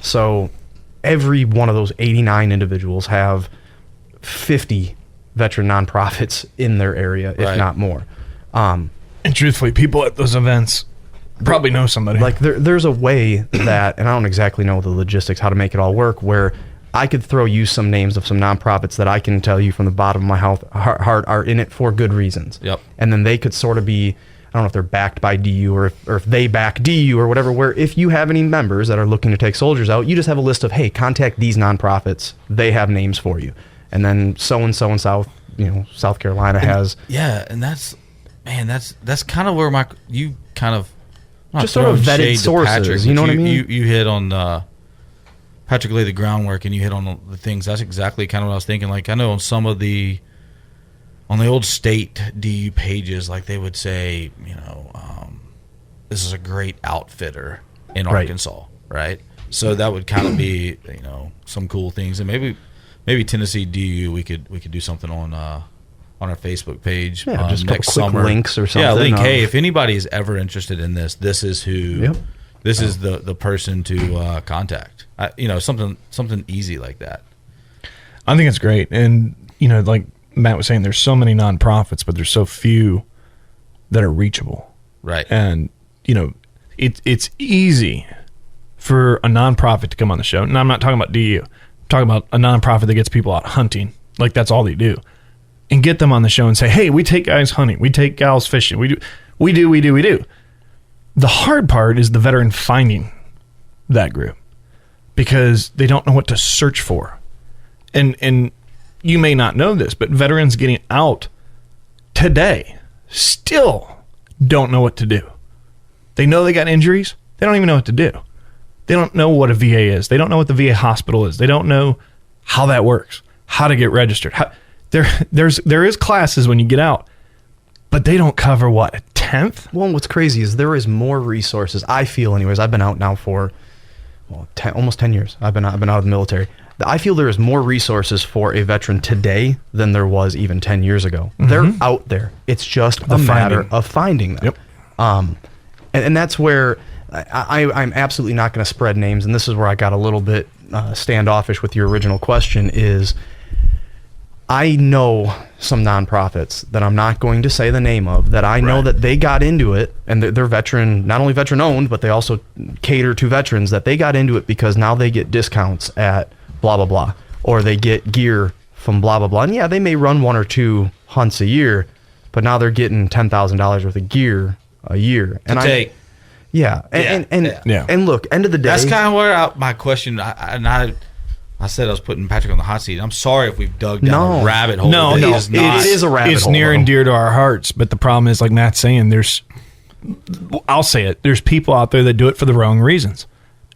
So every one of those 89 individuals have 50 veteran nonprofits in their area, if not more. And truthfully, people at those events probably know somebody. Like there's a way that, and I don't exactly know the logistics, how to make it all work, where I could throw you some names of some nonprofits that I can tell you from the bottom of my heart are in it for good reasons. Yep. And then they could sort of be, I don't know if they're backed by DU or if they back DU or whatever, where if you have any members that are looking to take soldiers out, you just have a list of, hey, contact these nonprofits. They have names for you. And then so-and-so in South Carolina has. Yeah, and that's kind of where you kind of just sort of vetted sources. Patrick, you know what I mean? You hit on Patrick laid the groundwork, and you hit on the things. That's exactly kind of what I was thinking. Like I know on some of the old state DU pages, like they would say, this is a great outfitter in Arkansas, right? So that would kind of be, some cool things, and maybe Tennessee DU we could do something on our Facebook page. Just next quick summer. links or something. Yeah, link. Hey, if anybody is ever interested in this, this is who. Yep. This is the person to contact. Something easy like that. I think it's great, and like Matt was saying, there's so many nonprofits, but there's so few that are reachable. Right. And it's easy for a nonprofit to come on the show. And I'm not talking about DU. I'm talking about a nonprofit that gets people out hunting. Like, that's all they do. And get them on the show and say, hey, we take guys hunting. We take gals fishing. We do. The hard part is the veteran finding that group, because they don't know what to search for. And you may not know this, but veterans getting out today still don't know what to do. They know they got injuries. They don't even know what to do. They don't know what a VA is. They don't know what the VA hospital is. They don't know how that works, how to get registered. There is classes when you get out, but they don't cover, what, a 10th? Well, what's crazy is there is more resources, I feel anyways. I've been out now for almost 10 years. I've been out of the military. I feel there is more resources for a veteran today than there was even 10 years ago. Mm-hmm. They're out there. It's just a matter of finding them. Yep. And that's where I'm absolutely not going to spread names, and this is where I got a little bit standoffish with your original question, is I know some nonprofits that I'm not going to say the name of, that I know that they got into it, and they're veteran, not only veteran owned, but they also cater to veterans, that they got into it because now they get discounts at blah, blah, blah, or they get gear from blah, blah, blah. And yeah, they may run 1 or 2 hunts a year, but now they're getting $10,000 worth of gear a year. And and look, end of the day, that's kind of where my question. I said I was putting Patrick on the hot seat. I'm sorry if we've dug down a rabbit hole. No, it is a rabbit hole. It's near and dear to our hearts, but the problem is, like Matt's saying, I'll say it, there's people out there that do it for the wrong reasons.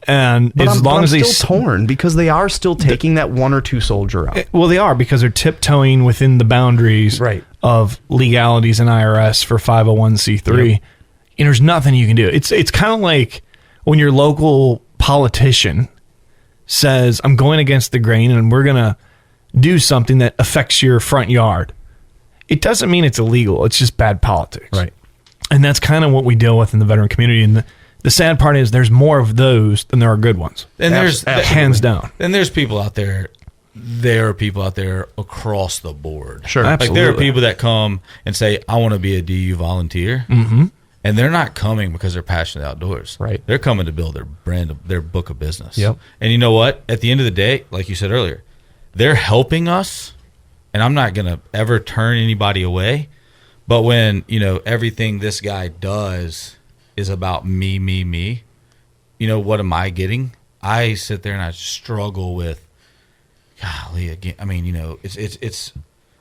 And but as long I'm as they still torn, because they are still taking that 1 or 2 soldier out. Well, they are, because they're tiptoeing within the boundaries of legalities in IRS for 501c3. Yep. And there's nothing you can do. It's kind of like when your local politician says, I'm going against the grain and we're going to do something that affects your front yard. It doesn't mean it's illegal. It's just bad politics. Right. And that's kind of what we deal with in the veteran community. And the sad part is there's more of those than there are good ones. And there's hands down. And there's people out there. There are people out there across the board. Sure, like there are people that come and say, I want to be a DU volunteer. Mm-hmm. And they're not coming because they're passionate outdoors. Right. They're coming to build their brand, their book of business. Yep. And you know what? At the end of the day, like you said earlier, they're helping us. And I'm not going to ever turn anybody away. But when, everything this guy does is about me, what am I getting? I sit there and I struggle with, golly, again. I mean, it's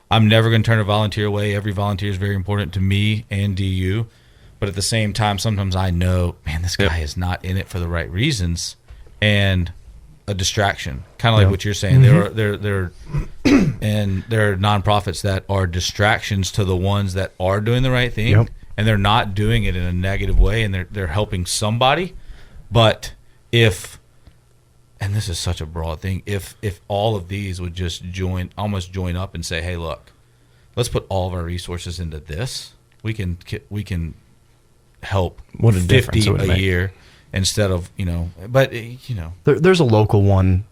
I'm never going to turn a volunteer away. Every volunteer is very important to me and DU. But at the same time, sometimes I know, man, this guy is not in it for the right reasons, and a distraction. Kind of like what you're saying. Mm-hmm. There are nonprofits that are distractions to the ones that are doing the right thing. Yep. And they're not doing it in a negative way, and they're helping somebody. But if, and this is such a broad thing, if all of these would just join up and say, hey, look, let's put all of our resources into this, we can help what a 50 a make. year instead of, but, There's a local one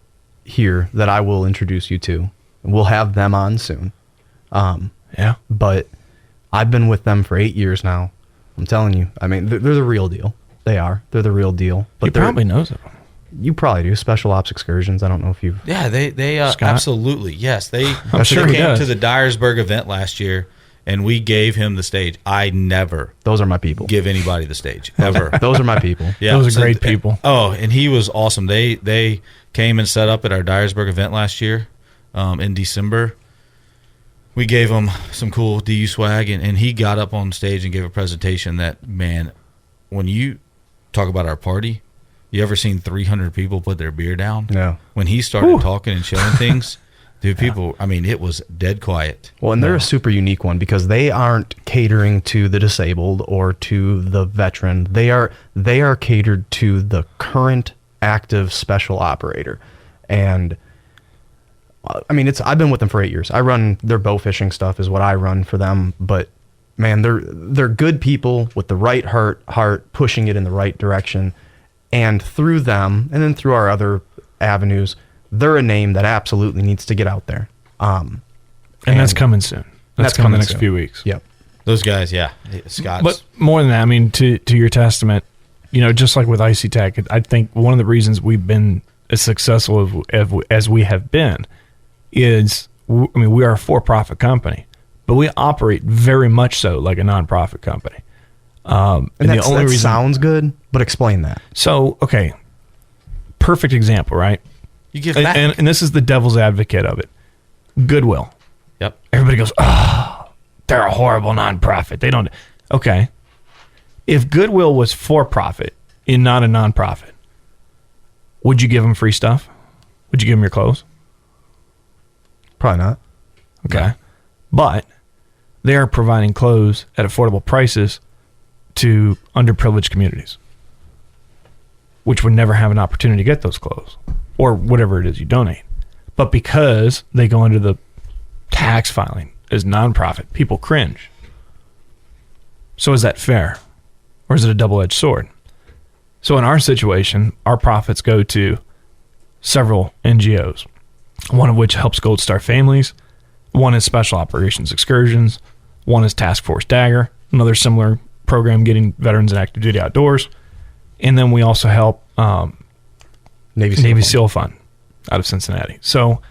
here that I will introduce you to. We'll have them on soon. But I've been with them for 8 years now. I'm telling you. I mean, they're the real deal. They are. They're the real deal. But you probably knows them. You probably do. Special Ops Excursions. I don't know if you've... Yeah, they absolutely. Yes. They I'm sure he came does. to the Dyersburg event last year, and we gave him the stage. I never... Those are my people. ...give anybody the stage, ever. Those are my people. Yeah, those are great people. And he was awesome. They came and set up at our Dyersburg event last year in December. We gave him some cool DU swag, and he got up on stage and gave a presentation that, man, when you talk about our party, you ever seen 300 people put their beer down? No. When he started talking and showing things, dude, people, I mean, it was dead quiet. Well, and they're a super unique one because they aren't catering to the disabled or to the veteran. They are catered to the current active special operator. And I mean, I've been with them for 8 years. I run their bow fishing stuff is what I run for them. But man, they're good people with the right heart, pushing it in the right direction. And through them, and then through our other avenues, they're a name that absolutely needs to get out there. And that's coming soon. That's coming in the next few weeks. Yep. Those guys, yeah. Scott's. But more than that, I mean, to your testament, just like with IC Tech, I think one of the reasons we've been as successful as we have been is, we are a for-profit company, but we operate very much so like a non-profit company. And the only reason sounds good, but explain that. So, okay, perfect example, right? You give back. And this is the devil's advocate of it. Goodwill. Yep. Everybody goes, oh, they're a horrible nonprofit. They don't. Okay. If Goodwill was for profit and not a nonprofit, would you give them free stuff? Would you give them your clothes? Probably not. Okay. No. But they are providing clothes at affordable prices to underprivileged communities, which would never have an opportunity to get those clothes or whatever it is you donate. But because they go under the tax filing as nonprofit, people cringe. So is that fair? Or is it a double-edged sword? So in our situation, our profits go to several NGOs, one of which helps Gold Star families, one is Special Operations Excursions, one is Task Force Dagger, another similar program getting veterans in active duty outdoors, and then we also help Navy SEAL Fund out of Cincinnati. So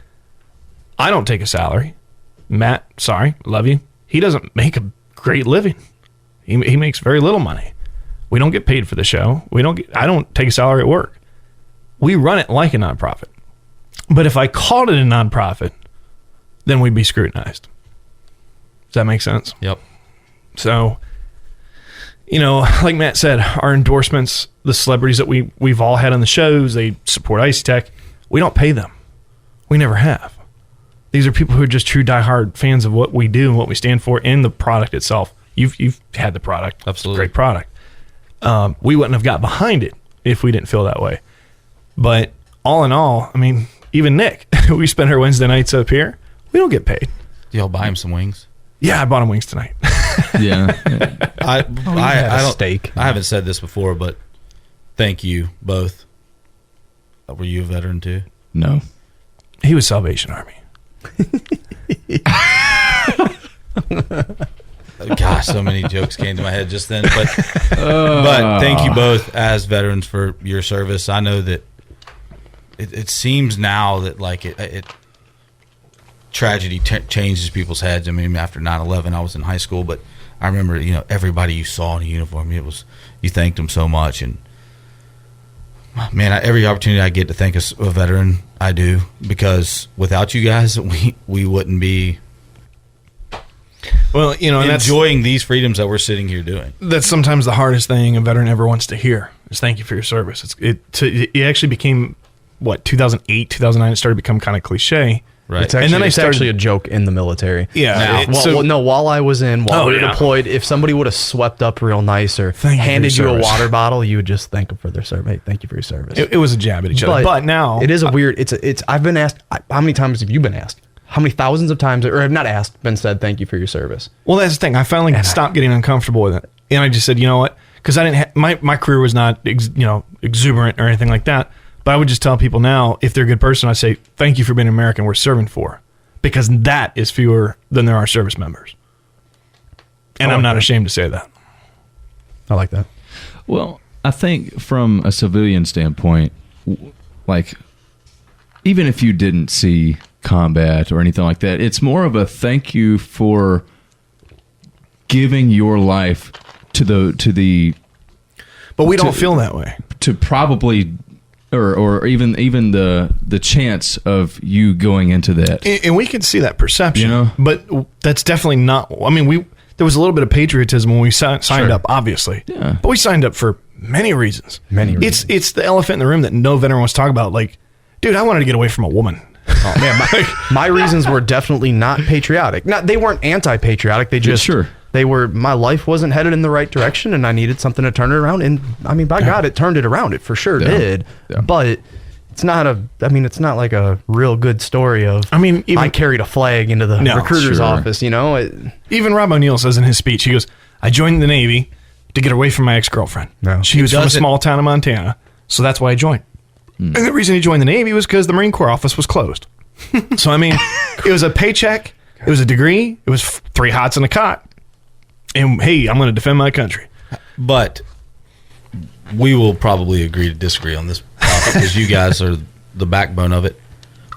I don't take a salary. Matt, sorry, love you. He doesn't make a great living. He makes very little money. We don't get paid for the show. I don't take a salary at work. We run it like a nonprofit. But if I called it a nonprofit, then we'd be scrutinized. Does that make sense? Yep. So, like Matt said, our endorsements, the celebrities that we've all had on the shows, they support IC Tech. We don't pay them. We never have. These are people who are just true diehard fans of what we do and what we stand for and the product itself. You've had the product. Absolutely. It's a great product. We wouldn't have got behind it if we didn't feel that way. But all in all, I mean, even Nick, we spend our Wednesday nights up here. We don't get paid. Y'all buy him some wings? Yeah, I bought him wings tonight. Yeah. I don't steak. I haven't said this before, but thank you both. Were you a veteran too? No. He was Salvation Army. Gosh, so many jokes came to my head just then. But thank you both as veterans for your service. I know that it seems now that like it tragedy changes people's heads. I mean, after 9/11, I was in high school, but I remember everybody you saw in a uniform, you thanked them so much. And man, every opportunity I get to thank a veteran, I do, because without you guys, we wouldn't be. Well, and enjoying these freedoms that we're sitting here doing. That's sometimes the hardest thing a veteran ever wants to hear is thank you for your service. It actually became 2008, 2009. It started to become kind of cliche. Right. It's actually a joke in the military. Yeah. While I was we were deployed, if somebody would have swept up real nice or handed you a water bottle, you would just thank them for their service. Hey, thank you for your service. It was a jab at each other. But now it is a weird. I've been asked. How many times have you been asked? How many thousands of times, or have not asked, been said thank you for your service? Well, that's the thing. I finally stopped getting uncomfortable with it, and I just said, you know what? Because I didn't. My career was not exuberant or anything like that. But I would just tell people now, if they're a good person, I say, thank you for being an American we're serving for. Because that is fewer than there are service members. And I'm not ashamed to say that. I like that. Well, I think from a civilian standpoint, like, even if you didn't see combat or anything like that, it's more of a thank you for giving your life to the but we don't feel that way. To probably or even the chance of you going into that. And we can see that perception. But that's definitely not. I mean, there was a little bit of patriotism when we signed up, obviously. Yeah. But we signed up for many reasons. It's the elephant in the room that no veteran wants to talk about. Like, dude, I wanted to get away from a woman. Oh man, my reasons were definitely not patriotic. They weren't anti-patriotic. They just My life wasn't headed in the right direction, and I needed something to turn it around. And I mean, by God, it turned it around. It for sure did. Yeah. But it's not like a real good story of, I carried a flag into the recruiter's office, Even Rob O'Neill says in his speech, he goes, I joined the Navy to get away from my ex-girlfriend. No. She was from a small town in Montana, so that's why I joined. And the reason he joined the Navy was because the Marine Corps office was closed. So, it was a paycheck, it was a degree, it was 3 hots and a cot. And, hey, I'm going to defend my country. But we will probably agree to disagree on this topic because you guys are the backbone of it.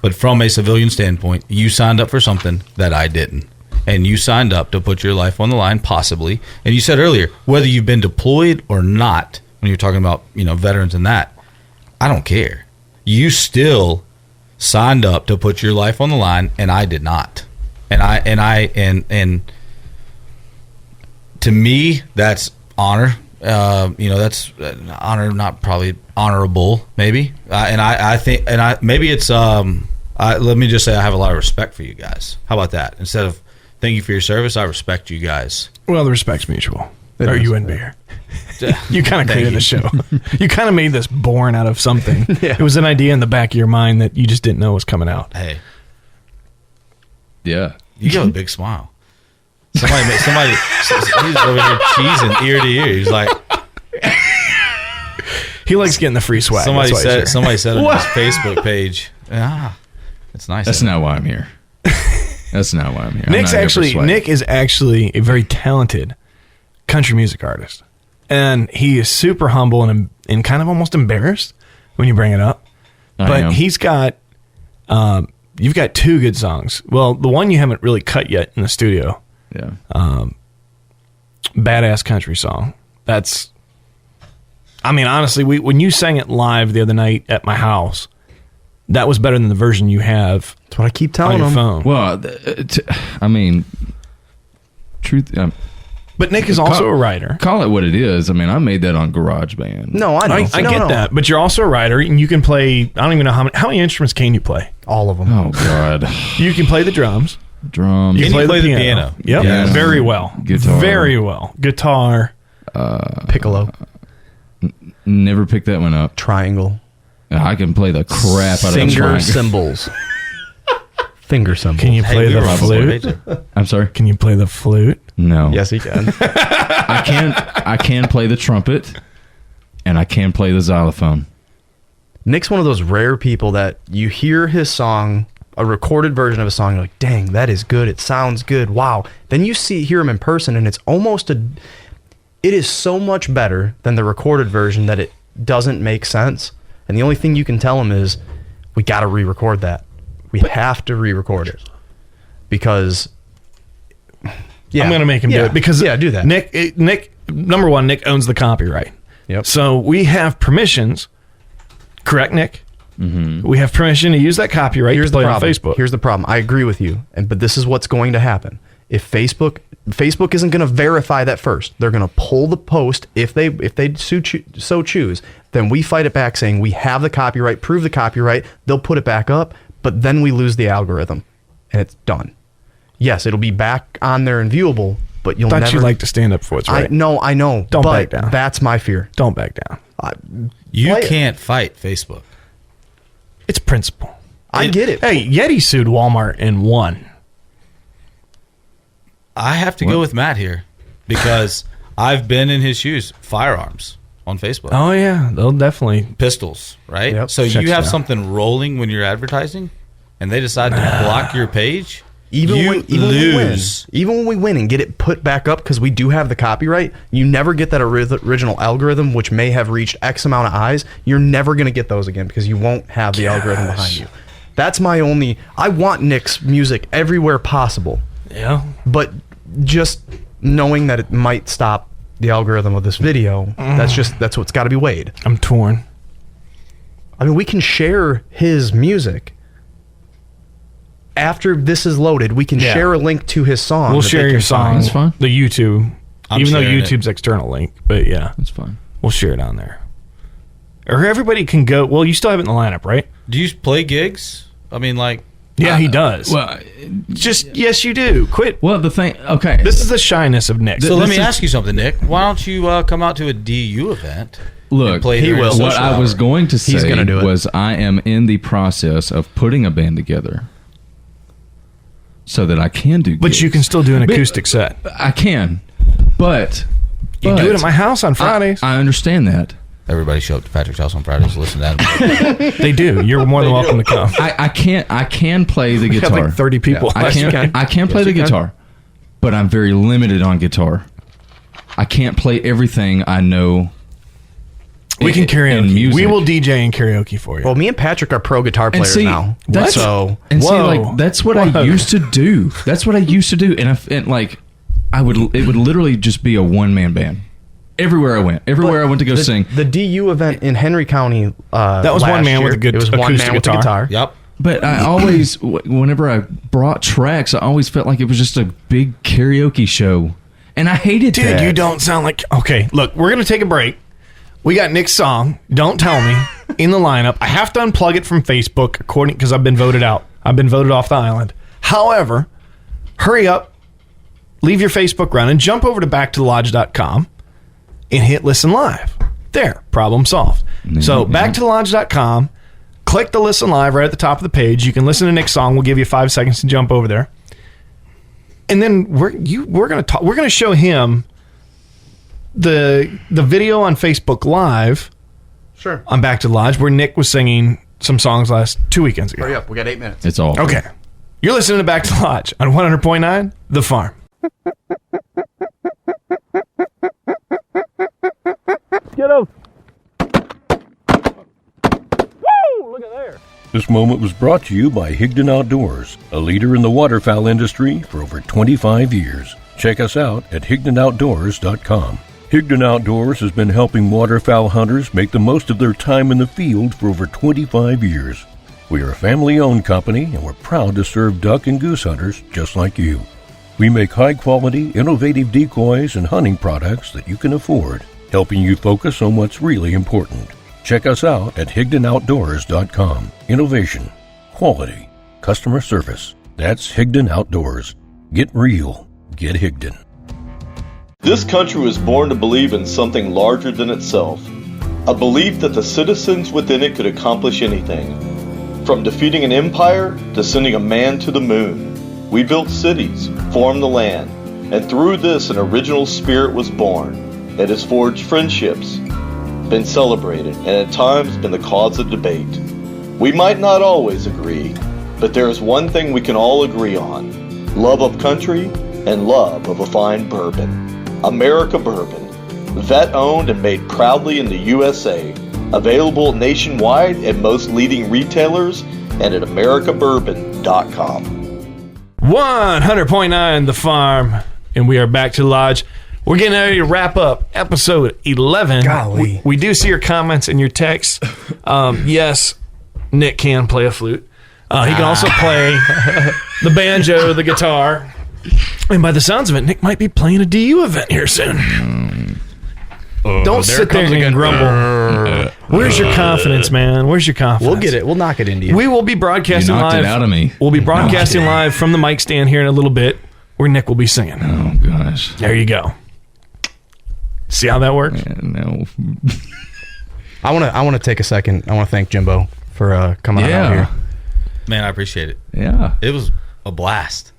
But from a civilian standpoint, you signed up for something that I didn't. And you signed up to put your life on the line, possibly. And you said earlier, whether you've been deployed or not, when you're talking about, veterans and that, I don't care. You still signed up to put your life on the line, and I did not. And to me, that's honor. That's honor, not probably honorable, maybe. I think maybe it's. Let me just say, I have a lot of respect for you guys. How about that? Instead of thank you for your service, I respect you guys. Well, the respect's mutual. Or you wouldn't be here. You kind of created the show. You kind of made this born out of something. Yeah. It was an idea in the back of your mind that you just didn't know was coming out. Hey. Yeah. You got a big smile. Somebody, he's over here cheesing ear to ear. He's like, he likes getting the free swag. Somebody said on his Facebook page, it's nice. That's not why I'm here. That's not why I'm here. Nick is actually a very talented country music artist, and he is super humble and kind of almost embarrassed when you bring it up. But he's got, you've got 2 good songs. Well, the one you haven't really cut yet in the studio. Yeah. Badass country song. That's, honestly, when you sang it live the other night at my house, that was better than the version you have. That's what I keep telling on your phone. Well, truth. But Nick is also a writer. Call it what it is. I made that on GarageBand. No, I know. I get that. But you're also a writer, and you can play, I don't even know how many instruments can you play? All of them. Oh, God. You can play the drums. You can play the piano. Yep. Yeah. Very well. Guitar. Very well. Guitar. Piccolo. Never picked that one up. Triangle. I can play the crap out of finger cymbals. Finger cymbals. Can you play the flute? I'm sorry? Can you play the flute? No. Yes, he can. I can play the trumpet, and I can play the xylophone. Nick's one of those rare people that you hear his song, a recorded version of a song, you're like, dang, that is good. It sounds good. Wow. Then you hear him in person, and it's it is so much better than the recorded version that it doesn't make sense. And the only thing you can tell him is, we got to re-record that. We have to re-record it. Because, I'm going to make him do it. Because do that. Nick, number one, Nick owns the copyright. Yep. So we have permissions. Correct, Nick? Mm-hmm. We have permission to use that copyright to play on Facebook. Here's the problem. I agree with you. But this is what's going to happen. If Facebook isn't going to verify that first. They're going to pull the post if they so choose. Then we fight it back saying we have the copyright, prove the copyright. They'll put it back up, but then we lose the algorithm, and it's done. Yes, it'll be back on there and viewable, but you'll never. You like to stand up for what's right. I know. Don't back down. That's my fear. Don't back down. You can't fight Facebook. It's principle. I get it. Hey, Yeti sued Walmart and won. I have to go with Matt here because I've been in his shoes. Firearms on Facebook. Oh, yeah. They'll definitely. Pistols, right? Yep. So you have something rolling when you're advertising, and they decide to block your page. Even when we win and get it put back up because we do have the copyright, you never get that original algorithm, which may have reached X amount of eyes. You're never going to get those again because you won't have the algorithm behind you. That's my only. I want Nick's music everywhere possible. Yeah. But just knowing that it might stop the algorithm of this video, that's what's got to be weighed. I'm torn. I mean, we can share his music. After this is loaded, we can share a link to his song. We'll share your song. That's fine. The YouTube. Even though YouTube's external link. But yeah. That's fine. We'll share it on there. Or everybody can go. Well, you still have it in the lineup, right? Do you play gigs? I mean, like, Yeah, he does. Well, just yes, you do. Quit. Well, the thing. Okay, this is the shyness of Nick. So let me ask you something, Nick. Why don't you come out to a DU event? Look, he will. What I was going to say was I am in the process of putting a band together so that I can do gigs. But you can still do an acoustic set. I can, but you do it at my house on Fridays. I understand that. Everybody show up to Patrick's house on Fridays to listen to that. They do. You're more than welcome to come. I can play the guitar. Like 30 people. Yeah. I can play the guitar, but I'm very limited on guitar. I can't play everything I know. We can karaoke. Music. We will DJ and karaoke for you. Well, me and Patrick are pro guitar players now. That's what I used to do. That's what I used to do, and it would literally just be a one-man band. Everywhere I went to go sing. The DU event in Henry County, that was one man with a good acoustic guitar. Yep. But I always, whenever I brought tracks, I always felt like it was just a big karaoke show, and I hated that. Dude, you don't sound like. Okay, look, we're gonna take a break. We got Nick's song, Don't Tell Me, in the lineup. I have to unplug it from Facebook because I've been voted out. I've been voted off the island. However, hurry up, leave your Facebook running, jump over to backtothelodge.com and hit listen live. There, problem solved. So backtothelodge.com, click the listen live right at the top of the page. You can listen to Nick's song. We'll give you 5 seconds to jump over there. And then we're going to show him the video on Facebook Live. Sure. On Back to the Lodge, where Nick was singing some songs 2 weekends ago. Hurry up, we got 8 minutes. It's all okay. You're listening to Back to the Lodge on 100.9 The Farm. Get up. Woo! Look at there. This moment was brought to you by Higdon Outdoors, a leader in the waterfowl industry for over 25 years. Check us out at higdonoutdoors.com. Higdon Outdoors has been helping waterfowl hunters make the most of their time in the field for over 25 years. We are a family-owned company, and we're proud to serve duck and goose hunters just like you. We make high-quality, innovative decoys and hunting products that you can afford, helping you focus on what's really important. Check us out at higdonoutdoors.com. Innovation, quality, customer service. That's Higdon Outdoors. Get real. Get Higdon. This country was born to believe in something larger than itself, a belief that the citizens within it could accomplish anything. From defeating an empire to sending a man to the moon, we built cities, formed the land, and through this an original spirit was born. It has forged friendships, been celebrated, and at times been the cause of debate. We might not always agree, but there is one thing we can all agree on: love of country and love of a fine bourbon. America Bourbon, vet-owned and made proudly in the USA, available nationwide at most leading retailers and at americabourbon.com. 100.9 The Farm, and we are back to the lodge. We're getting ready to wrap up episode 11. Golly. We do see your comments and your texts. Yes, Nick can play a flute. He can also play the banjo, the guitar. And by the sounds of it, Nick might be playing a DU event here soon. Don't sit there and grumble. Where's your confidence, man? Where's your confidence? We'll get it. We'll knock it into you. We will be broadcasting You knocked live. it out of me. We'll be broadcasting live from the mic stand here in a little bit, where Nick will be singing. Oh gosh. There you go. See how that works? No. I want to take a second. I want to thank Jimbo for coming out here. Man, I appreciate it. Yeah. It was a blast.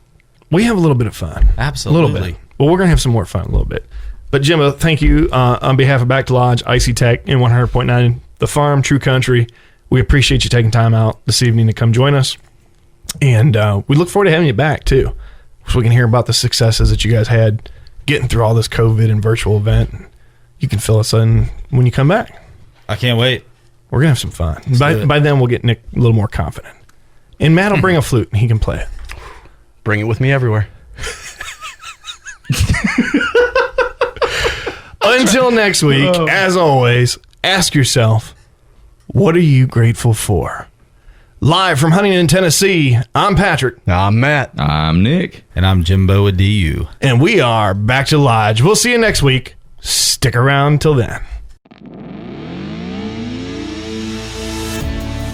We have a little bit of fun. Absolutely. A little bit. Well, we're going to have some more fun a little bit. But Jimbo, thank you on behalf of Back to Lodge, IC Tech, and 100.9 The Farm, True Country. We appreciate you taking time out this evening to come join us. And we look forward to having you back, too, so we can hear about the successes that you guys had getting through all this COVID and virtual event. You can fill us in when you come back. I can't wait. We're going to have some fun. By then, we'll get Nick a little more confident. And Matt will bring a flute, and he can play it. Bring it with me everywhere. Until next week, as always, ask yourself, what are you grateful for? Live from Huntington, Tennessee, I'm Patrick. I'm Matt. I'm Nick. And I'm Jimbo with DU. And we are Back to Lodge. We'll see you next week. Stick around till then.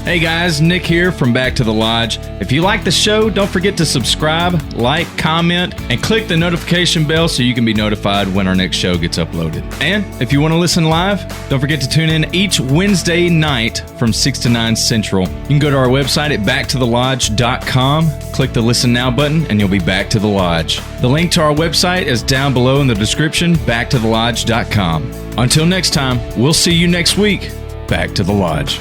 Hey guys, Nick here from Back to the Lodge. If you like the show, don't forget to subscribe, like, comment, and click the notification bell so you can be notified when our next show gets uploaded. And if you want to listen live, don't forget to tune in each Wednesday night from 6 to 9 Central. You can go to our website at backtothelodge.com, click the Listen Now button, and you'll be back to the lodge. The link to our website is down below in the description, backtothelodge.com. Until next time, we'll see you next week. Back to the Lodge.